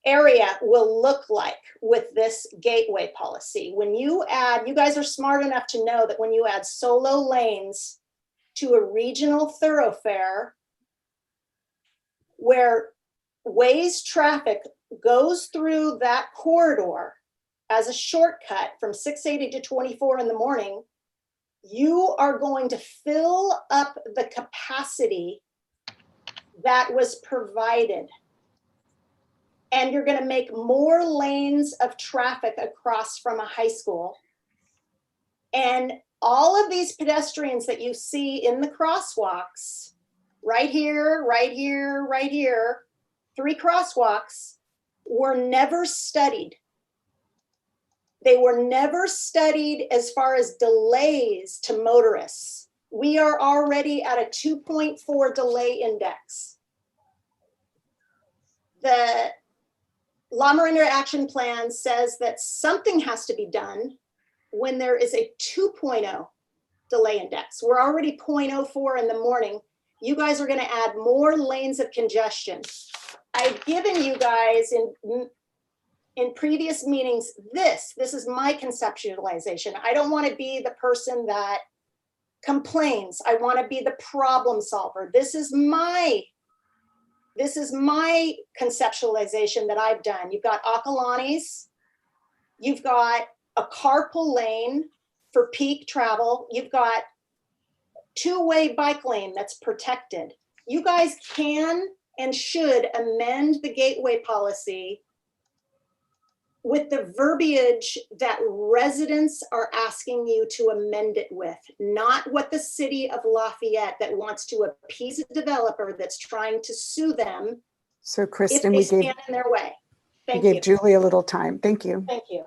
area will look like with this gateway policy. When you add, you guys are smart enough to know that when you add solo lanes to a regional thoroughfare where Waze traffic goes through that corridor as a shortcut from 680 to 24 in the morning, you are going to fill up the capacity that was provided. And you're going to make more lanes of traffic across from a high school. And all of these pedestrians that you see in the crosswalks, right here, right here, right here, 3 crosswalks, were never studied. They were never studied as far as delays to motorists. We are already at a 2.4 delay index. The La Miranda Action Plan says that something has to be done when there is a 2.0 delay index. We're already 0.04 in the morning. You guys are going to add more lanes of congestion. I've given you guys in previous meetings, this is my conceptualization. I don't want to be the person that complains. I want to be the problem solver. This is my conceptualization that I've done. You've got Acalanes, you've got a carpool lane for peak travel, you've got 2-way bike lane that's protected. You guys can and should amend the gateway policy with the verbiage that residents are asking you to amend it with, not what the city of Lafayette that wants to appease a developer that's trying to sue them. So Kristen, if they stand in their way. we Thank you. gave Julie a little time. Thank you. Thank you.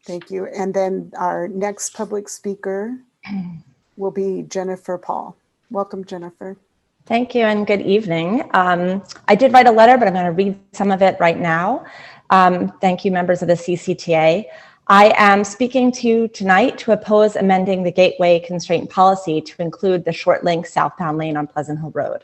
Thank you. And then our next public speaker will be Jennifer Paul. Welcome, Jennifer. Thank you and good evening. I did write a letter, but I'm going to read some of it right now. Thank you, members of the CCTA. I am speaking to you tonight to oppose amending the gateway constraint policy to include the short link southbound lane on Pleasant Hill Road.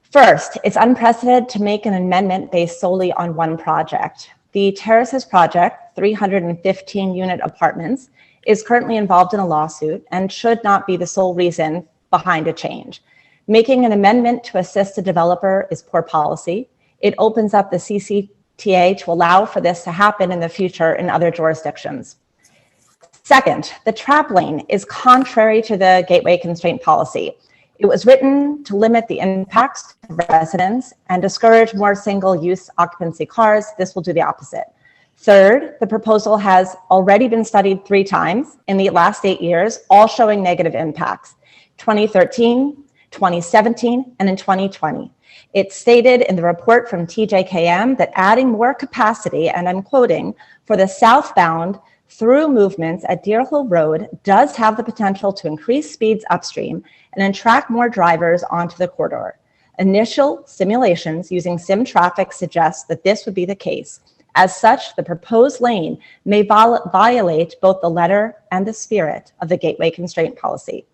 First, it's unprecedented to make an amendment based solely on one project. The Terraces project, 315 unit apartments, is currently involved in a lawsuit and should not be the sole reason behind a change. Making an amendment to assist the developer is poor policy. It opens up the CCTA to allow for this to happen in the future in other jurisdictions. Second, the trap lane is contrary to the gateway constraint policy. It was written to limit the impacts to residents and discourage more single-use occupancy cars. This will do the opposite. Third, the proposal has already been studied 3 times in the last 8 years, all showing negative impacts. 2013, 2017, and in 2020. It's stated in the report from TJKM that adding more capacity, and I'm quoting, for the southbound through movements at Deer Hill Road does have the potential to increase speeds upstream and attract more drivers onto the corridor. Initial simulations using sim traffic suggest that this would be the case, As such, the proposed lane may violate both the letter and the spirit of the Gateway Constraint Policy.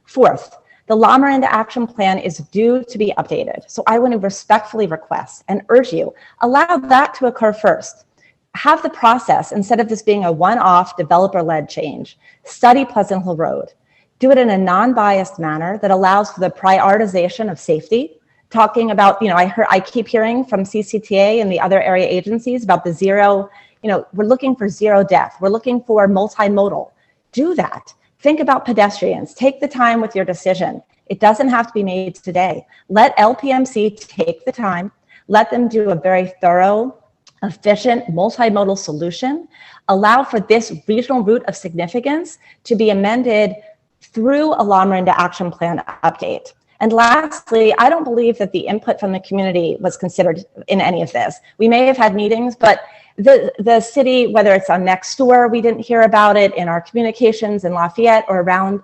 Fourth, the La Miranda Action Plan is due to be updated. So I want to respectfully request and urge you, allow that to occur first. Have the process, instead of this being a one-off developer-led change, study Pleasant Hill Road. Do it in a non-biased manner that allows for the prioritization of safety. Talking about, I keep hearing from CCTA and the other area agencies about the zero, we're looking for zero death. We're looking for multimodal. Do that. Think about pedestrians. Take the time with your decision. It doesn't have to be made today. Let LPMC take the time. Let them do a very thorough, efficient, multimodal solution. Allow for this regional route of significance to be amended through a La Miranda Action Plan update. And lastly, I don't believe that the input from the community was considered in any of this. We may have had meetings, but the city, whether it's on next door, we didn't hear about it in our communications in Lafayette or around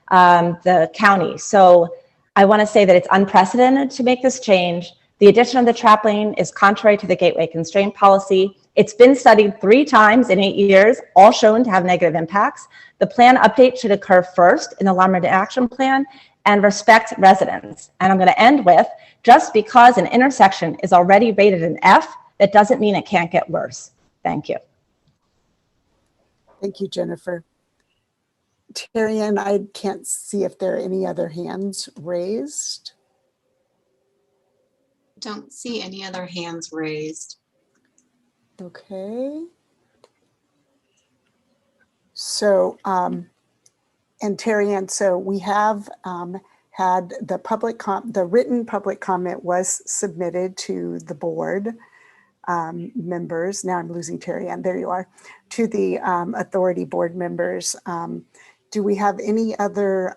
the county. So I want to say that it's unprecedented to make this change. The addition of the trap lane is contrary to the Gateway Constraint Policy. It's been studied 3 times in 8 years, all shown to have negative impacts. The plan update should occur first in the La Miranda Action Plan and respect residents. And I'm going to end with, just because an intersection is already rated an F, that doesn't mean it can't get worse. Thank you. Thank you, Jennifer. Terry Ann, I can't see if there are any other hands raised. Don't see any other hands raised. Okay. So, and Terry Ann, so we have had the written public comment was submitted to the board members. Now I'm losing Terry Ann, there you are, to the authority board members. Do we have any other,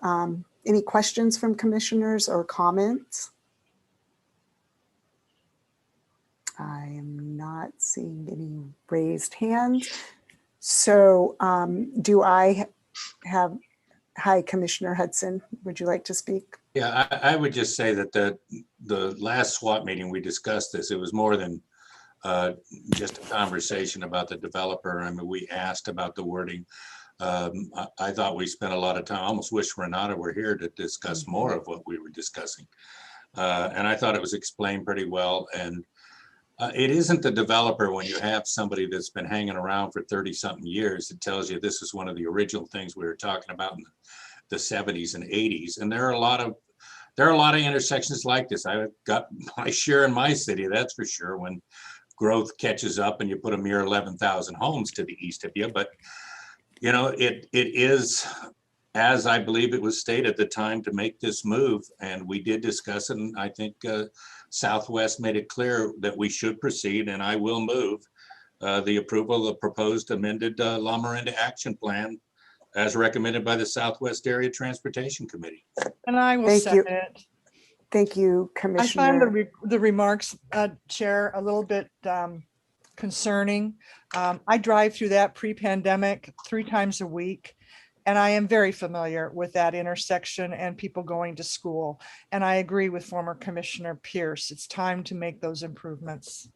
any questions from commissioners or comments? I am not seeing any raised hands. So do I have, hi, Commissioner Hudson, would you like to speak? Yeah, I would just say that the last SWAT meeting, we discussed this. It was more than just a conversation about the developer. I mean, we asked about the wording. I thought we spent a lot of time, I almost wish Renata were here to discuss more of what we were discussing. And I thought it was explained pretty well. And it isn't the developer when you have somebody that's been hanging around for 30-something years that tells you this is one of the original things we were talking about in the 70s and 80s. And there are a lot of intersections like this. I've got my share in my city, that's for sure, when growth catches up and you put a mere 11,000 homes to the east of you. But you know, it is, as I believe it was stated, the time to make this move. And we did discuss it. And I think Southwest made it clear that we should proceed, and I will move the approval of the proposed amended La Miranda Action Plan as recommended by the Southwest Area Transportation Committee. And I will Thank you. second it. Thank you, I Commissioner. find the remarks, Chair, a little bit concerning. I drive through that pre-pandemic 3 times a week, and I am very familiar with that intersection and people going to school. And I agree with former Commissioner Pierce. It's time to make those improvements.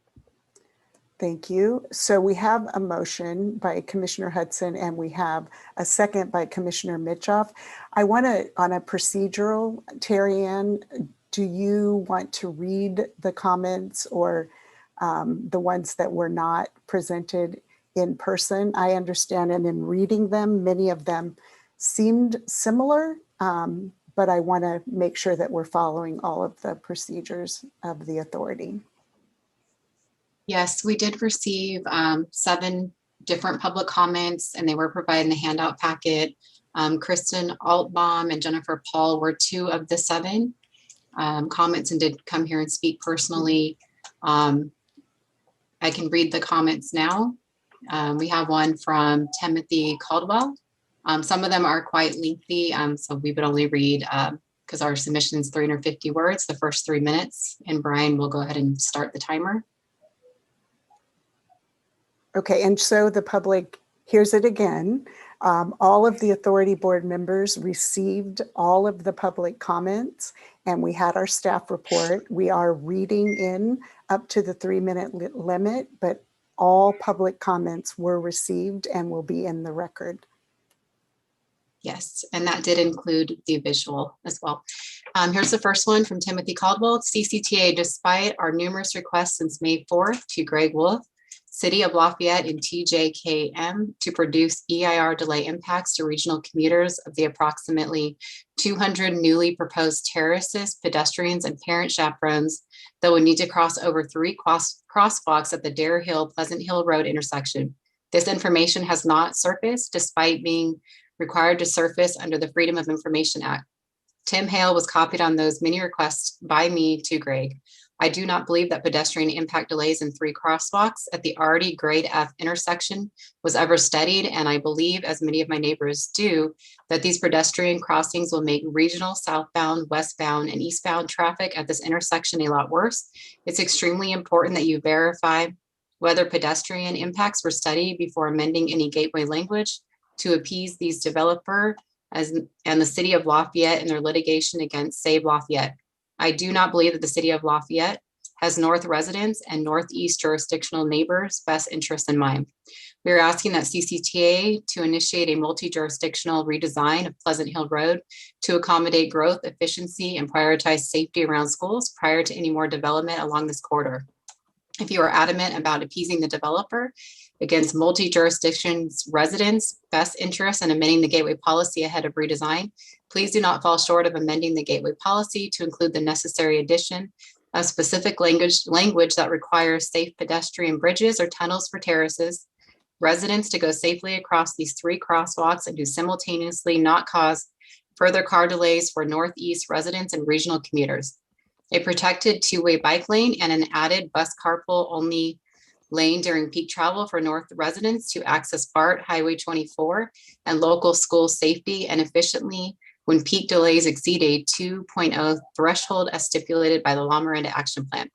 Thank you. So we have a motion by Commissioner Hudson and we have a second by Commissioner Mitchoff. I want to, on a procedural, Terry Ann, do you want to read the comments or the ones that were not presented in person? I understand, and in reading them, many of them seemed similar, but I want to make sure that we're following all of the procedures of the authority. Yes, we did receive 7 different public comments, and they were provided in the handout packet. Kristen Altbaum and Jennifer Paul were 2 of the 7 comments and did come here and speak personally. I can read the comments now. We have one from Timothy Caldwell. Some of them are quite lengthy, so we would only read, because our submission is 350 words, the first 3 minutes, and Brian will go ahead and start the timer. Okay, and so the public hears it again. All of the authority board members received all of the public comments, and we had our staff report. We are reading in up to the 3-minute limit, but all public comments were received and will be in the record. Yes, and that did include the visual as well. Here's the first one from Timothy Caldwell. CCTA, despite our numerous requests since May 4th to Greg Wolf, City of Lafayette and TJKM to produce EIR delay impacts to regional commuters of the approximately 200 newly proposed terraces, pedestrians, and parent chaperones that would need to cross over 3 crosswalks at the Dare Hill Pleasant Hill Road intersection. This information has not surfaced despite being required to surface under the Freedom of Information Act. Tim Hale was copied on those many requests by me to Greg. I do not believe that pedestrian impact delays in 3 crosswalks at the already grade F intersection was ever studied, and I believe, as many of my neighbors do, that these pedestrian crossings will make regional southbound, westbound, and eastbound traffic at this intersection a lot worse. It's extremely important that you verify whether pedestrian impacts were studied before amending any gateway language to appease these developers and the City of Lafayette in their litigation against Save Lafayette. I do not believe that the City of Lafayette has North residents and Northeast jurisdictional neighbors' best interests in mind. We are asking that CCTA to initiate a multi-jurisdictional redesign of Pleasant Hill Road to accommodate growth, efficiency, and prioritize safety around schools prior to any more development along this corridor. If you are adamant about appeasing the developer against multi-jurisdictions residents' best interests and amending the gateway policy ahead of redesign, please do not fall short of amending the gateway policy to include the necessary addition of specific language that requires safe pedestrian bridges or tunnels for terraces, residents to go safely across these 3 crosswalks and to simultaneously not cause further car delays for Northeast residents and regional commuters. A protected 2-way bike lane and an added bus carpool only lane during peak travel for North residents to access BART, Highway 24, and local school safely and efficiently when peak delays exceed a 2.0 threshold as stipulated by the La Miranda Action Plan.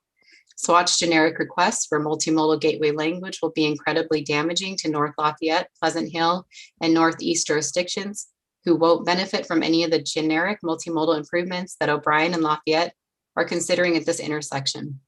Swatch generic requests for multimodal gateway language will be incredibly damaging to North Lafayette, Pleasant Hill, and Northeast jurisdictions who won't benefit from any of the generic multimodal improvements that O'Brien and Lafayette are considering at this intersection.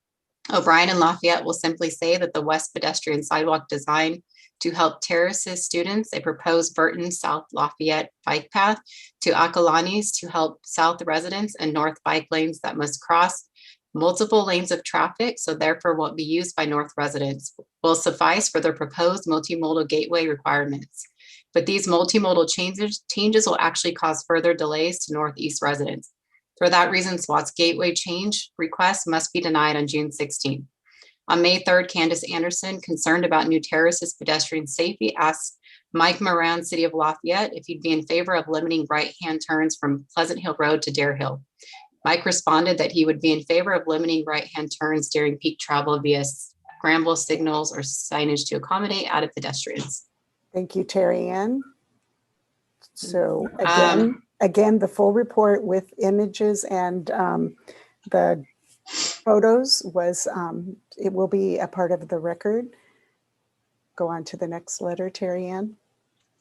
O'Brien and Lafayette will simply say that the West pedestrian sidewalk design to help terraces students, a proposed Burton South Lafayette bike path to Acalanes to help South residents and North bike lanes that must cross multiple lanes of traffic, so therefore won't be used by North residents, will suffice for their proposed multimodal gateway requirements. But these multimodal changes will actually cause further delays to Northeast residents. For that reason, SWAT's gateway change request must be denied on June 16th. On May 3rd, Candace Anderson, concerned about new terraces pedestrian safety, asked Mike Moran, City of Lafayette, if he'd be in favor of limiting right-hand turns from Pleasant Hill Road to Dare Hill. Mike responded that he would be in favor of limiting right-hand turns during peak travel via scramble signals or signage to accommodate added pedestrians. Thank you, Terry Ann. So again, the full report with images and the photos was, it will be a part of the record. Go on to the next letter, Terry Ann.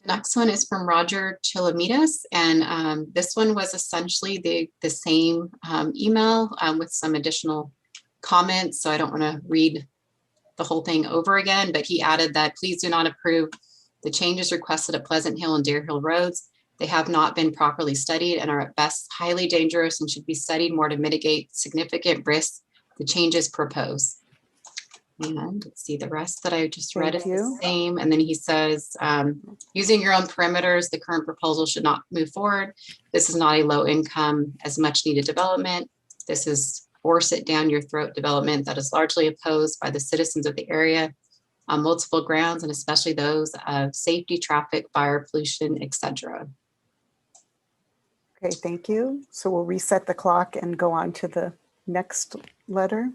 The next one is from Roger Chilamidas, and this one was essentially the same email with some additional comments, so I don't want to read the whole thing over again, but he added that please do not approve the changes requested at Pleasant Hill and Dare Hill roads. They have not been properly studied and are at best highly dangerous and should be studied more to mitigate significant risks the changes propose. And let's see, the rest that I just read is the same. And then he says, using your own parameters, the current proposal should not move forward. This is not a low income as much needed development. This is force it down your throat development that is largely opposed by the citizens of the area on multiple grounds, and especially those of safety, traffic, fire, pollution, etc. Okay, thank you. So we'll reset the clock and go on to the next letter.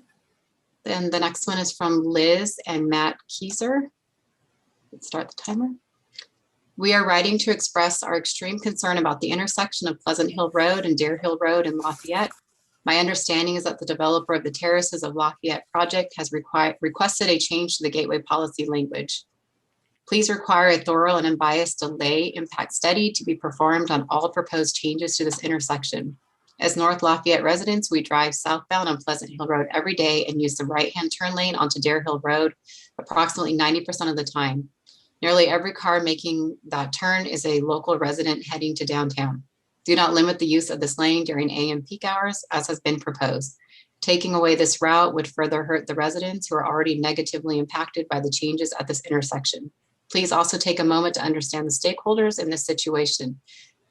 Then the next one is from Liz and Matt Kieser. Let's start the timer. We are writing to express our extreme concern about the intersection of Pleasant Hill Road and Dare Hill Road in Lafayette. My understanding is that the developer of the Terraces of Lafayette project has requested a change to the gateway policy language. Please require a thorough and unbiased delay impact study to be performed on all proposed changes to this intersection. As North Lafayette residents, we drive southbound on Pleasant Hill Road every day and use the right-hand turn lane onto Dare Hill Road approximately 90% of the time. Nearly every car making that turn is a local resident heading to downtown. Do not limit the use of this lane during AM peak hours, as has been proposed. Taking away this route would further hurt the residents who are already negatively impacted by the changes at this intersection. Please also take a moment to understand the stakeholders in this situation.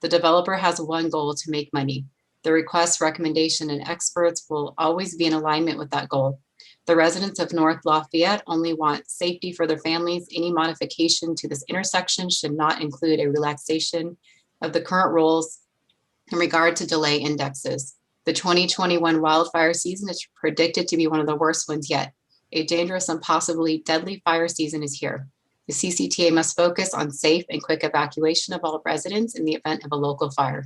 The developer has one goal: to make money. The request, recommendation, and experts will always be in alignment with that goal. The residents of North Lafayette only want safety for their families. Any modification to this intersection should not include a relaxation of the current rules in regard to delay indexes. The 2021 wildfire season is predicted to be one of the worst ones yet. A dangerous and possibly deadly fire season is here. The CCTA must focus on safe and quick evacuation of all residents in the event of a local fire.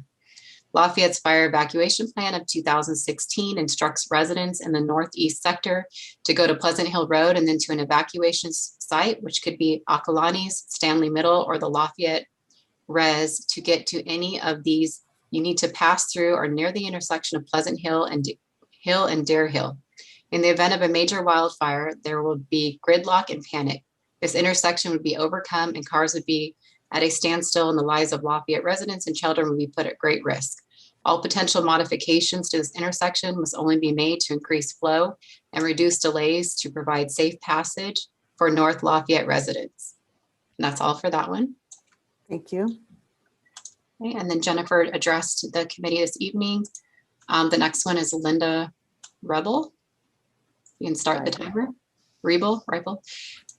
Lafayette's fire evacuation plan of 2016 instructs residents in the northeast sector to go to Pleasant Hill Road and then to an evacuation site, which could be Acalanes, Stanley Middle, or the Lafayette Res. To get to any of these, you need to pass through or near the intersection of Pleasant Hill and Dare Hill. In the event of a major wildfire, there will be gridlock and panic. This intersection would be overcome and cars would be at a standstill, and the lives of Lafayette residents and children would be put at great risk. All potential modifications to this intersection must only be made to increase flow and reduce delays to provide safe passage for North Lafayette residents. And that's all for that one. Thank you. Okay, and then Jennifer addressed the committee this evening. The next one is Linda Rebel. You can start the timer. Rebel.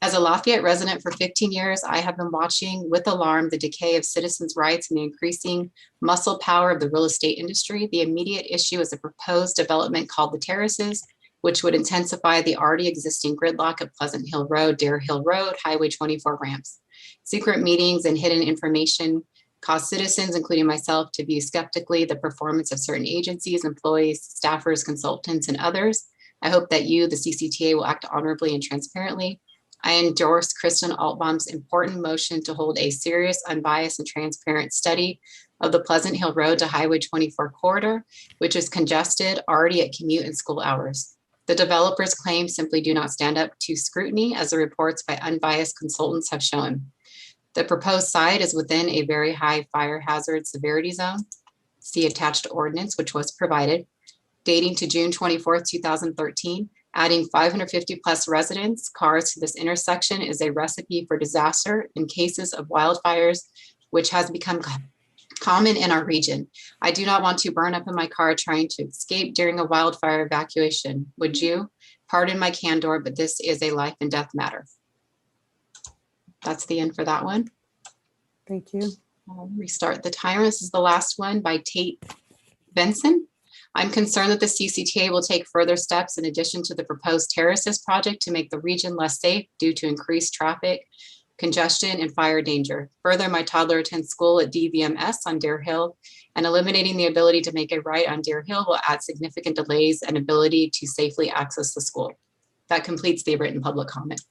As a Lafayette resident for 15 years, I have been watching with alarm the decay of citizens' rights and the increasing muscle power of the real estate industry. The immediate issue is a proposed development called the Terraces, which would intensify the already existing gridlock at Pleasant Hill Road, Dare Hill Road, Highway 24 ramps. Secret meetings and hidden information cause citizens, including myself, to view skeptically the performance of certain agencies, employees, staffers, consultants, and others. I hope that you, the CCTA, will act honorably and transparently. I endorse Kristen Altbaum's important motion to hold a serious, unbiased, and transparent study of the Pleasant Hill Road to Highway 24 corridor, which is congested already at commute and school hours. The developer's claims simply do not stand up to scrutiny, as the reports by unbiased consultants have shown. The proposed site is within a very high fire hazard severity zone. See attached ordinance, which was provided, dating to June 24th, 2013. Adding 550 plus residents, cars to this intersection is a recipe for disaster in cases of wildfires, which has become common in our region. I do not want to burn up in my car trying to escape during a wildfire evacuation. Would you? Pardon my candor, but this is a life and death matter. That's the end for that one. Thank you. I'll restart the timer. This is the last one by Tate Benson. I'm concerned that the CCTA will take further steps in addition to the proposed Terraces project to make the region less safe due to increased traffic, congestion, and fire danger. Further, my toddler attends school at DVMS on Dare Hill, and eliminating the ability to make a right on Dare Hill will add significant delays and ability to safely access the school. That completes the written public comment.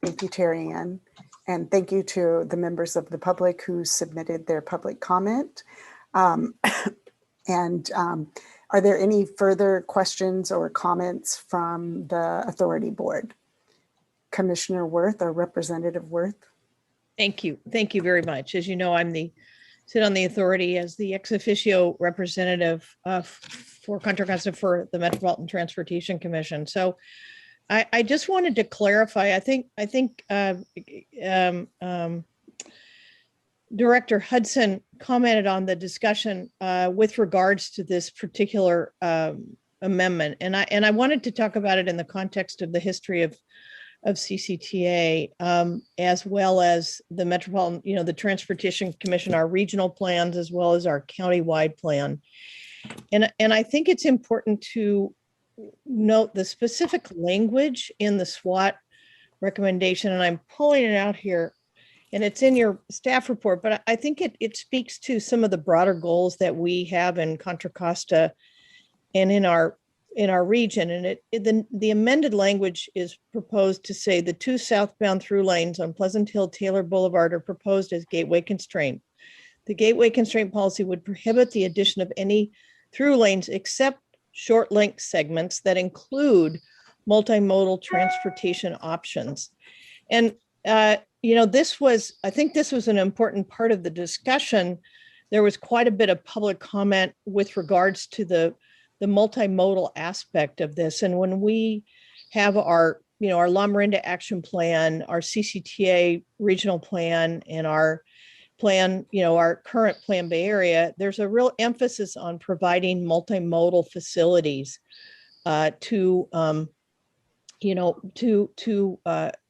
Thank you, Terry Ann. And thank you to the members of the public who submitted their public comment. Are there any further questions or comments from the authority board? Commissioner Worth or Representative Worth? Thank you. Thank you very much. As you know, sit on the authority as the ex officio representative for Contra Costa for the Metropolitan Transportation Commission. So I just wanted to clarify, I think Director Hudson commented on the discussion with regards to this particular amendment. And I wanted to talk about it in the context of the history of CCTA, as well as the Metropolitan, the Transportation Commission, our regional plans, as well as our countywide plan. And I think it's important to note the specific language in the SWOT recommendation, and I'm pulling it out here, and it's in your staff report, but I think it speaks to some of the broader goals that we have in Contra Costa and in our region. And the amended language is proposed to say the 2 southbound through lanes on Pleasant Hill Taylor Boulevard are proposed as gateway constraint. The gateway constraint policy would prohibit the addition of any through lanes except short length segments that include multimodal transportation options. And, I think this was an important part of the discussion. There was quite a bit of public comment with regards to the multimodal aspect of this. And when we have our La Miranda Action Plan, our CCTA regional plan, and our plan, our current Plan Bay Area, there's a real emphasis on providing multimodal facilities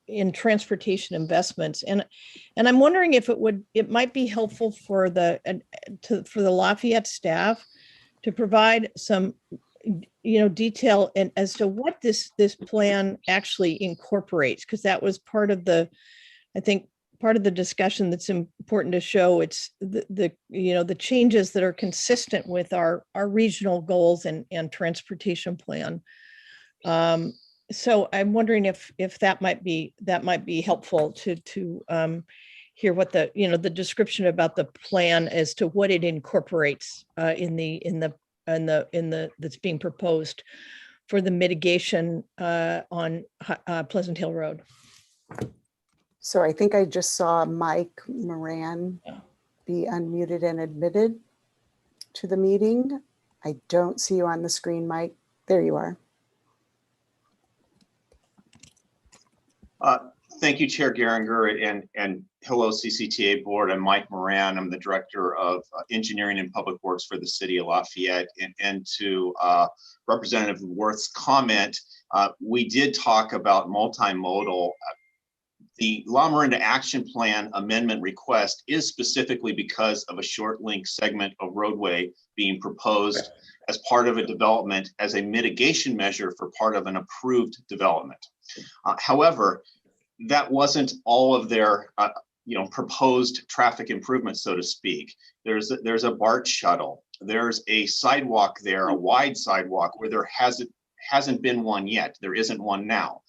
in transportation investments. And I'm wondering if it might be helpful for the Lafayette staff to provide some detail as to what this plan actually incorporates, because that was part of the discussion that's important to show. It's the changes that are consistent with our regional goals and transportation plan. So I'm wondering if that might be helpful to hear what the description about the plan as to what it incorporates that's being proposed for the mitigation on Pleasant Hill Road. So I think I just saw Mike Moran be unmuted and admitted to the meeting. I don't see you on the screen, Mike. There you are. Thank you, Chair Geringer, and hello, CCTA Board. I'm Mike Moran. I'm the Director of Engineering and Public Works for the City of Lafayette. And to Representative Worth's comment, we did talk about multimodal. The La Miranda Action Plan amendment request is specifically because of a short link segment of roadway being proposed as part of a development as a mitigation measure for part of an approved development. However, that wasn't all of their proposed traffic improvements, so to speak. There's a BART shuttle. There's a sidewalk there, a wide sidewalk where there hasn't been one yet. There isn't one now.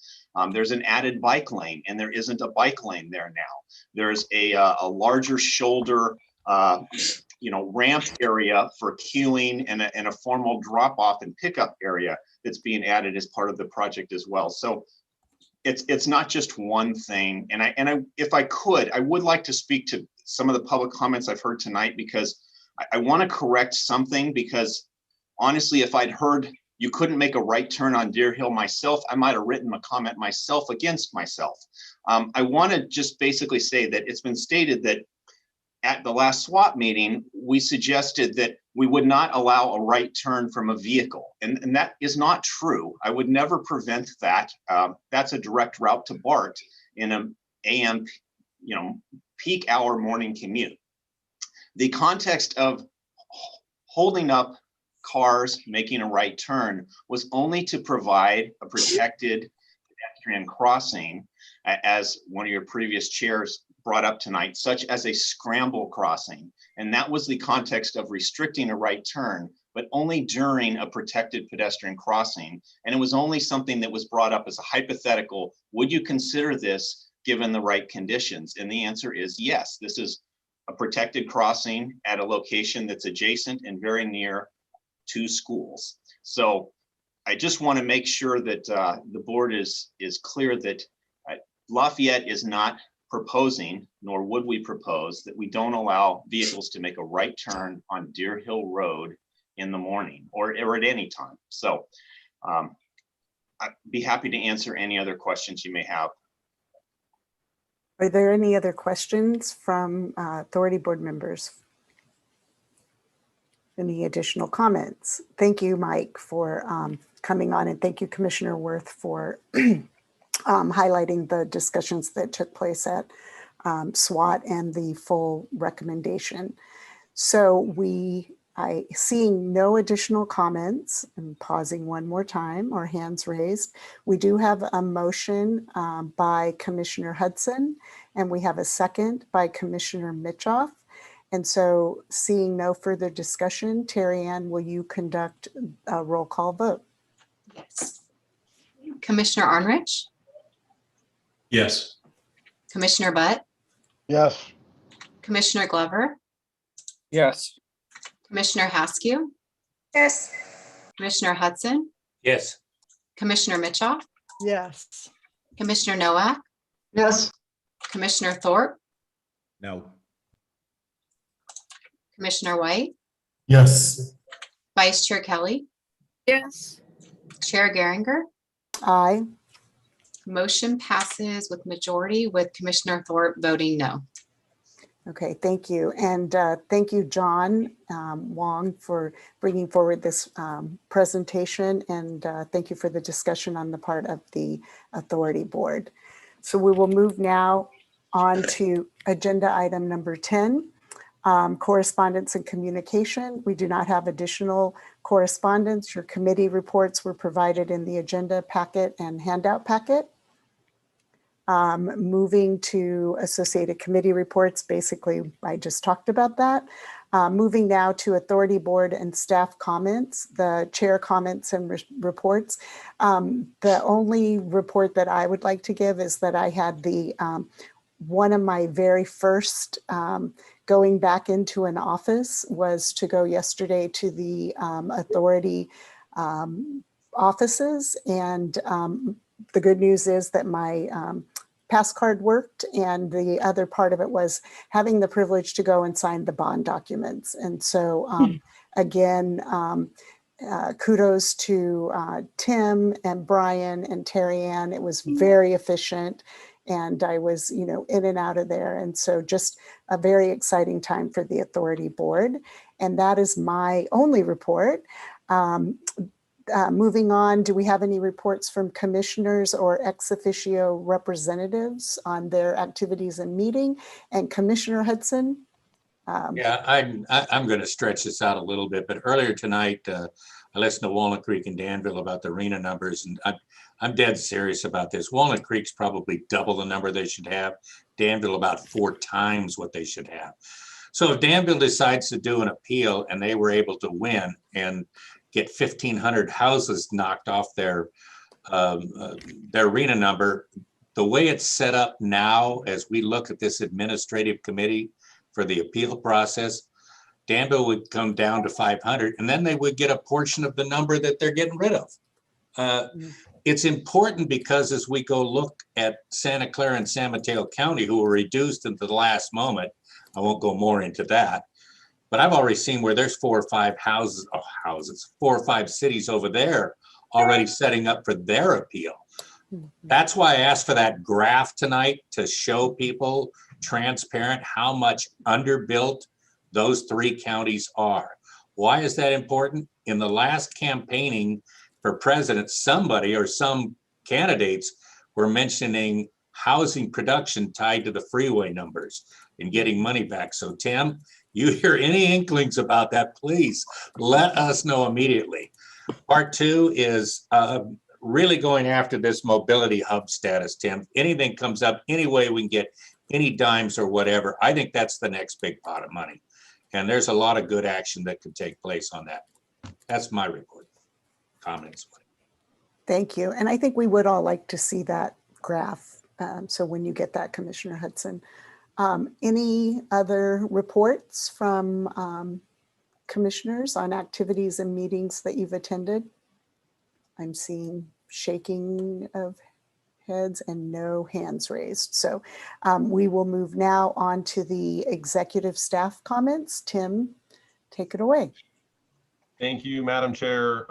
There's an added bike lane, and there isn't a bike lane there now. There's a larger shoulder ramp area for queuing and a formal drop-off and pickup area that's being added as part of the project as well. So it's not just one thing. And I if I could, I would like to speak to some of the public comments I've heard tonight, because I want to correct something, because honestly, if I'd heard you couldn't make a right turn on Deer Hill myself, I might have written a comment myself against myself. I want to just basically say that it's been stated that at the last SWAT meeting, we suggested that we would not allow a right turn from a vehicle. And that is not true. I would never prevent that. That's a direct route to BART in an AM, peak hour morning commute. The context of holding up cars making a right turn was only to provide a protected pedestrian crossing, as one of your previous chairs brought up tonight, such as a scramble crossing. And that was the context of restricting a right turn, but only during a protected pedestrian crossing. And it was only something that was brought up as a hypothetical. Would you consider this given the right conditions? And the answer is yes. This is a protected crossing at a location that's adjacent and very near to schools. So I just want to make sure that the board is clear that Lafayette is not proposing, nor would we propose, that we don't allow vehicles to make a right turn on Deer Hill Road in the morning or at any time. So I'd be happy to answer any other questions you may have. Are there any other questions from authority board members? Any additional comments? Thank you, Mike, for coming on, and thank you, Commissioner Worth, for highlighting the discussions that took place at SWAT and the full recommendation. So seeing no additional comments, and pausing one more time, or hands raised, we do have a motion by Commissioner Hudson, and we have a second by Commissioner Mitchoff. And so seeing no further discussion, Terry Ann, will you conduct a roll call vote? Yes. Commissioner Arnrich? Yes. Commissioner Butt? Yes. Commissioner Glover? Yes. Commissioner Haskew? Yes. Commissioner Hudson? Yes. Commissioner Mitchoff? Yes. Commissioner Nowak, Yes. Commissioner Thorpe, No. Commissioner White, Yes. Vice Chair Kelly, Yes. Chair Geringer. Aye. Motion passes with majority with Commissioner Thorpe voting no. Okay, thank you. And thank you, John Wong, for bringing forward this presentation. And thank you for the discussion on the part of the Authority Board. So we will move now on to agenda item number 10, correspondence and communication. We do not have additional correspondence. Your committee reports were provided in the agenda packet and handout packet. Moving to associated committee reports, basically, I just talked about that. Moving now to Authority Board and staff comments, the chair comments and reports. The only report that I would like to give is that I had the one of my very first going back into an office was to go yesterday to the Authority offices, and the good news is that my pass card worked, and the other part of it was having the privilege to go and sign the bond documents. And so again, kudos to Tim and Brian and Terry Ann. It was very efficient, and I was, in and out of there. And so just a very exciting time for the Authority Board. And that is my only report. Moving on, do we have any reports from commissioners or ex officio representatives on their activities and meeting? And Commissioner Hudson? Yeah, I'm going to stretch this out a little bit, but earlier tonight, I listened to Walnut Creek and Danville about the arena numbers, and I'm dead serious about this. Walnut Creek's probably double the number they should have. Danville about 4 times what they should have. So if Danville decides to do an appeal and they were able to win and get 1,500 houses knocked off their arena number, the way it's set up now, as we look at this administrative committee for the appeal process, Danville would come down to 500, and then they would get a portion of the number that they're getting rid of. It's important because as we go look at Santa Clara and San Mateo County, who were reduced into the last moment, I won't go more into that, but I've already seen where there's 4 or 5 4 or 5 cities over there already setting up for their appeal. That's why I asked for that graph tonight to show people transparent how much underbuilt those 3 counties are. Why is that important? In the last campaigning for president, somebody or some candidates were mentioning housing production tied to the freeway numbers and getting money back. So Tim, you hear any inklings about that, please let us know immediately. Part 2 is really going after this mobility hub status, Tim. Anything comes up, any way we can get any dimes or whatever, I think that's the next big pot of money. And there's a lot of good action that could take place on that. That's my report. Comments. Thank you. And I think we would all like to see that graph. So when you get that, Commissioner Hudson. Any other reports from commissioners on activities and meetings that you've attended? I'm seeing shaking of heads and no hands raised. So we will move now on to the executive staff comments. Tim, take it away. Thank you, Madam Chair.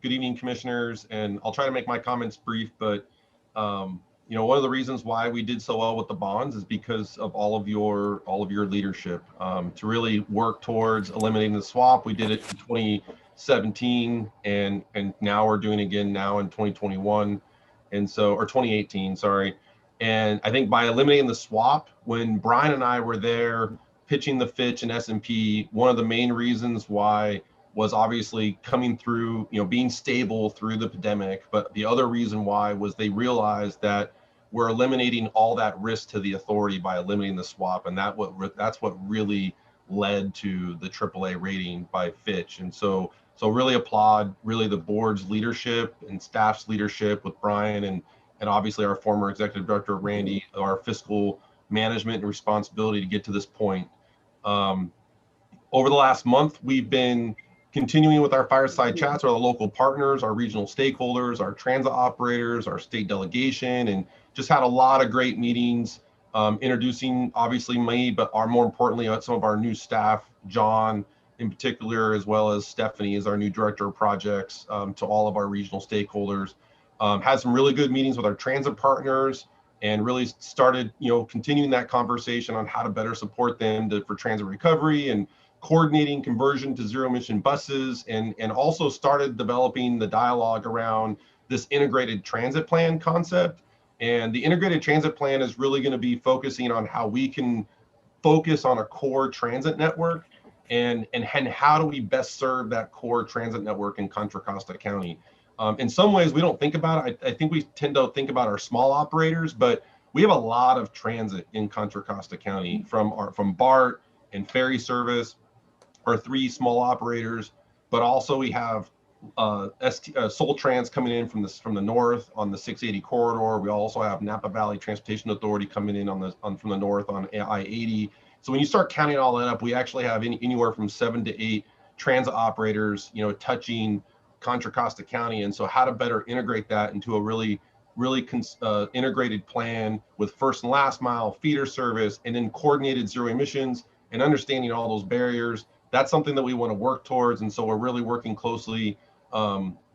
Good evening, commissioners, and I'll try to make my comments brief, but one of the reasons why we did so well with the bonds is because of all of your leadership to really work towards eliminating the swap. We did it in 2017, and now we're doing it again now in 2021, and so, or 2018, sorry. And I think by eliminating the swap, when Brian and I were there pitching the Fitch and S&P, one of the main reasons why was obviously coming through, being stable through the pandemic. But the other reason why was they realized that we're eliminating all that risk to the authority by eliminating the swap. And that's what really led to the AAA rating by Fitch. And so really applaud the board's leadership and staff's leadership with Brian and obviously our former executive director, Randy, our fiscal management and responsibility to get to this point. Over the last month, we've been continuing with our fireside chats with our local partners, our regional stakeholders, our transit operators, our state delegation, and just had a lot of great meetings, introducing obviously me, but more importantly, some of our new staff, John in particular, as well as Stephanie as our new director of projects, to all of our regional stakeholders. Had some really good meetings with our transit partners and really started, continuing that conversation on how to better support them for transit recovery and coordinating conversion to zero emission buses, and also started developing the dialogue around this integrated transit plan concept. And the integrated transit plan is really going to be focusing on how we can focus on a core transit network and how do we best serve that core transit network in Contra Costa County. In some ways, we don't think about it. I think we tend to think about our small operators, but we have a lot of transit in Contra Costa County from BART and ferry service, our 3 small operators, but also we have Soul Trans coming in from the north on the 680 corridor. We also have Napa Valley Transportation Authority coming in from the north on I-80. So when you start counting all that up, we actually have anywhere from 7 to 8 transit operators, touching Contra Costa County. And so how to better integrate that into a really integrated plan with first and last mile feeder service, and then coordinated zero emissions and understanding all those barriers. That's something that we want to work towards. And so we're really working closely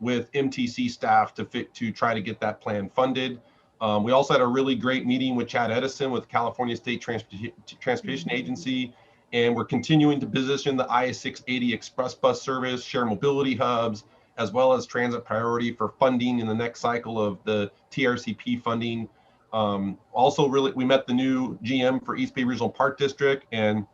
with MTC staff to try to get that plan funded. We also had a really great meeting with Chad Edison with California State Transportation Agency, and we're continuing to position the I-680 express bus service, share mobility hubs, as well as transit priority for funding in the next cycle of the TRCP funding. Also, we met the new GM for East Bay Regional Park District and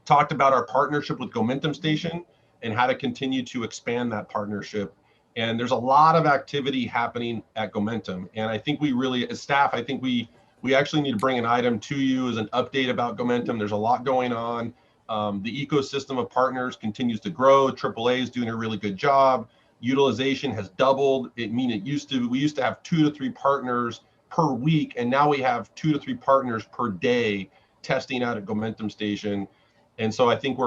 talked about our partnership with Gomentum Station and how to continue to expand that partnership. And there's a lot of activity happening at Gomentum. And I think we really, as staff, I think we actually need to bring an item to you as an update about Gomentum. There's a lot going on. The ecosystem of partners continues to grow. AAA is doing a really good job. Utilization has doubled. We used to have 2 to 3 partners per week, and now we have 2 to 3 partners per day testing out at Gomentum Station. And so I think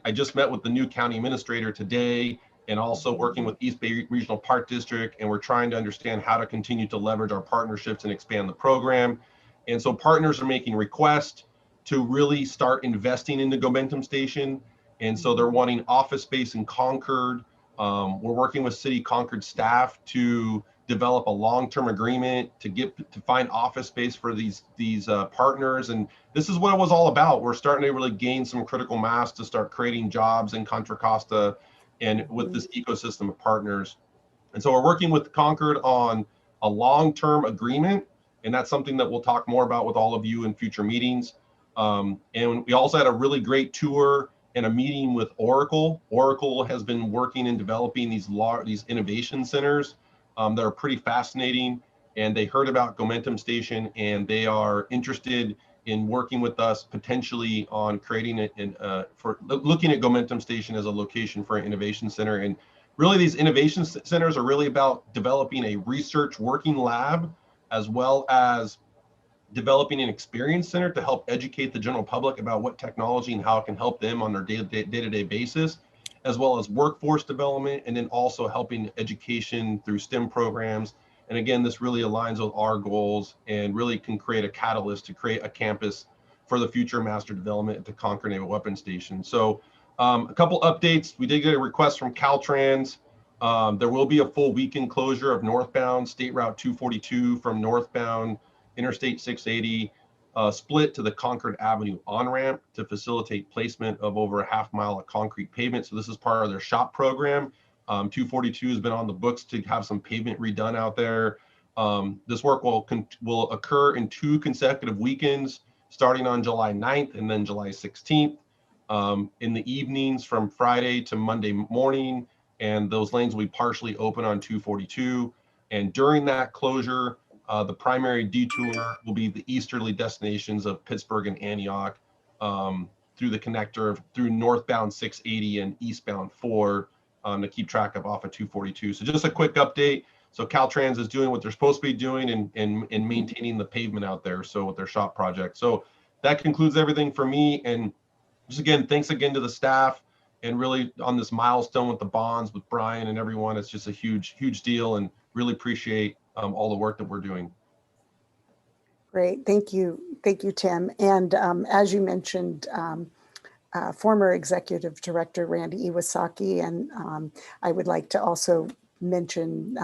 I just met with the new county administrator today, and also working with East Bay Regional Park District, and we're trying to understand how to continue to leverage our partnerships and expand the program. And so partners are making requests to really start investing into Gomentum Station. And so they're wanting office space in Concord. We're working with City Concord staff to develop a long-term agreement to find office space for these partners. And this is what it was all about. We're starting to really gain some critical mass to start creating jobs in Contra Costa and with this ecosystem of partners. And so we're working with Concord on a long-term agreement, and that's something that we'll talk more about with all of you in future meetings. And we also had a really great tour and a meeting with Oracle. Oracle has been working in developing these innovation centers that are pretty fascinating, and they heard about Gomentum Station, and they are interested in working with us potentially on creating it for looking at Gomentum Station as a location for an innovation center. And really, these innovation centers are really about developing a research working lab, as well as developing an experience center to help educate the general public about what technology and how it can help them on their day-to-day basis, as well as workforce development, and then also helping education through STEM programs. And again, this really aligns with our goals and really can create a catalyst to create a campus for the future master development at the Concord Naval Weapons Station. So a couple updates. We did get a request from Caltrans. There will be a full weekend closure of northbound State Route 242 from northbound Interstate 680 split to the Concord Avenue on-ramp to facilitate placement of over a half mile of concrete pavement. So this is part of their SHOP program. 242 has been on the books to have some pavement redone out there. This work will occur in 2 consecutive weekends, starting on July 9th and then July 16th, in the evenings from Friday to Monday morning. And those lanes will be partially open on 242. And during that closure, the primary detour will be the easterly destinations of Pittsburgh and Antioch, through the connector through northbound 680 and eastbound 4, to keep track of off of 242. So just a quick update. So Caltrans is doing what they're supposed to be doing and maintaining the pavement out there. So with their SHOP project. So that concludes everything for me. And just again, thanks again to the staff and really on this milestone with the bonds with Brian and everyone. It's just a huge, huge deal, and really appreciate all the work that we're doing. Great, thank you, Tim. And as you mentioned, former Executive Director Randy Iwasaki, and I would like to also mention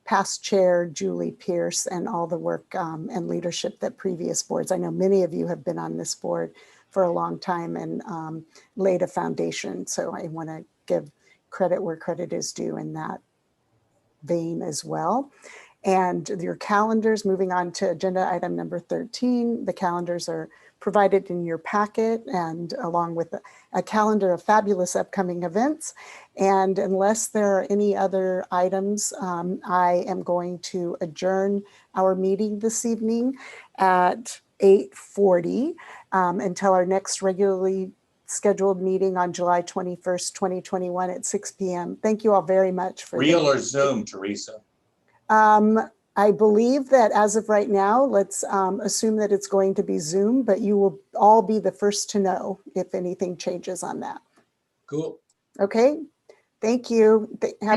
past Chair Julie Pierce and all the work and leadership that previous boards. I know many of you have been on this board for a long time and laid a foundation. So I want to give credit where credit is due in that vein as well. And your calendars, moving on to agenda item number 13, the calendars are provided in your packet and along with a calendar of fabulous upcoming events. And unless there are any other items, I am going to adjourn our meeting this evening at 8:40 until our next regularly scheduled meeting on July 21st, 2021 at 6 p.m. Thank you all very much for Real or Zoom, Teresa? I believe that as of right now, let's assume that it's going to be Zoom, but you will all be the first to know if anything changes on that. Cool. Okay, thank you. Have